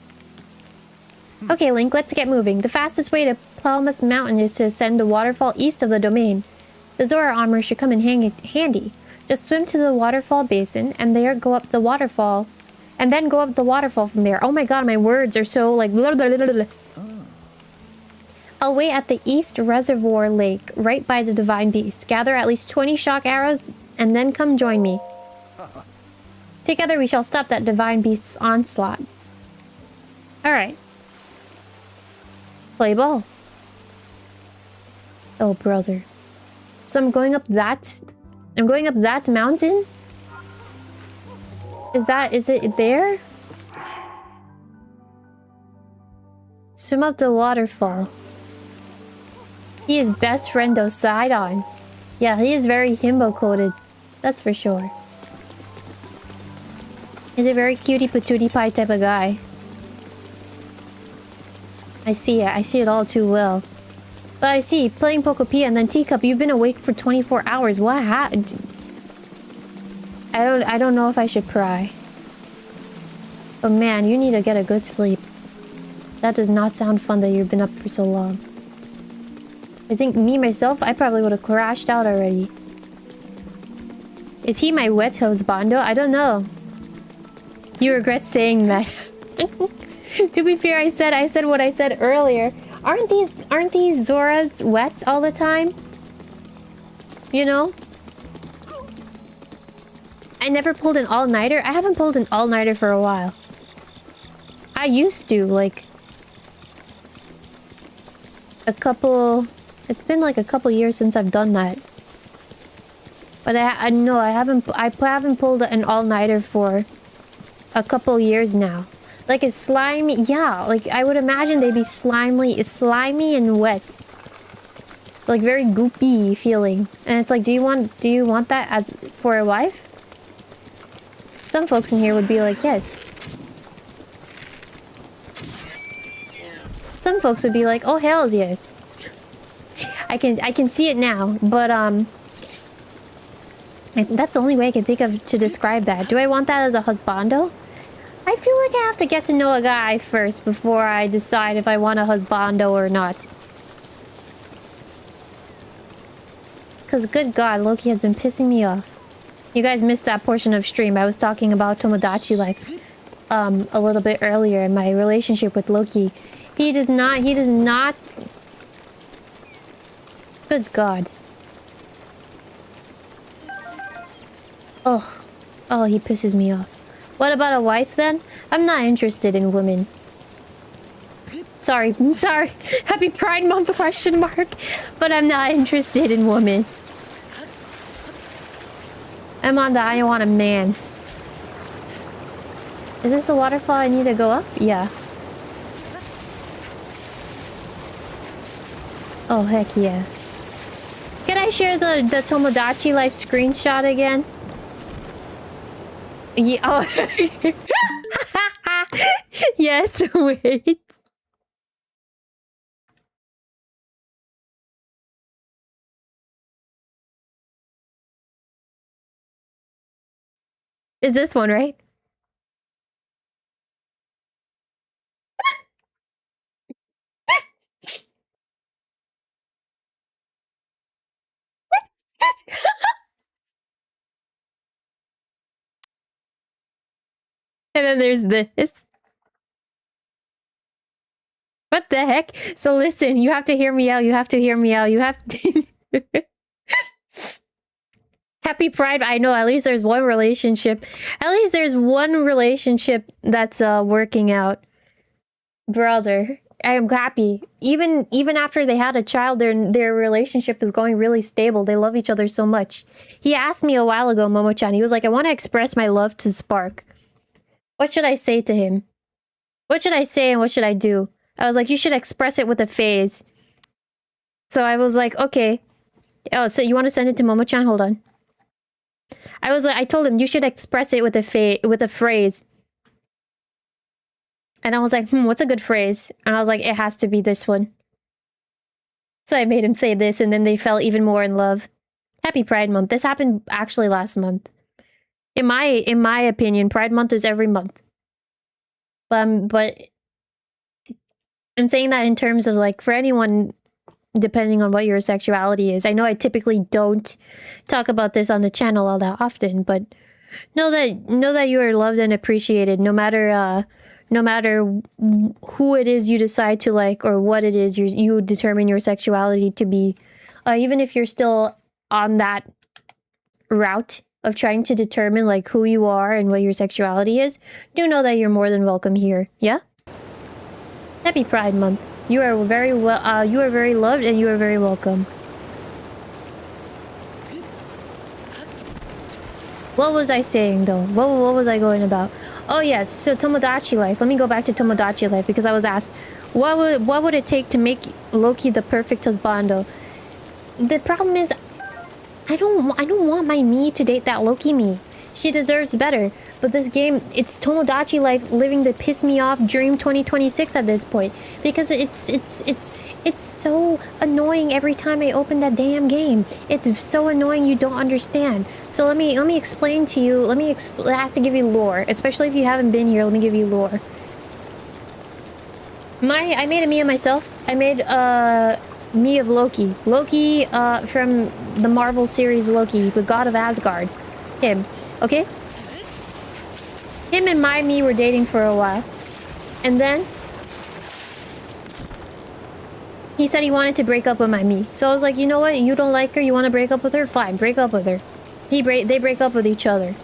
Okay, Link, let's get moving. The fastest way to 𝙬 Mountain is to ascend a waterfall east of the domain. The Zora armor should come in handy. Just swim to the waterfall basin, and there go up the waterfall. And then go up the waterfall from there. Oh my god, my words are so like... Blah, blah, blah, blah. I'll wait at the East Reservoir Lake, right by the Divine Beast. Gather at least 20 shock arrows, and then come join me. Together we shall stop that Divine Beast's onslaught. Alright. Play ball. Oh, brother. So I'm going up that... I'm going up that mountain? Is it there? Swim up the waterfall. He is best friendo side on. Yeah, he is very himbo-coded. That's for sure. He's a very cutie patootie pie type of guy. I see it. I see it all too well. But I see, playing Pokopia and then Teacup, you've been awake for 24 hours. What happened? I don't know if I should pry. But man, you need to get a good sleep. That does not sound fun that you've been up for so long. I think me, myself, I probably would have crashed out already. Is he my wet husbando? I don't know. You regret saying that. To be fair, I said what I said earlier. Aren't these Zoras wet all the time? You know? I never pulled an all-nighter. I haven't pulled an all-nighter for a while. I used to, like... It's been like a couple years since I've done that. But I haven't pulled an all-nighter for a couple years now. Like a slimy, yeah, like I would imagine they'd be slimy and wet. Like very goopy feeling. And it's like, do you want that as for a wife? Some folks in here would be like, yes. Some folks would be like, oh hells yes. I can see it now, but that's the only way I can think of to describe that. Do I want that as a husbando? I feel like I have to get to know a guy first before I decide if I want a husbando or not. Because good god, Loki has been pissing me off. You guys missed that portion of stream. I was talking about Tomodachi life a little bit earlier in my relationship with Loki. He does not... Good god. Oh, he pisses me off. What about a wife then? I'm not interested in women. Sorry. Happy Pride Month question mark. But I'm not interested in women. I'm on the I want a man. Is this the waterfall I need to go up? Yeah. Oh, heck yeah. Can I share the Tomodachi life screenshot again? Yeah, oh. Yes, wait. Is this one, right? And then there's this. What the heck? So listen, you have to hear me out. You have to hear me out. You have to... Happy Pride. I know, at least there's one relationship. At least there's one relationship that's working out. Brother, I am happy. Even after they had a child, their relationship is going really stable. They love each other so much. He asked me a while ago, Momo-chan, he was like, I want to express my love to Spark. What should I say to him? What should I say and what should I do? I was like, you should express it with a phase. So I was like, okay. Oh, so you want to send it to Momo-chan? Hold on. I was like, I told him you should express it with a phrase. And I was like, what's a good phrase? And I was like, it has to be this one. So I made him say this, and then they fell even more in love. Happy Pride Month. This happened actually last month. In my opinion, Pride Month is every month. But I'm saying that in terms of like for anyone, depending on what your sexuality is. I know I typically don't talk about this on the channel all that often, but know that you are loved and appreciated, no matter who it is you decide to like or what it is you determine your sexuality to be. Even if you're still on that route of trying to determine like who you are and what your sexuality is, do know that you're more than welcome here. Yeah? Happy Pride Month. You are very you are very loved and you are very welcome. What was I saying though? What was I going about? Oh yes, so Tomodachi Life. Let me go back to Tomodachi Life because I was asked, what would it take to make Loki the perfect husbando? The problem is, I don't want my me to date that Loki me. She deserves better. But this game, it's Tomodachi Life living the piss me off dream 2026 at this point, because it's so annoying every time I open that damn game. It's so annoying you don't understand. So let me explain to you. I have to give you lore, especially if you haven't been here. Let me give you lore. I made a me of myself. I made me of Loki. Loki from the Marvel series Loki, the god of Asgard. Him. Okay? Him and my me were dating for a while. And then he said he wanted to break up with my me. So I was like, you know what? You don't like her? You want to break up with her? Fine, break up with her. They break up with each other.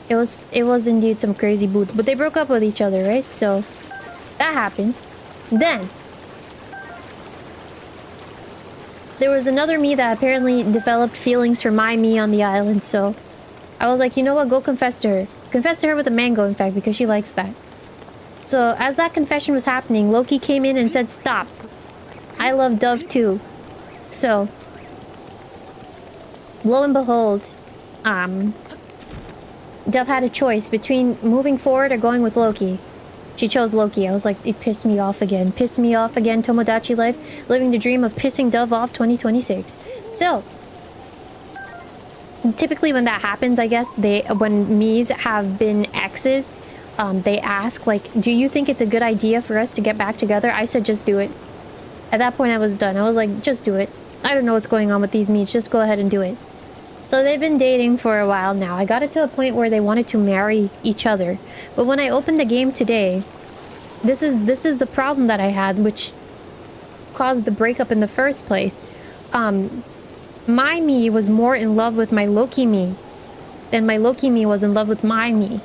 It was indeed some crazy boot. But they broke up with each other, right? So that happened. Then there was another me that apparently developed feelings for my me on the island. So I was like, you know what? Go confess to her. Confess to her with a mango, in fact, because she likes that. So as that confession was happening, Loki came in and said, stop. I love Dove too. So lo and behold, Dove had a choice between moving forward or going with Loki. She chose Loki. I was like, it pissed me off again. Pissed me off again, Tomodachi Life. Living the dream of pissing Dove off 2026. So typically when that happens, I guess, when me's have been exes, they ask, like, do you think it's a good idea for us to get back together? I said, just do it. At that point, I was done. I was like, just do it. I don't know what's going on with these me's. Just go ahead and do it. So they've been dating for a while now. I got it to a point where they wanted to marry each other. But when I opened the game today, this is the problem that I had, which caused the breakup in the first place. My me was more in love with my Loki me than my Loki me was in love with my me.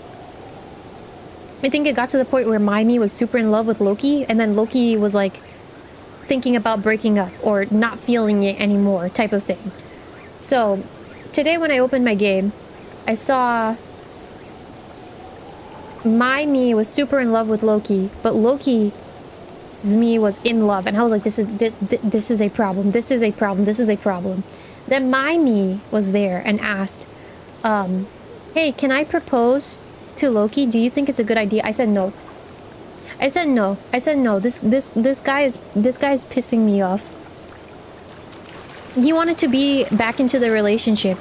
I think it got to the point where my me was super in love with Loki, and then Loki was like thinking about breaking up or not feeling it anymore type of thing. So today when I opened my game, I saw my me was super in love with Loki, but Loki's me was in love, and I was like, this is a problem. This is a problem. This is a problem. Then my me was there and asked, Hey, can I propose to Loki? Do you think it's a good idea? I said no. I said no. I said no. This guy is pissing me off. He wanted to be back into the relationship.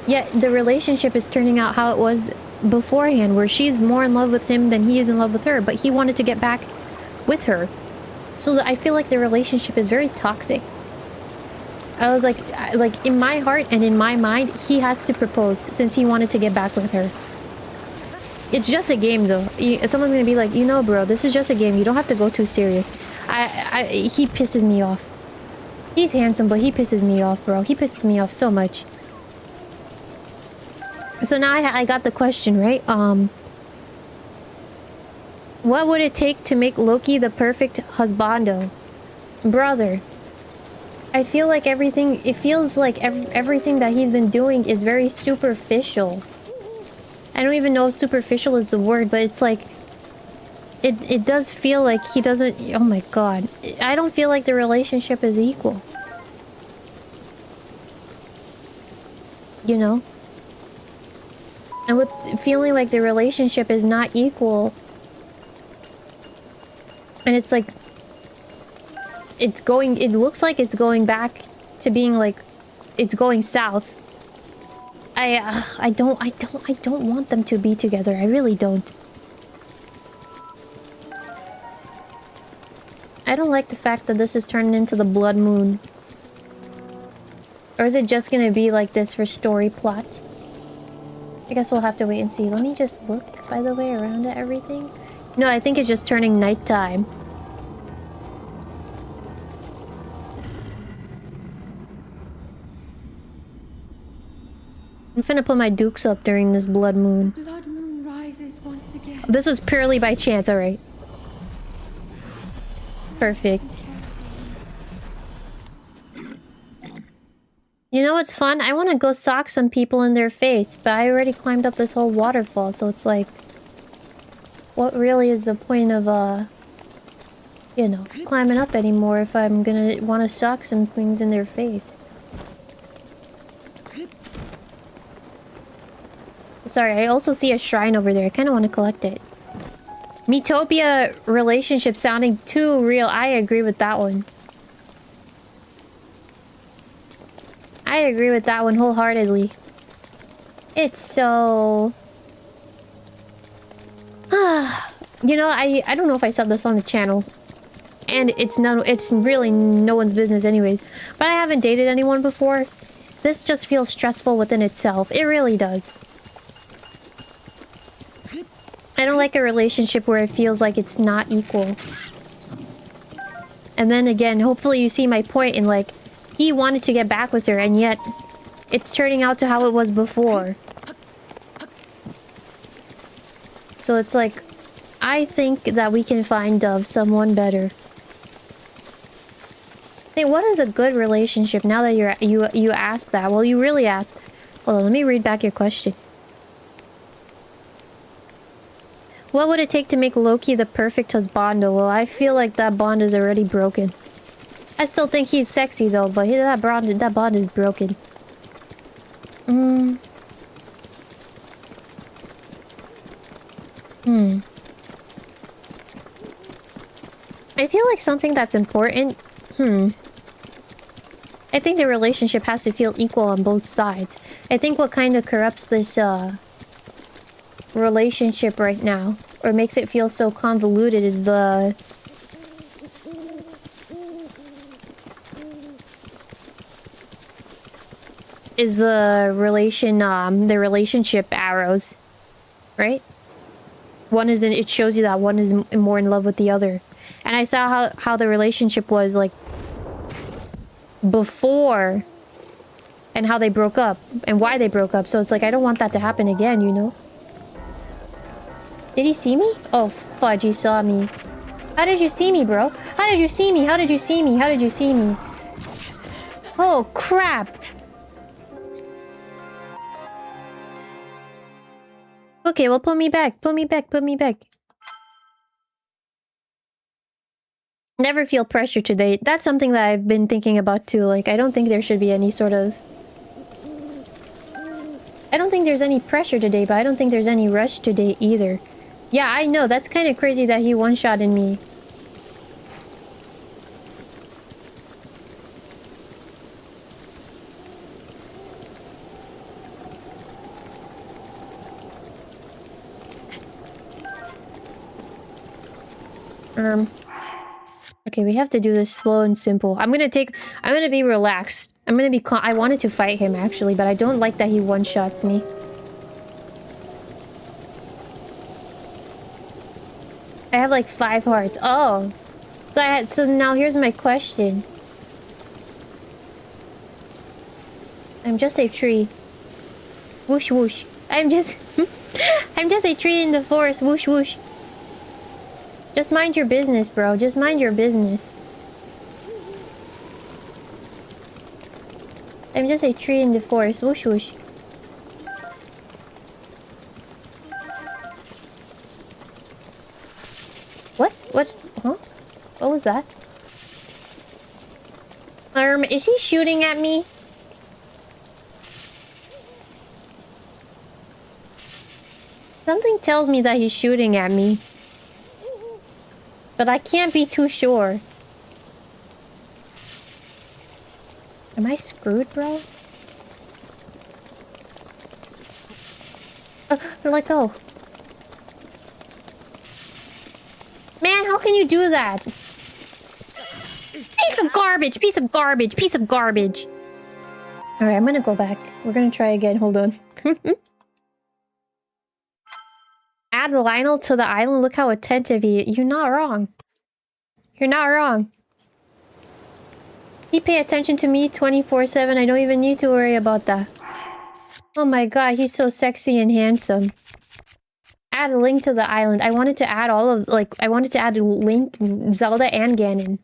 Yet the relationship is turning out how it was beforehand, where she's more in love with him than he is in love with her, but he wanted to get back with her. So I feel like the relationship is very toxic. I was like in my heart and in my mind, he has to propose since he wanted to get back with her. It's just a game though. Someone's gonna be like, you know, bro, this is just a game. You don't have to go too serious. He pisses me off. He's handsome, but he pisses me off, bro. He pisses me off so much. So now I got the question, right? What would it take to make Loki the perfect husbando? Brother, I feel like everything... It feels like everything that he's been doing is very superficial. I don't even know if superficial is the word, but it's like... It does feel like he doesn't... Oh my god. I don't feel like the relationship is equal. You know? And with feeling like the relationship is not equal... And it's like... It's going... It looks like it's going back to being like... It's going south. I don't want them to be together. I really don't. I don't like the fact that this is turned into the blood moon. Or is it just gonna be like this for story plot? I guess we'll have to wait and see. Let me just look, by the way, around at everything. No, I think it's just turning nighttime. I'm finna put my dukes up during this blood moon. Blood moon rises once again. This was purely by chance, alright. Perfect. You know what's fun? I want to go sock some people in their face, but I already climbed up this whole waterfall, so it's like... What really is the point of, you know, climbing up anymore if I'm gonna want to sock some things in their face? Sorry, I also see a shrine over there. I kind of want to collect it. Metopia relationship sounding too real. I agree with that one. I agree with that one wholeheartedly. It's so... You know, I don't know if I said this on the channel. And it's really no one's business anyways. But I haven't dated anyone before. This just feels stressful within itself. It really does. I don't like a relationship where it feels like it's not equal. And then again, hopefully you see my point in like, he wanted to get back with her and yet it's turning out to how it was before. So it's like, I think that we can find Dove someone better. Hey, what is a good relationship now that you asked that? Well, you really asked. Hold on, let me read back your question. What would it take to make Loki the perfect husbando? Well, I feel like that bond is already broken. I still think he's sexy though, but that bond is broken. I feel like something that's important. I think the relationship has to feel equal on both sides. I think what kind of corrupts this relationship right now, or makes it feel so convoluted, is the relationship arrows, right? One is it shows you that one is more in love with the other, and I saw how the relationship was like before, and how they broke up and why they broke up. So it's like I don't want that to happen again, you know. Did he see me? Oh, fudge, he saw me. How did you see me, bro? How did you see me? How did you see me? How did you see me? Oh, crap. Okay, well, put me back. Put me back. Put me back. Never feel pressure to date. That's something that I've been thinking about too. Like, I don't think there should be any sort of... I don't think there's any pressure today, but I don't think there's any rush today either. Yeah, I know. That's kind of crazy that he one-shotted me. Okay, we have to do this slow and simple. I'm gonna be relaxed. I'm gonna be calm. I wanted to fight him, actually, but I don't like that he one-shots me. I have, like, 5 hearts. Oh! So now here's my question. I'm just a tree. Whoosh whoosh. I'm just... I'm just a tree in the forest. Whoosh whoosh. Just mind your business, bro. Just mind your business. I'm just a tree in the forest. Whoosh whoosh. What? What? Huh? What was that? Is he shooting at me? Something tells me that he's shooting at me. But I can't be too sure. Am I screwed, bro? Let go. Man, how can you do that? Piece of garbage! Piece of garbage! Piece of garbage! Alright, I'm gonna go back. We're gonna try again. Hold on. Add Lionel to the island. Look how attentive he is. You're not wrong. You're not wrong. He pay attention to me 24/7. I don't even need to worry about that. Oh my god, he's so sexy and handsome. Add a link to the island. I wanted to add all of, like, I wanted to add a Link, Zelda, and Ganon.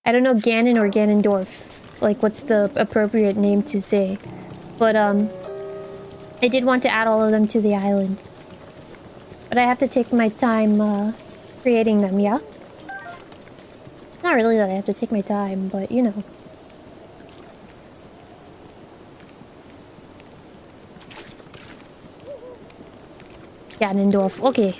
I don't know Ganon or Ganondorf. Like, what's the appropriate name to say. But, I did want to add all of them to the island. But I have to take my time, creating them, yeah? Not really that I have to take my time, but, you know. Ganondorf, okay.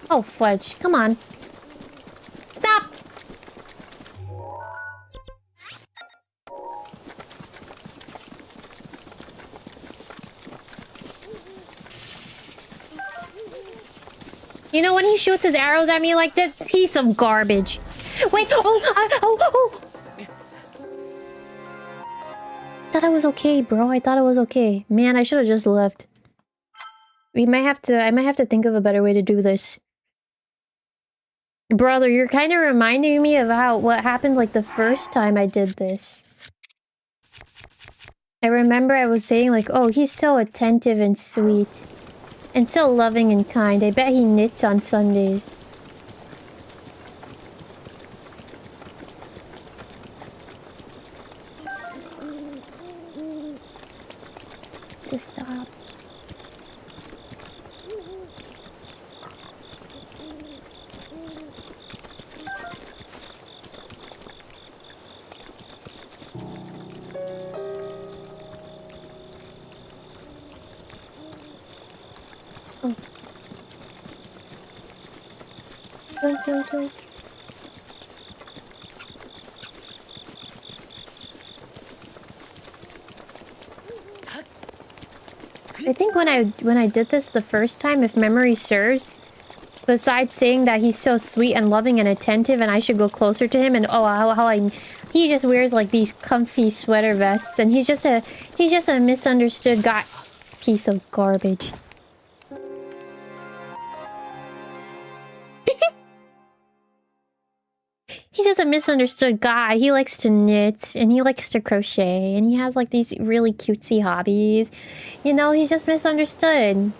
Oh, fudge. Come on. Stop! You know when he shoots his arrows at me like this? Piece of garbage. Wait, oh! I thought I was okay, bro. I thought I was okay. Man, I should have just left. I might have to think of a better way to do this. Brother, you're kind of reminding me of what happened like the first time I did this. I remember I was saying like, oh, he's so attentive and sweet. And so loving and kind. I bet he knits on Sundays. So stop. Oh. Yoink. I think when I did this the first time, if memory serves, besides saying that he's so sweet and loving and attentive and I should go closer to him and he just wears like these comfy sweater vests and he's just a misunderstood guy. Piece of garbage. He's just a misunderstood guy. He likes to knit and he likes to crochet and he has like these really cutesy hobbies. You know, he's just misunderstood.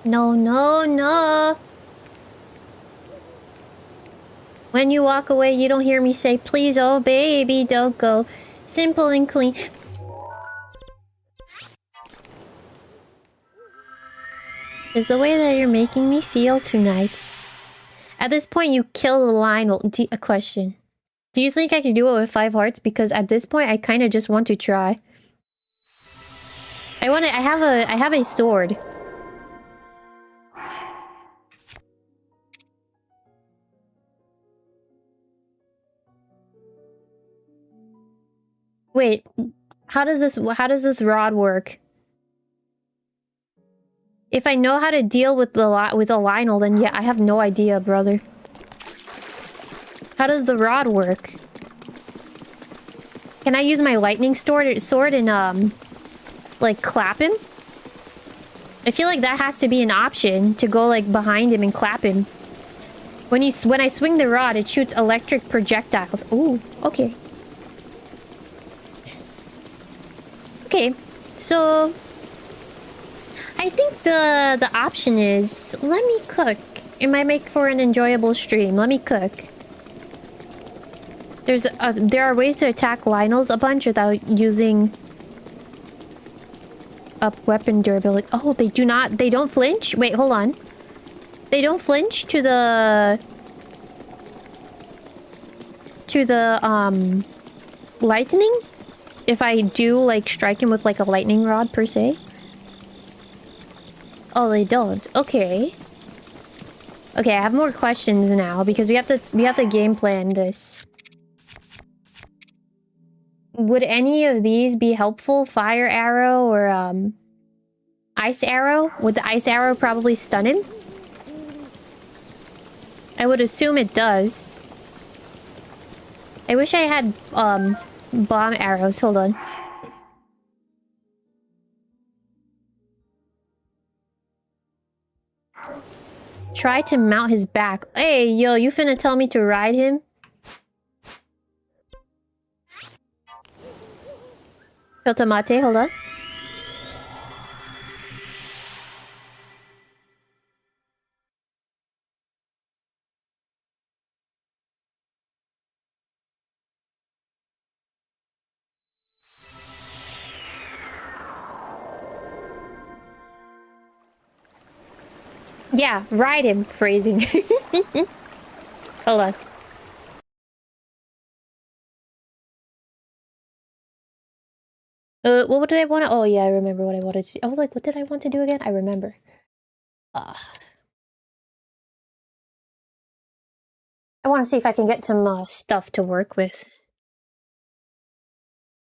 No. When you walk away, you don't hear me say, please, oh baby, don't go. Simple and clean. Is the way that you're making me feel tonight. At this point, you kill the line. A question. Do you think I can do it with 5 hearts? Because at this point, I kind of just want to try. I have a sword. Wait, how does this rod work? If I know how to deal with a Lionel, then yeah, I have no idea, brother. How does the rod work? Can I use my lightning sword and like clap him? I feel like that has to be an option to go like behind him and clap him. When I swing the rod, it shoots electric projectiles. Ooh, okay. Okay, so I think the option is let me cook. It might make for an enjoyable stream. Let me cook. There are ways to attack Lionels a bunch without using up weapon durability. Oh, they don't flinch? Wait, hold on. They don't flinch to the lightning? If I do like strike him with like a lightning rod per se? Oh, they don't. Okay. Okay, I have more questions now because we have to game plan this. Would any of these be helpful? Fire arrow or ice arrow? Would the ice arrow probably stun him? I would assume it does. I wish I had bomb arrows. Hold on. Try to mount his back. Hey, yo, you finna tell me to ride him? Tomate, hold on. Yeah, ride him. Phrasing. Hold on. What did I want to... Oh, yeah, I remember what I wanted to... I was like, what did I want to do again? I remember. I want to see if I can get some stuff to work with. I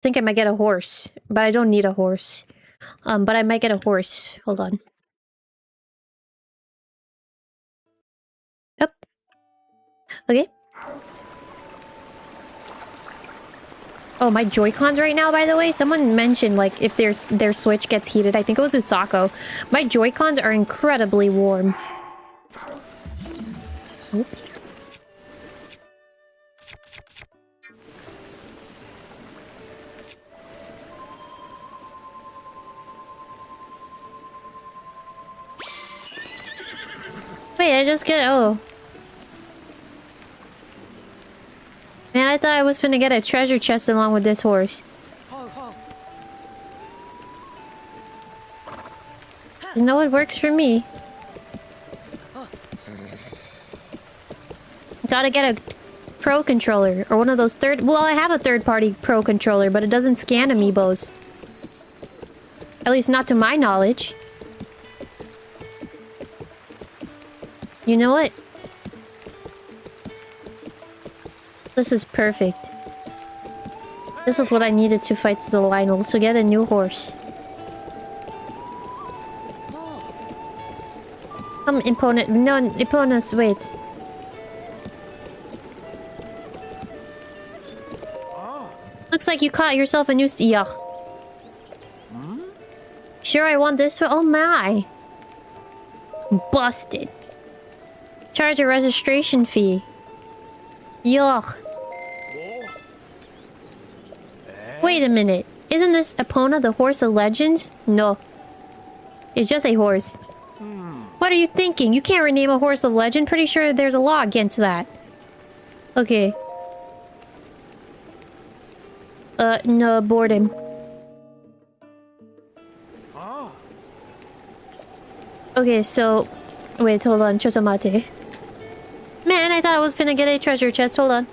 think I might get a horse, but I don't need a horse. But I might get a horse. Hold on. Yep. Okay. Oh, my Joy-Cons right now, by the way. Someone mentioned, like, if their Switch gets heated. I think it was Usako. My Joy-Cons are incredibly warm. Oop. Wait, I just get... Oh. Man, I thought I was finna get a treasure chest along with this horse. You know what works for me? Gotta get a pro controller. Or one of those third... Well, I have a third-party pro controller, but it doesn't scan amiibos. At least not to my knowledge. You know what? This is perfect. This is what I needed to fight the Lionel, to get a new horse. Come, opponent. No, opponents, wait. Looks like you caught yourself a new... Yuck. Sure, I want this one. Oh my. Busted. Charge a registration fee. Yuck. Wait a minute. Isn't this Epona the horse of legends? No. It's just a horse. What are you thinking? You can't rename a horse of legend. Pretty sure there's a law against that. Okay. No, board him. Okay, so... Wait, hold on. Chotomate. Man, I thought I was finna get a treasure chest. Hold on.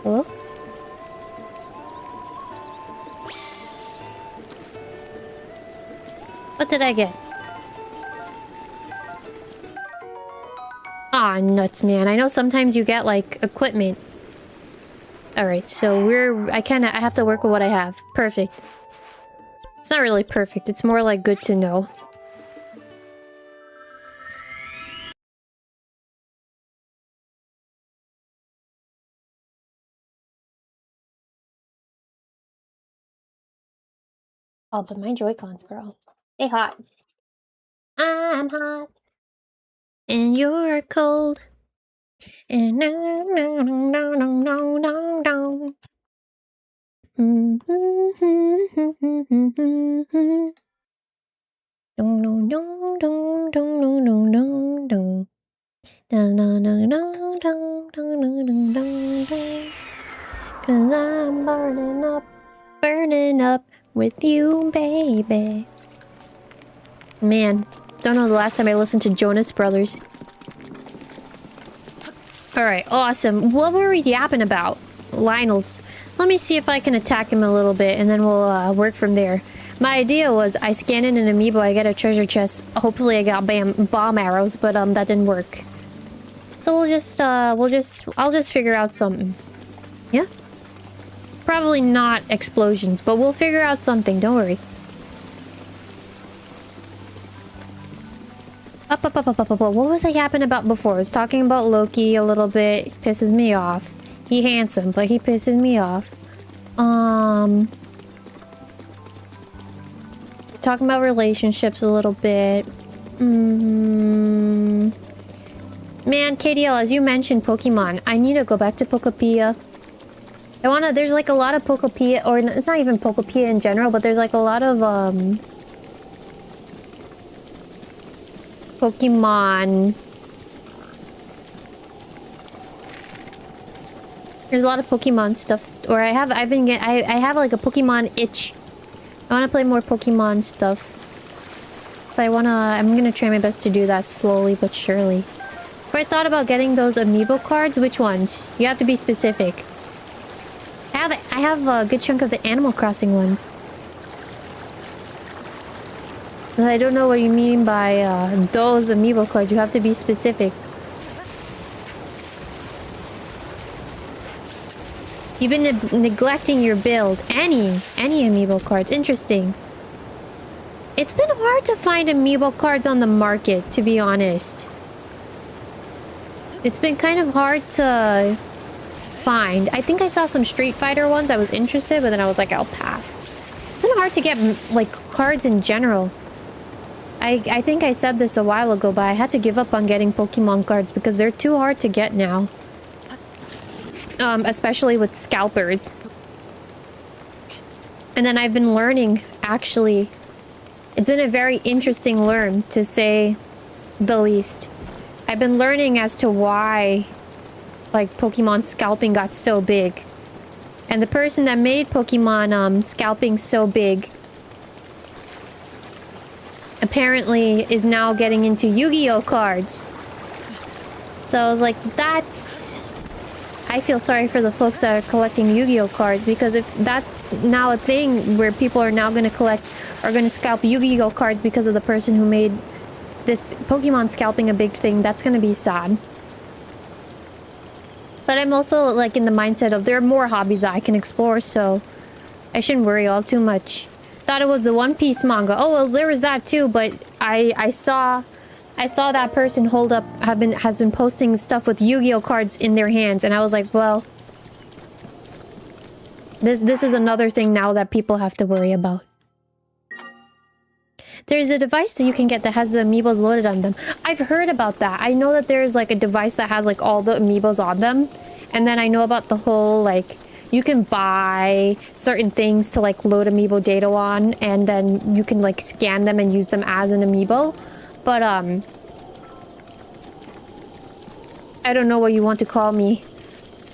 Hello? What did I get? Aw, nuts, man. I know sometimes you get, like, equipment. Alright, so I have to work with what I have. Perfect. It's not really perfect. It's more like good to know. Oh, but my Joy-Cons, bro. They hot. I'm hot. And you're cold. And no, no, no, no, no, no, no. No, no, no, no, no, no, no, no, no. No, no, no, no, no, no, no, no, no. 'Cause I'm burning up with you, baby. Man, don't know the last time I listened to Jonas Brothers. Alright, awesome. What were we yapping about? Lionel's. Let me see if I can attack him a little bit, and then we'll work from there. My idea was I scan in an amiibo, I get a treasure chest. Hopefully I got bomb arrows, but that didn't work. So I'll just figure out something. Yeah? Probably not explosions, but we'll figure out something, don't worry. Up. What was I yapping about before? I was talking about Loki a little bit. Pisses me off. He handsome, but he pisses me off. Talking about relationships a little bit. Man, KDL, as you mentioned Pokemon, I need to go back to Pokopia. There's like a lot of Pokopia, or it's not even Pokopia in general, but there's like a lot of, Pokemon. There's a lot of Pokemon stuff, or I have like a Pokemon itch. I wanna play more Pokemon stuff. So I'm gonna try my best to do that slowly but surely. But I thought about getting those amiibo cards. Which ones? You have to be specific. I have a good chunk of the Animal Crossing ones. I don't know what you mean by those amiibo cards. You have to be specific. You've been neglecting your build. Any amiibo cards. Interesting. It's been hard to find amiibo cards on the market, to be honest. It's been kind of hard to find. I think I saw some Street Fighter ones. I was interested, but then I was like, I'll pass. It's been hard to get, like, cards in general. I think I said this a while ago, but I had to give up on getting Pokemon cards because they're too hard to get now. Especially with scalpers. And then I've been learning, actually. It's been a very interesting learn, to say the least. I've been learning as to why, like, Pokemon scalping got so big. And the person that made Pokemon scalping so big apparently is now getting into Yu-Gi-Oh cards. So I was like, that's... I feel sorry for the folks that are collecting Yu-Gi-Oh cards, because if that's now a thing where people are now going to scalp Yu-Gi-Oh cards because of the person who made this Pokemon scalping a big thing, that's going to be sad. But I'm also, like, in the mindset of there are more hobbies that I can explore, so I shouldn't worry all too much. Thought it was the One Piece manga. Oh, well, there was that too, but I saw that person has been posting stuff with Yu-Gi-Oh cards in their hands, and I was like, well, this is another thing now that people have to worry about. There's a device that you can get that has the amiibos loaded on them. I've heard about that. I know that there's like a device that has like all the amiibos on them, And then I know about the whole, like, you can buy certain things to, like, load amiibo data on, and then you can, like, scan them and use them as an amiibo. But, I don't know what you want to call me.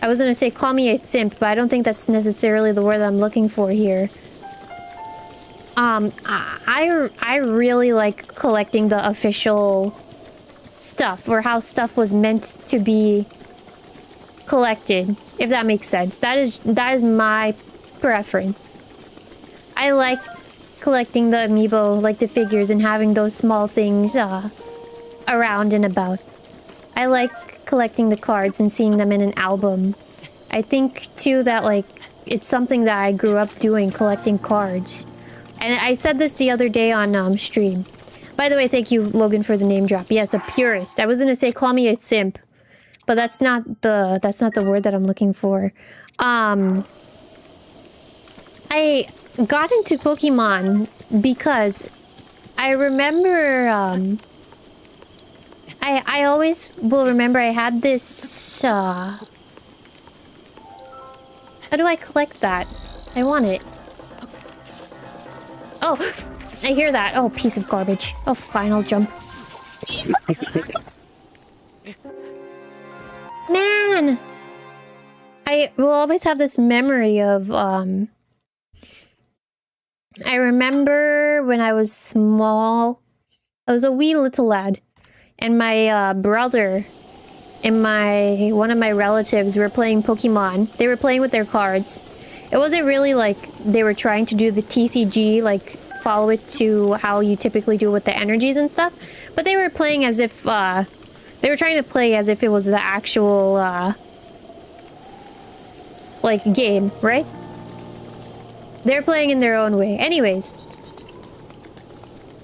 I was gonna say call me a simp, but I don't think that's necessarily the word that I'm looking for here. I really like collecting the official stuff, or how stuff was meant to be collected, if that makes sense. That is my preference. I like collecting the amiibo, like the figures, and having those small things around and about. I like collecting the cards and seeing them in an album. I think too that, like, it's something that I grew up doing, collecting cards. And I said this the other day on stream. By the way, thank you, Logan, for the name drop. Yes, a purist. I was gonna say call me a simp, but that's not the word that I'm looking for. I got into Pokemon because I remember I always will remember I had this how do I collect that? I want it. Oh, I hear that. Oh, piece of garbage. Oh, fine, I'll jump. Man! I will always have this memory of, I remember when I was small, I was a wee little lad, and my brother and one of my relatives were playing Pokemon. They were playing with their cards. It wasn't really like they were trying to do the TCG, like follow it to how you typically do with the energies and stuff, but they were playing as if they were trying to play as if it was the actual like game, right? They're playing in their own way. Anyways,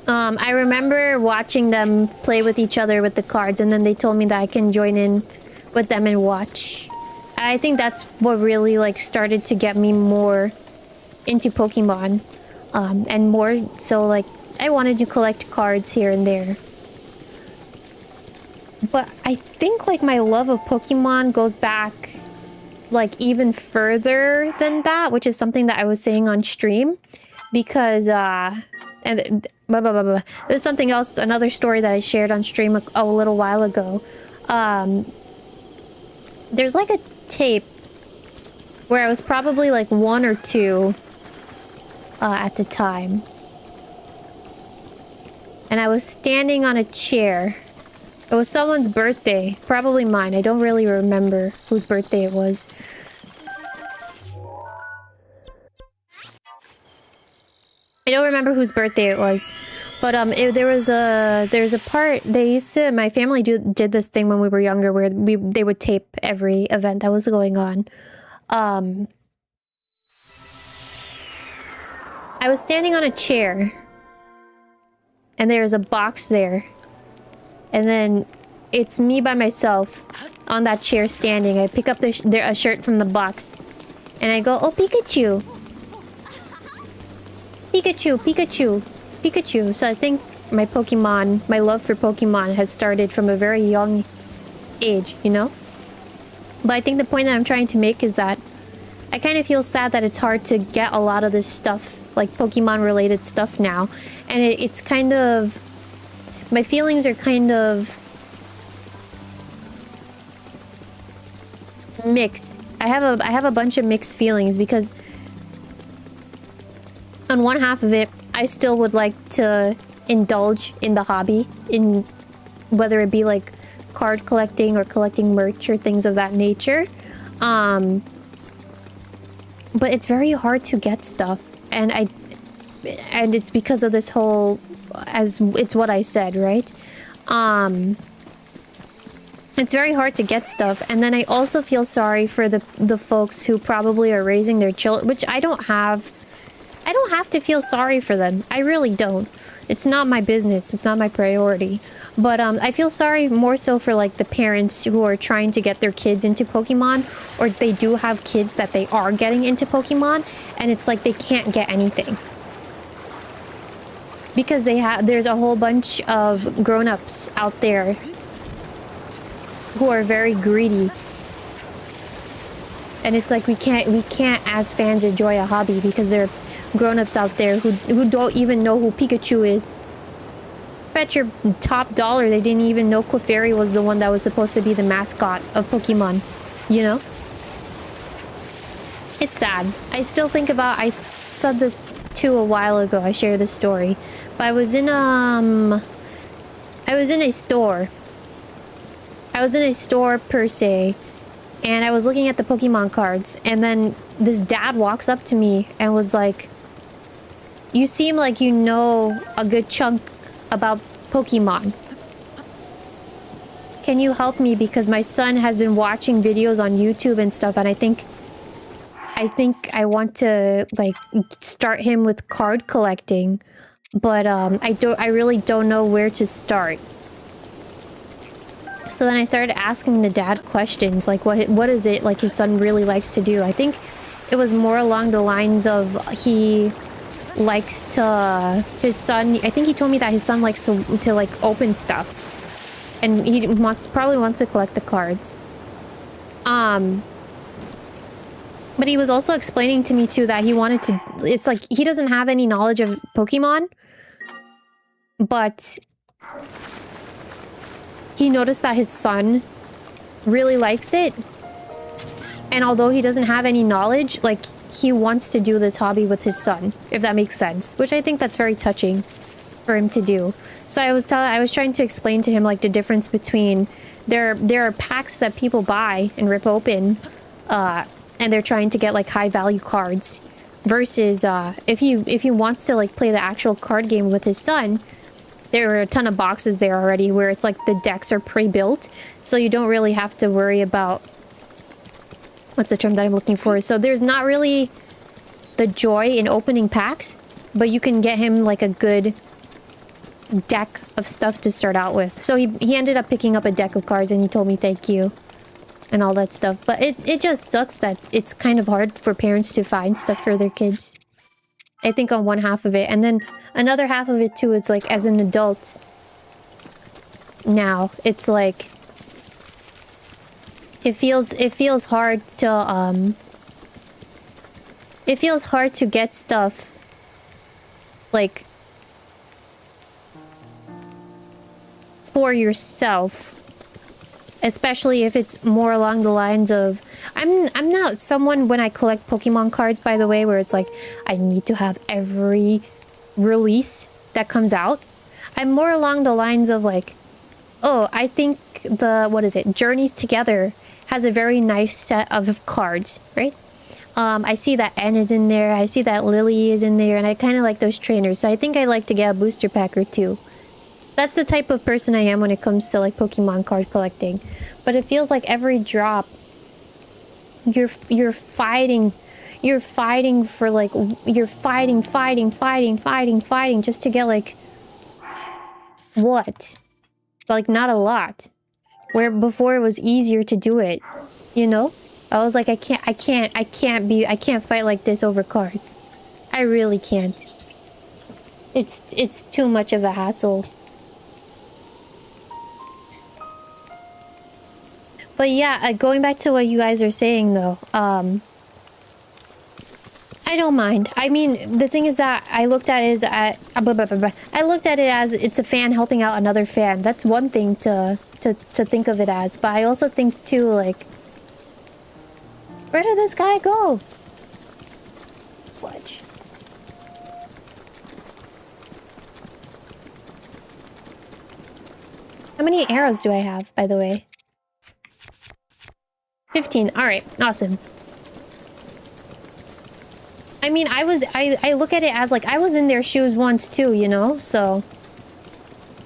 I remember watching them play with each other with the cards, and then they told me that I can join in with them and watch. I think that's what really, like, started to get me more into Pokemon. And more so, like, I wanted to collect cards here and there. But I think, like, my love of Pokemon goes back, like, even further than that, which is something that I was saying on stream. Because, there's something else, another story that I shared on stream a little while ago. There's, like, a tape where I was probably, like, 1 or 2 at the time. And I was standing on a chair. It was someone's birthday. Probably mine. I don't really remember whose birthday it was. I don't remember whose birthday it was. But there's a part they used to, my family did this thing when we were younger where they would tape every event that was going on. I was standing on a chair, and there was a box there, and then it's me by myself on that chair standing. I pick up a shirt from the box, and I go, "Oh, Pikachu! Pikachu! Pikachu! Pikachu!" So I think my love for Pokemon has started from a very young age, you know? But I think the point that I'm trying to make is that I kind of feel sad that it's hard to get a lot of this stuff, like Pokemon-related stuff now. And it's kind of... my feelings are kind of... mixed. I have a bunch of mixed feelings because... on one half of it, I still would like to indulge in the hobby, in whether it be like card collecting or collecting merch or things of that nature. But it's very hard to get stuff, and it's because of this whole, as it's what I said, right? It's very hard to get stuff, and then I also feel sorry for the folks who probably are raising their children, which I don't have to feel sorry for them. I really don't. It's not my business. It's not my priority. But I feel sorry more so for like the parents who are trying to get their kids into Pokemon, or they do have kids that they are getting into Pokemon, and it's like they can't get anything. Because there's a whole bunch of grown-ups out there who are very greedy And it's like we can't as fans enjoy a hobby because there are grown-ups out there who don't even know who Pikachu is. Bet your top dollar they didn't even know Clefairy was the one that was supposed to be the mascot of Pokemon. You know? It's sad. I still think about... I said this too a while ago. I shared this story. But I was in a store. I was in a store per se. And I was looking at the Pokemon cards. And then this dad walks up to me and was like... You seem like you know a good chunk about Pokemon. Can you help me? Because my son has been watching videos on YouTube and stuff, and I think I want to like start him with card collecting, but I really don't know where to start. So then I started asking the dad questions, like what is it like his son really likes to do? I think it was more along the lines of he likes to... His son... I think he told me that his son likes to like, open stuff. And he probably wants to collect the cards. But he was also explaining to me, too, that he wanted to... It's like, he doesn't have any knowledge of Pokemon. But... he noticed that his son really likes it. And although he doesn't have any knowledge, like... he wants to do this hobby with his son, if that makes sense, which I think that's very touching for him to do. So I was trying to explain to him like the difference between there are packs that people buy and rip open, and they're trying to get like high value cards, versus if he wants to like play the actual card game with his son, there are a ton of boxes there already where it's like the decks are pre-built, so you don't really have to worry about... What's the term that I'm looking for? So there's not really the joy in opening packs, but you can get him like a good deck of stuff to start out with. So he ended up picking up a deck of cards and he told me thank you and all that stuff. But it just sucks that it's kind of hard for parents to find stuff for their kids. I think on one half of it. And then another half of it too, it's like as an adult now, it's like... It feels hard to it feels hard to get stuff like for yourself, especially if it's more along the lines of I'm not someone when I collect Pokemon cards, by the way, where it's like I need to have every release that comes out. I'm more along the lines of like, oh, I think the Journeys Together has a very nice set of cards, right? I see that N is in there, I see that Lily is in there, and I kind of like those trainers, so I think I like to get a booster pack or two. That's the type of person I am when it comes to like Pokemon card collecting. But it feels like every drop, you're fighting for like, you're fighting just to get like, what? Like not a lot. Where before it was easier to do it, you know? I was like, I can't fight like this over cards. I really can't. It's too much of a hassle. But yeah, going back to what you guys are saying though, I don't mind. I mean, the thing is that I looked at it as it's a fan helping out another fan. That's one thing to think of it as. But I also think too, like, where did this guy go? Fudge. How many arrows do I have, by the way? 15. Alright, awesome. I mean, I look at it as like I was in their shoes once too, you know? So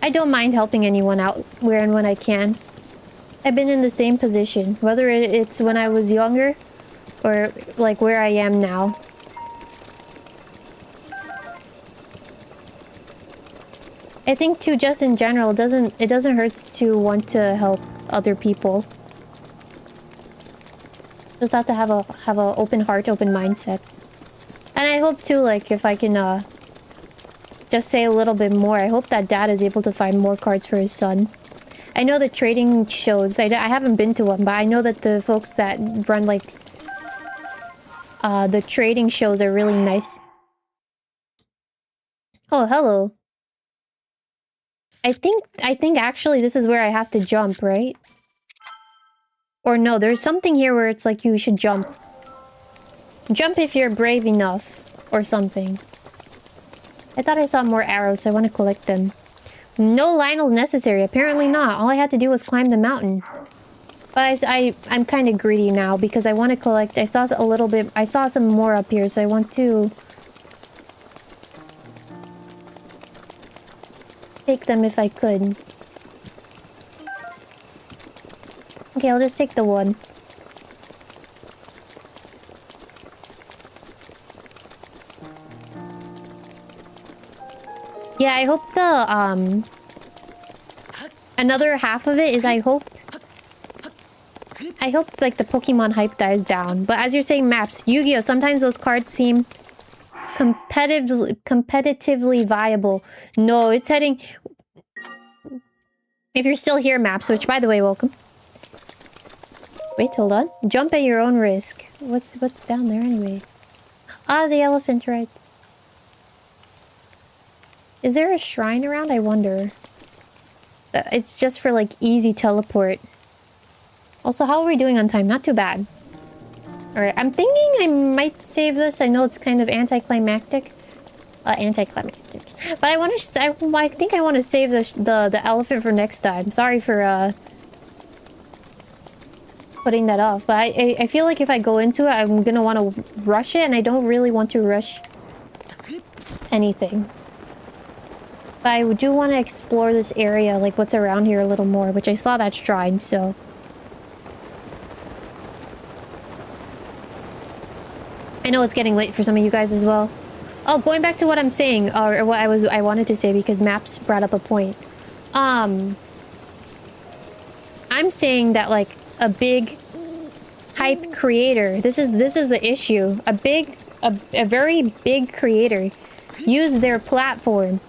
I don't mind helping anyone out where and when I can. I've been in the same position, whether it's when I was younger or like where I am now. I think too, just in general, it doesn't hurt to want to help other people. Just have to have a open heart, open mindset. And I hope too, like, if I can just say a little bit more, I hope that dad is able to find more cards for his son. I know the trading shows, I haven't been to one, but I know that the folks that run like the trading shows are really nice. Oh, hello. I think actually this is where I have to jump, right? Or no, there's something here where it's like you should jump. Jump if you're brave enough, or something. I thought I saw more arrows, so I want to collect them. No Lionel's necessary. Apparently not. All I had to do was climb the mountain. But I'm kind of greedy now because I want to collect. I saw a little bit. I saw some more up here, so I want to take them if I could. Okay, I'll just take the one. Yeah, I hope the another half of it is I hope like the Pokemon hype dies down. But as you're saying, maps, Yu-Gi-Oh! Sometimes those cards seem competitively viable. No, it's heading... If you're still here, maps, which by the way, welcome. Wait, hold on. Jump at your own risk. What's down there anyway? Ah, the elephant, right. Is there a shrine around? I wonder. It's just for like easy teleport. Also, how are we doing on time? Not too bad. Alright, I'm thinking I might save this. I know it's kind of anticlimactic. Anticlimactic. But I want to... I think I want to save the elephant for next time. Sorry for, putting that off. But I feel like if I go into it, I'm gonna want to rush it. And I don't really want to rush anything. But I do want to explore this area, like what's around here a little more. Which I saw that shrine, so... I know it's getting late for some of you guys as well. Oh, going back to what I'm saying, or what I wanted to say because Maps brought up a point. I'm saying that like a big hype creator. This is the issue. A very big creator used their platform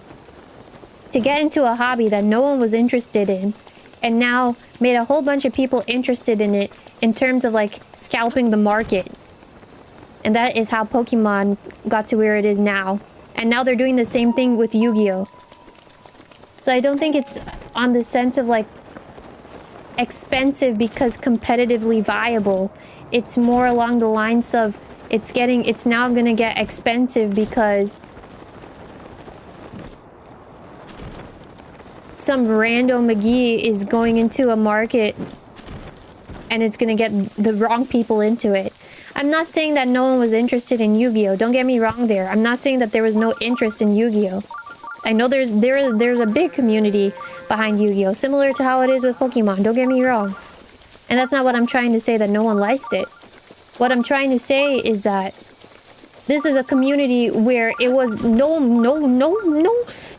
to get into a hobby that no one was interested in, and now made a whole bunch of people interested in it in terms of like scalping the market. And that is how Pokemon got to where it is now. And now they're doing the same thing with Yu-Gi-Oh! So I don't think it's on the sense of like expensive because competitively viable. It's more along the lines of it's now gonna get expensive because some rando McGee is going into a market and it's gonna get the wrong people into it. I'm not saying that no one was interested in Yu-Gi-Oh! Don't get me wrong there. I'm not saying that there was no interest in Yu-Gi-Oh! I know there's a big community behind Yu-Gi-Oh! Similar to how it is with Pokemon. Don't get me wrong. And that's not what I'm trying to say that no one likes it. What I'm trying to say is that this is a community where it was no one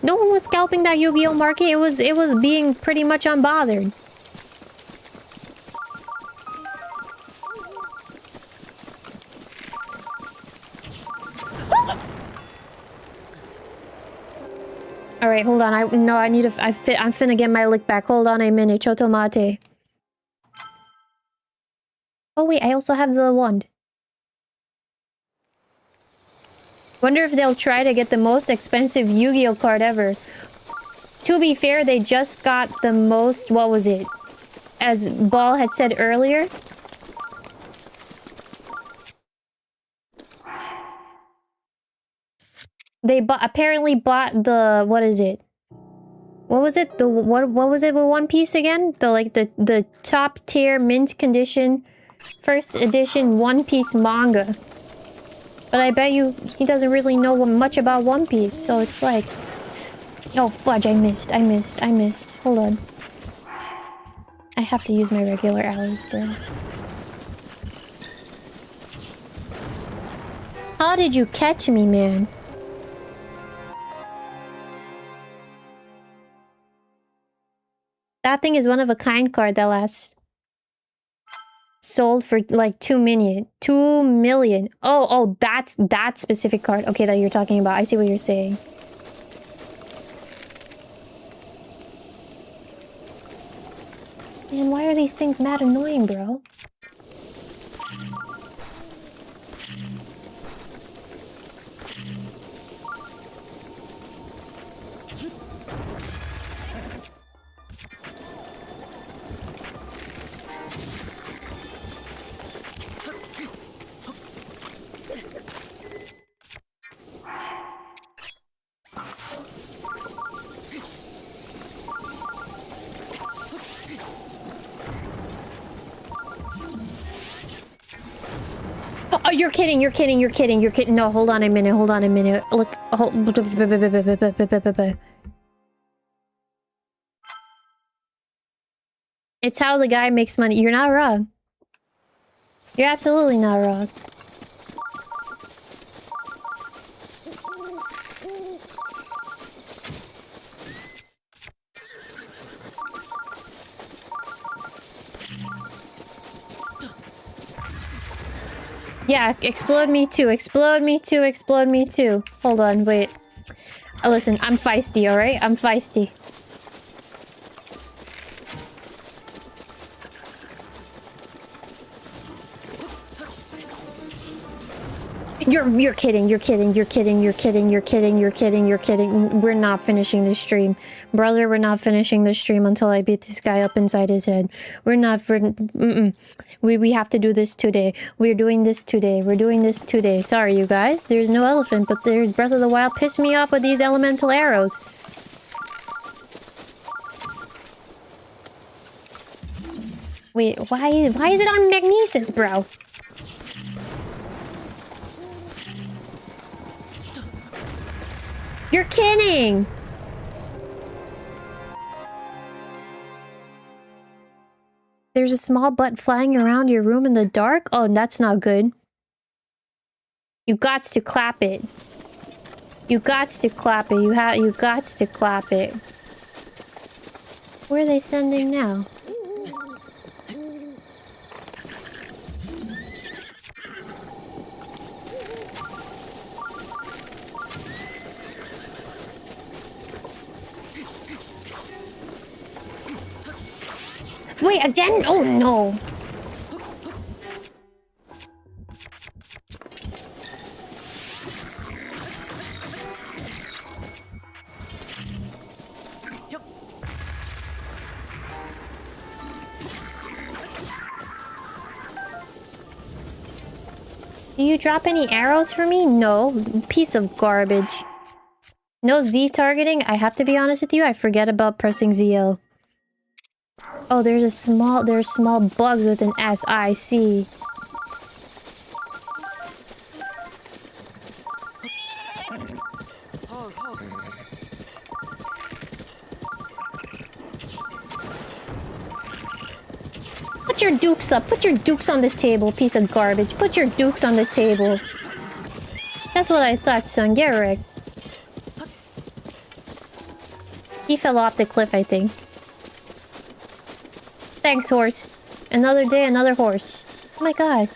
was scalping that Yu-Gi-Oh! Market. It was being pretty much unbothered. Alright, hold on. I'm finna get my lick back. Hold on a minute. Chotomate. Oh wait, I also have the wand. Wonder if they'll try to get the most expensive Yu-Gi-Oh! Card ever. To be fair, they just got the most... What was it? As Ball had said earlier... They apparently bought the... What is it? What was it? What was it with One Piece again? The top tier mint condition first edition One Piece manga. But I bet you he doesn't really know much about One Piece, so it's like... Oh, fudge, I missed. Hold on. I have to use my regular arrows, bro. How did you catch me, man? That thing is one of a kind card that lasts. Sold for like 2 million. 2 million. Oh, that's that specific card. Okay, that you're talking about. I see what you're saying. Man, why are these things mad annoying, bro? you're kidding, you're kidding, you're kidding, you're kidding. No, hold on a minute, hold on a minute. Look, it's how the guy makes money. You're not wrong. You're absolutely not wrong. Yeah, explode me too, explode me too, explode me too. Hold on, wait. Listen, I'm feisty, alright? I'm feisty. You're kidding, you're kidding, you're kidding, you're kidding, you're kidding, you're kidding, you're kidding. We're not finishing this stream. Brother, we're not finishing this stream until I beat this guy up inside his head. We're not... We have to do this today. We're doing this today. We're doing this today. Sorry, you guys. There's no elephant, but there's Breath of the Wild. Pissed me off with these elemental arrows. Wait, why is it on magnesis, bro? You're kidding! There's a small butt flying around your room in the dark? Oh, that's not good. You gots to clap it. You gots to clap it. You gots to clap it. Where are they sending now? Wait, again? Oh no. Do you drop any arrows for me? No. Piece of garbage. No Z targeting? I have to be honest with you, I forget about pressing ZL. Oh, there's small bugs with an S. I see. Put your dukes up. Put your dukes on the table, piece of garbage. Put your dukes on the table. That's what I thought, son. Get wrecked. He fell off the cliff, I think. Thanks, horse. Another day, another horse. Oh my god.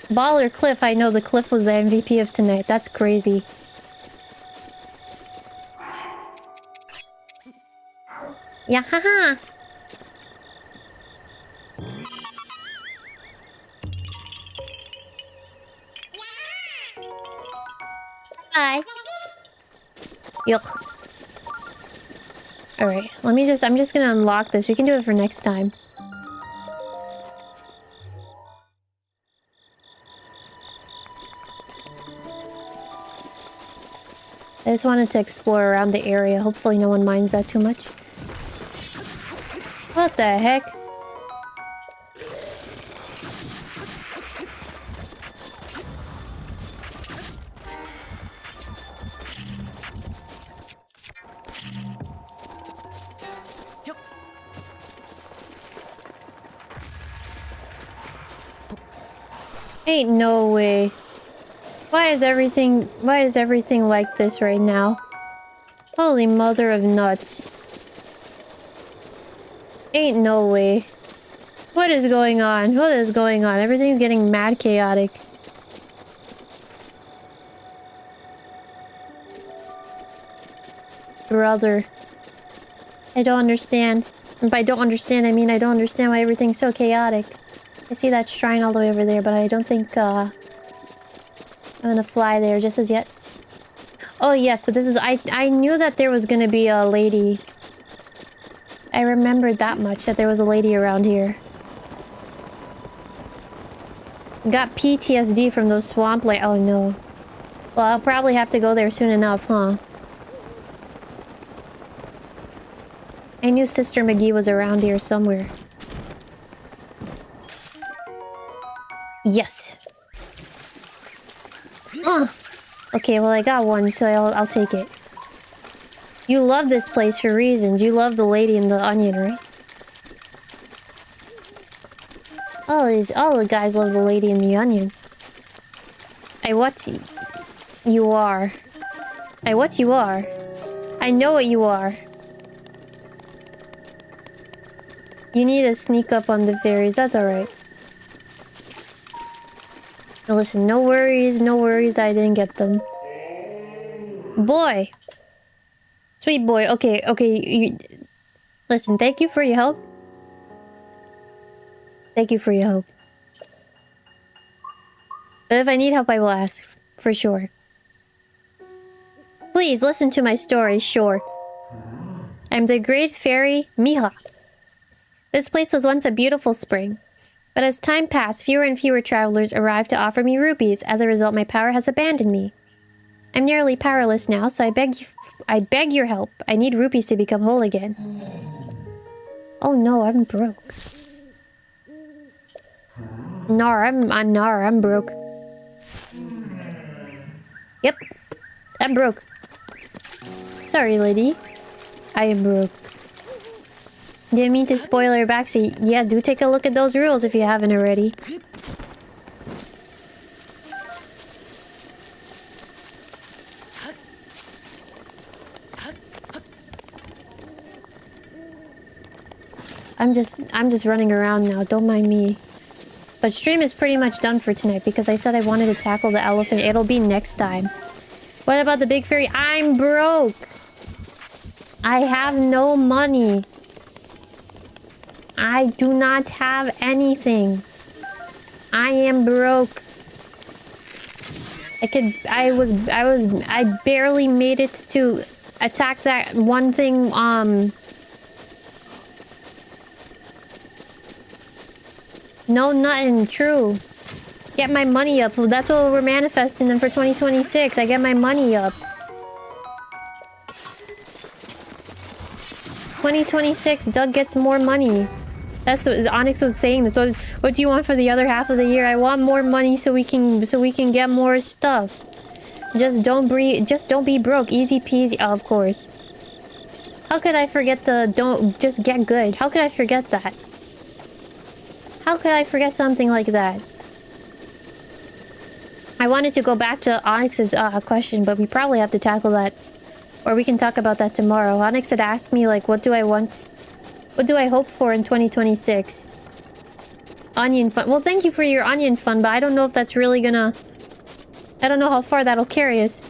Baller Cliff, I know the Cliff was the MVP of tonight. That's crazy. Yeah, haha. Bye. Yuck. Alright, I'm just gonna unlock this. We can do it for next time. I just wanted to explore around the area. Hopefully no one minds that too much. What the heck? Ain't no way. Why is everything like this right now? Holy mother of nuts. Ain't no way. What is going on? What is going on? Everything's getting mad chaotic. Brother. I don't understand. And by don't understand, I mean I don't understand why everything's so chaotic. I see that shrine all the way over there, but I don't think, I'm gonna fly there just as yet. Oh yes, but this is... I knew that there was gonna be a lady. I remembered that much, that there was a lady around here. Got PTSD from those swamp oh no. Well, I'll probably have to go there soon enough, huh? I knew Sister McGee was around here somewhere. Yes. Ugh. Okay, well I got one, so I'll take it. You love this place for reasons. You love the lady in the onion, right? All the guys love the lady in the onion. What you are. What you are. I know what you are. You need to sneak up on the fairies. That's alright. Now listen, no worries I didn't get them. Boy! Sweet boy, okay, listen, thank you for your help. Thank you for your help. But if I need help, I will ask. For sure. Please, listen to my story, sure. I'm the great fairy, 𝙤𝙢. This place was once a beautiful spring. But as time passed, fewer and fewer travelers arrived to offer me rupees. As a result, my power has abandoned me. I'm nearly powerless now, so I beg your help. I need rupees to become whole again. Oh no, I'm broke. I'm broke. Yep, I'm broke. Sorry, lady. I am broke. Didn't mean to spoil your backseat. Yeah, do take a look at those rules if you haven't already. I'm just running around now, don't mind me. But stream is pretty much done for tonight because I said I wanted to tackle the elephant. It'll be next time. What about the big fairy? I'm broke! I have no money. I do not have anything. I am broke. I barely made it to attack that one thing, No, nothing. True. Get my money up. Well, that's what we're manifesting then for 2026. I get my money up. 2026, Doug gets more money. That's what Onyx was saying. That's what do you want for the other half of the year? I want more money so we can get more stuff. Just don't be broke. Easy peasy. Oh, of course. How could I forget just get good? How could I forget that? How could I forget something like that? I wanted to go back to Onyx's question, but we probably have to tackle that. Or we can talk about that tomorrow. Onyx had asked me, like, what do I want? What do I hope for in 2026? Onion fun. Well, thank you for your onion fun, but I don't know if that's really gonna... I don't know how far that'll carry us.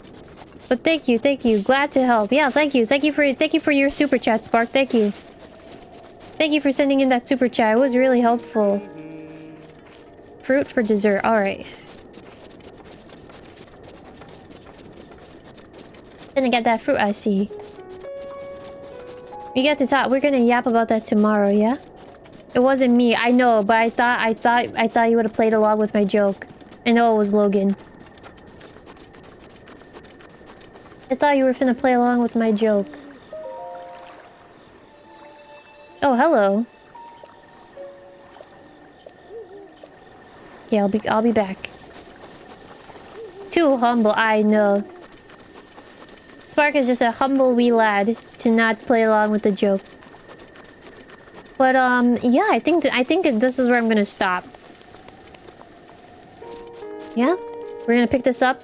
But thank you. Glad to help. Yeah, thank you. Thank you for your super chat, Spark. Thank you. Thank you for sending in that super chat. It was really helpful. Fruit for dessert. Alright. Gonna get that fruit, I see. We get to talk. We're gonna yap about that tomorrow, yeah? It wasn't me, I know, but I thought you would have played along with my joke. I know it was Logan. I thought you were finna play along with my joke. Oh, hello. Yeah, I'll be back. Too humble, I know. Spark is just a humble wee lad to not play along with the joke. But yeah, I think this is where I'm gonna stop. Yeah? We're gonna pick this up.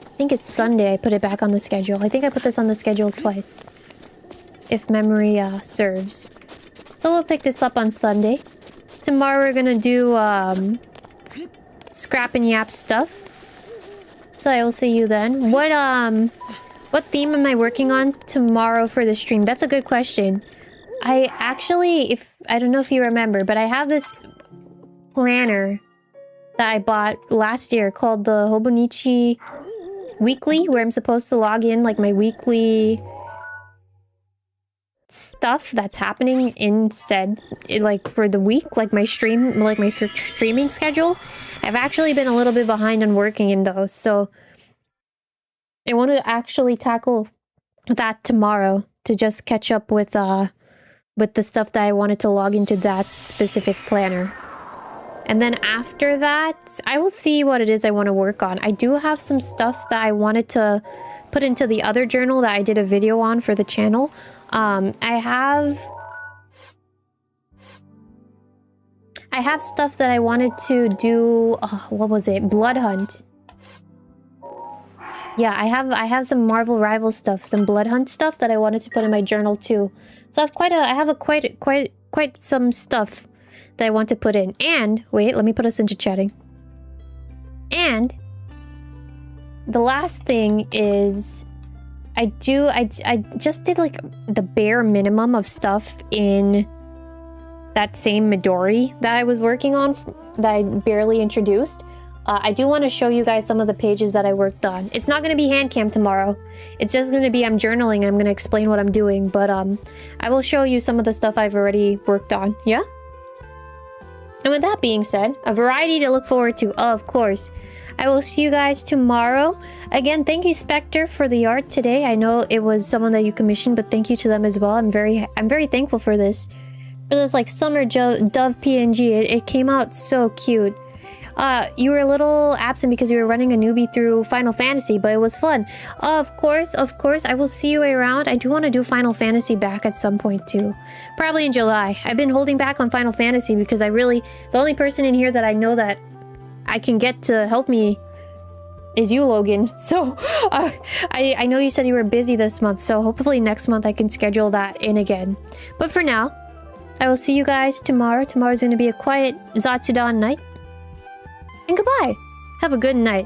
I think it's Sunday I put it back on the schedule. I think I put this on the schedule twice. If memory serves. So we'll pick this up on Sunday. Tomorrow we're gonna do scrap and yap stuff. So I will see you then. What theme am I working on tomorrow for the stream? That's a good question. I actually, I don't know if you remember, but I have this planner that I bought last year called the Hobonichi Weekly, where I'm supposed to log in like my weekly stuff that's happening instead, like for the week, like my streaming schedule. I've actually been a little bit behind on working in those, so I want to actually tackle that tomorrow to just catch up with the stuff that I wanted to log into that specific planner. And then after that, I will see what it is I want to work on. I do have some stuff that I wanted to put into the other journal that I did a video on for the channel. I have stuff that I wanted to do. Oh, what was it? Blood Hunt. Yeah, I have some Marvel Rival stuff, some Blood Hunt stuff that I wanted to put in my journal too. So I have quite some stuff that I want to put in. And wait, let me put us into chatting. And the last thing is I just did like the bare minimum of stuff in that same Midori that I was working on that I barely introduced. I do want to show you guys some of the pages that I worked on. It's not going to be hand cam tomorrow. It's just going to be I'm journaling and I'm going to explain what I'm doing. But I will show you some of the stuff I've already worked on. Yeah? And with that being said, a variety to look forward to, of course. I will see you guys tomorrow. Again, thank you, Spectre, for the art today. I know it was someone that you commissioned, but thank you to them as well. I'm very thankful for this. For this like summer dove PNG. It came out so cute. You were a little absent because you were running a newbie through Final Fantasy, but it was fun. Of course, I will see you around. I do want to do Final Fantasy back at some point too. Probably in July. I've been holding back on Final Fantasy because the only person in here that I know that I can get to help me is you, Logan. So, I know you said you were busy this month, so hopefully next month I can schedule that in again. But for now, I will see you guys tomorrow. Tomorrow's going to be a quiet 𝙤𝙤 night. And goodbye. Have a good night.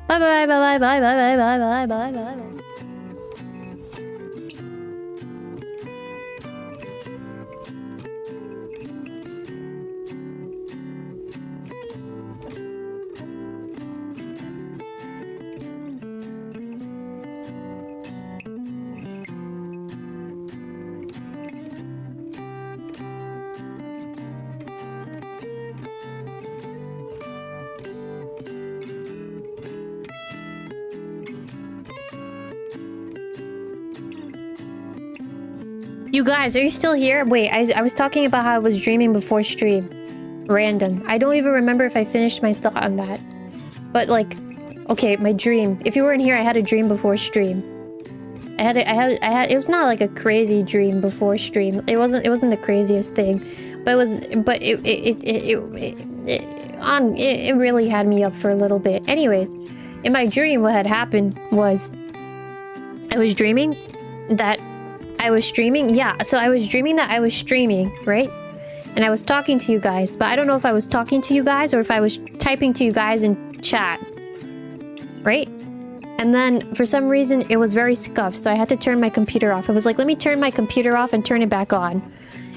Bye bye bye bye bye bye bye bye bye bye bye. You guys, are you still here? Wait, I was talking about how I was dreaming before stream. Random. I don't even remember if I finished my thought on that. But like, okay, my dream. If you weren't here, I had a dream before stream. It was not like a crazy dream before stream. It wasn't the craziest thing. But it really had me up for a little bit. Anyways, in my dream, what had happened was I was dreaming that I was streaming. Yeah, so I was dreaming that I was streaming, right? And I was talking to you guys, but I don't know if I was talking to you guys or if I was typing to you guys in chat, right? And then for some reason it was very scuffed, so I had to turn my computer off. I was like, let me turn my computer off and turn it back on.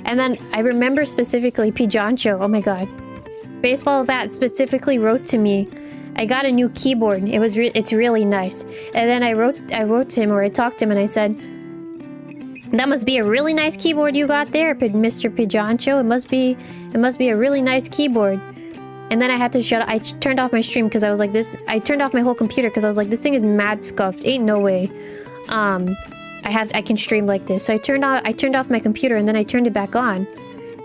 And then I remember specifically 𝙎𝙢, oh my god, Baseball Bat specifically wrote to me, I got a new keyboard. It's really nice. And then I wrote to him, or I talked to him, and I said, that must be a really nice keyboard you got there, Mr. 𝙎𝙢. It must be a really nice keyboard. And then I had to I turned off my stream because I was like I turned off my whole computer because I was like, this thing is mad scuffed. Ain't no way. I can stream like this. So I turned off my computer and then I turned it back on.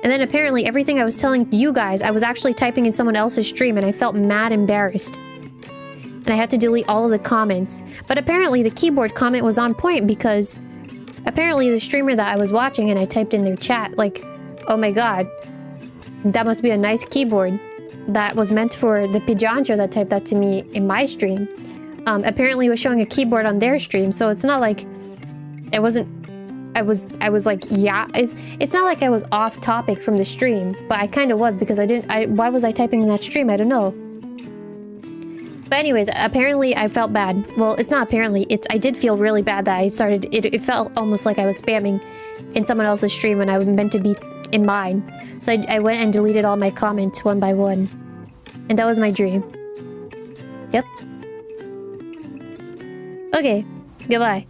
And then apparently everything I was telling you guys, I was actually typing in someone else's stream and I felt mad embarrassed. And I had to delete all of the comments. But apparently the keyboard comment was on point because apparently the streamer that I was watching and I typed in their chat, like, oh my god, that must be a nice keyboard. That was meant for the 𝙎𝙢 that typed that to me in my stream. Apparently it was showing a keyboard on their stream, so it's not like it wasn't... I was like, yeah, it's not like I was off topic from the stream, but I kind of was because why was I typing in that stream? I don't know. But anyways, apparently I felt bad. Well, it's not apparently, I did feel really bad that it felt almost like I was spamming in someone else's stream when I was meant to be in mine. So I went and deleted all my comments one by one. And that was my dream. Yep. Okay, goodbye.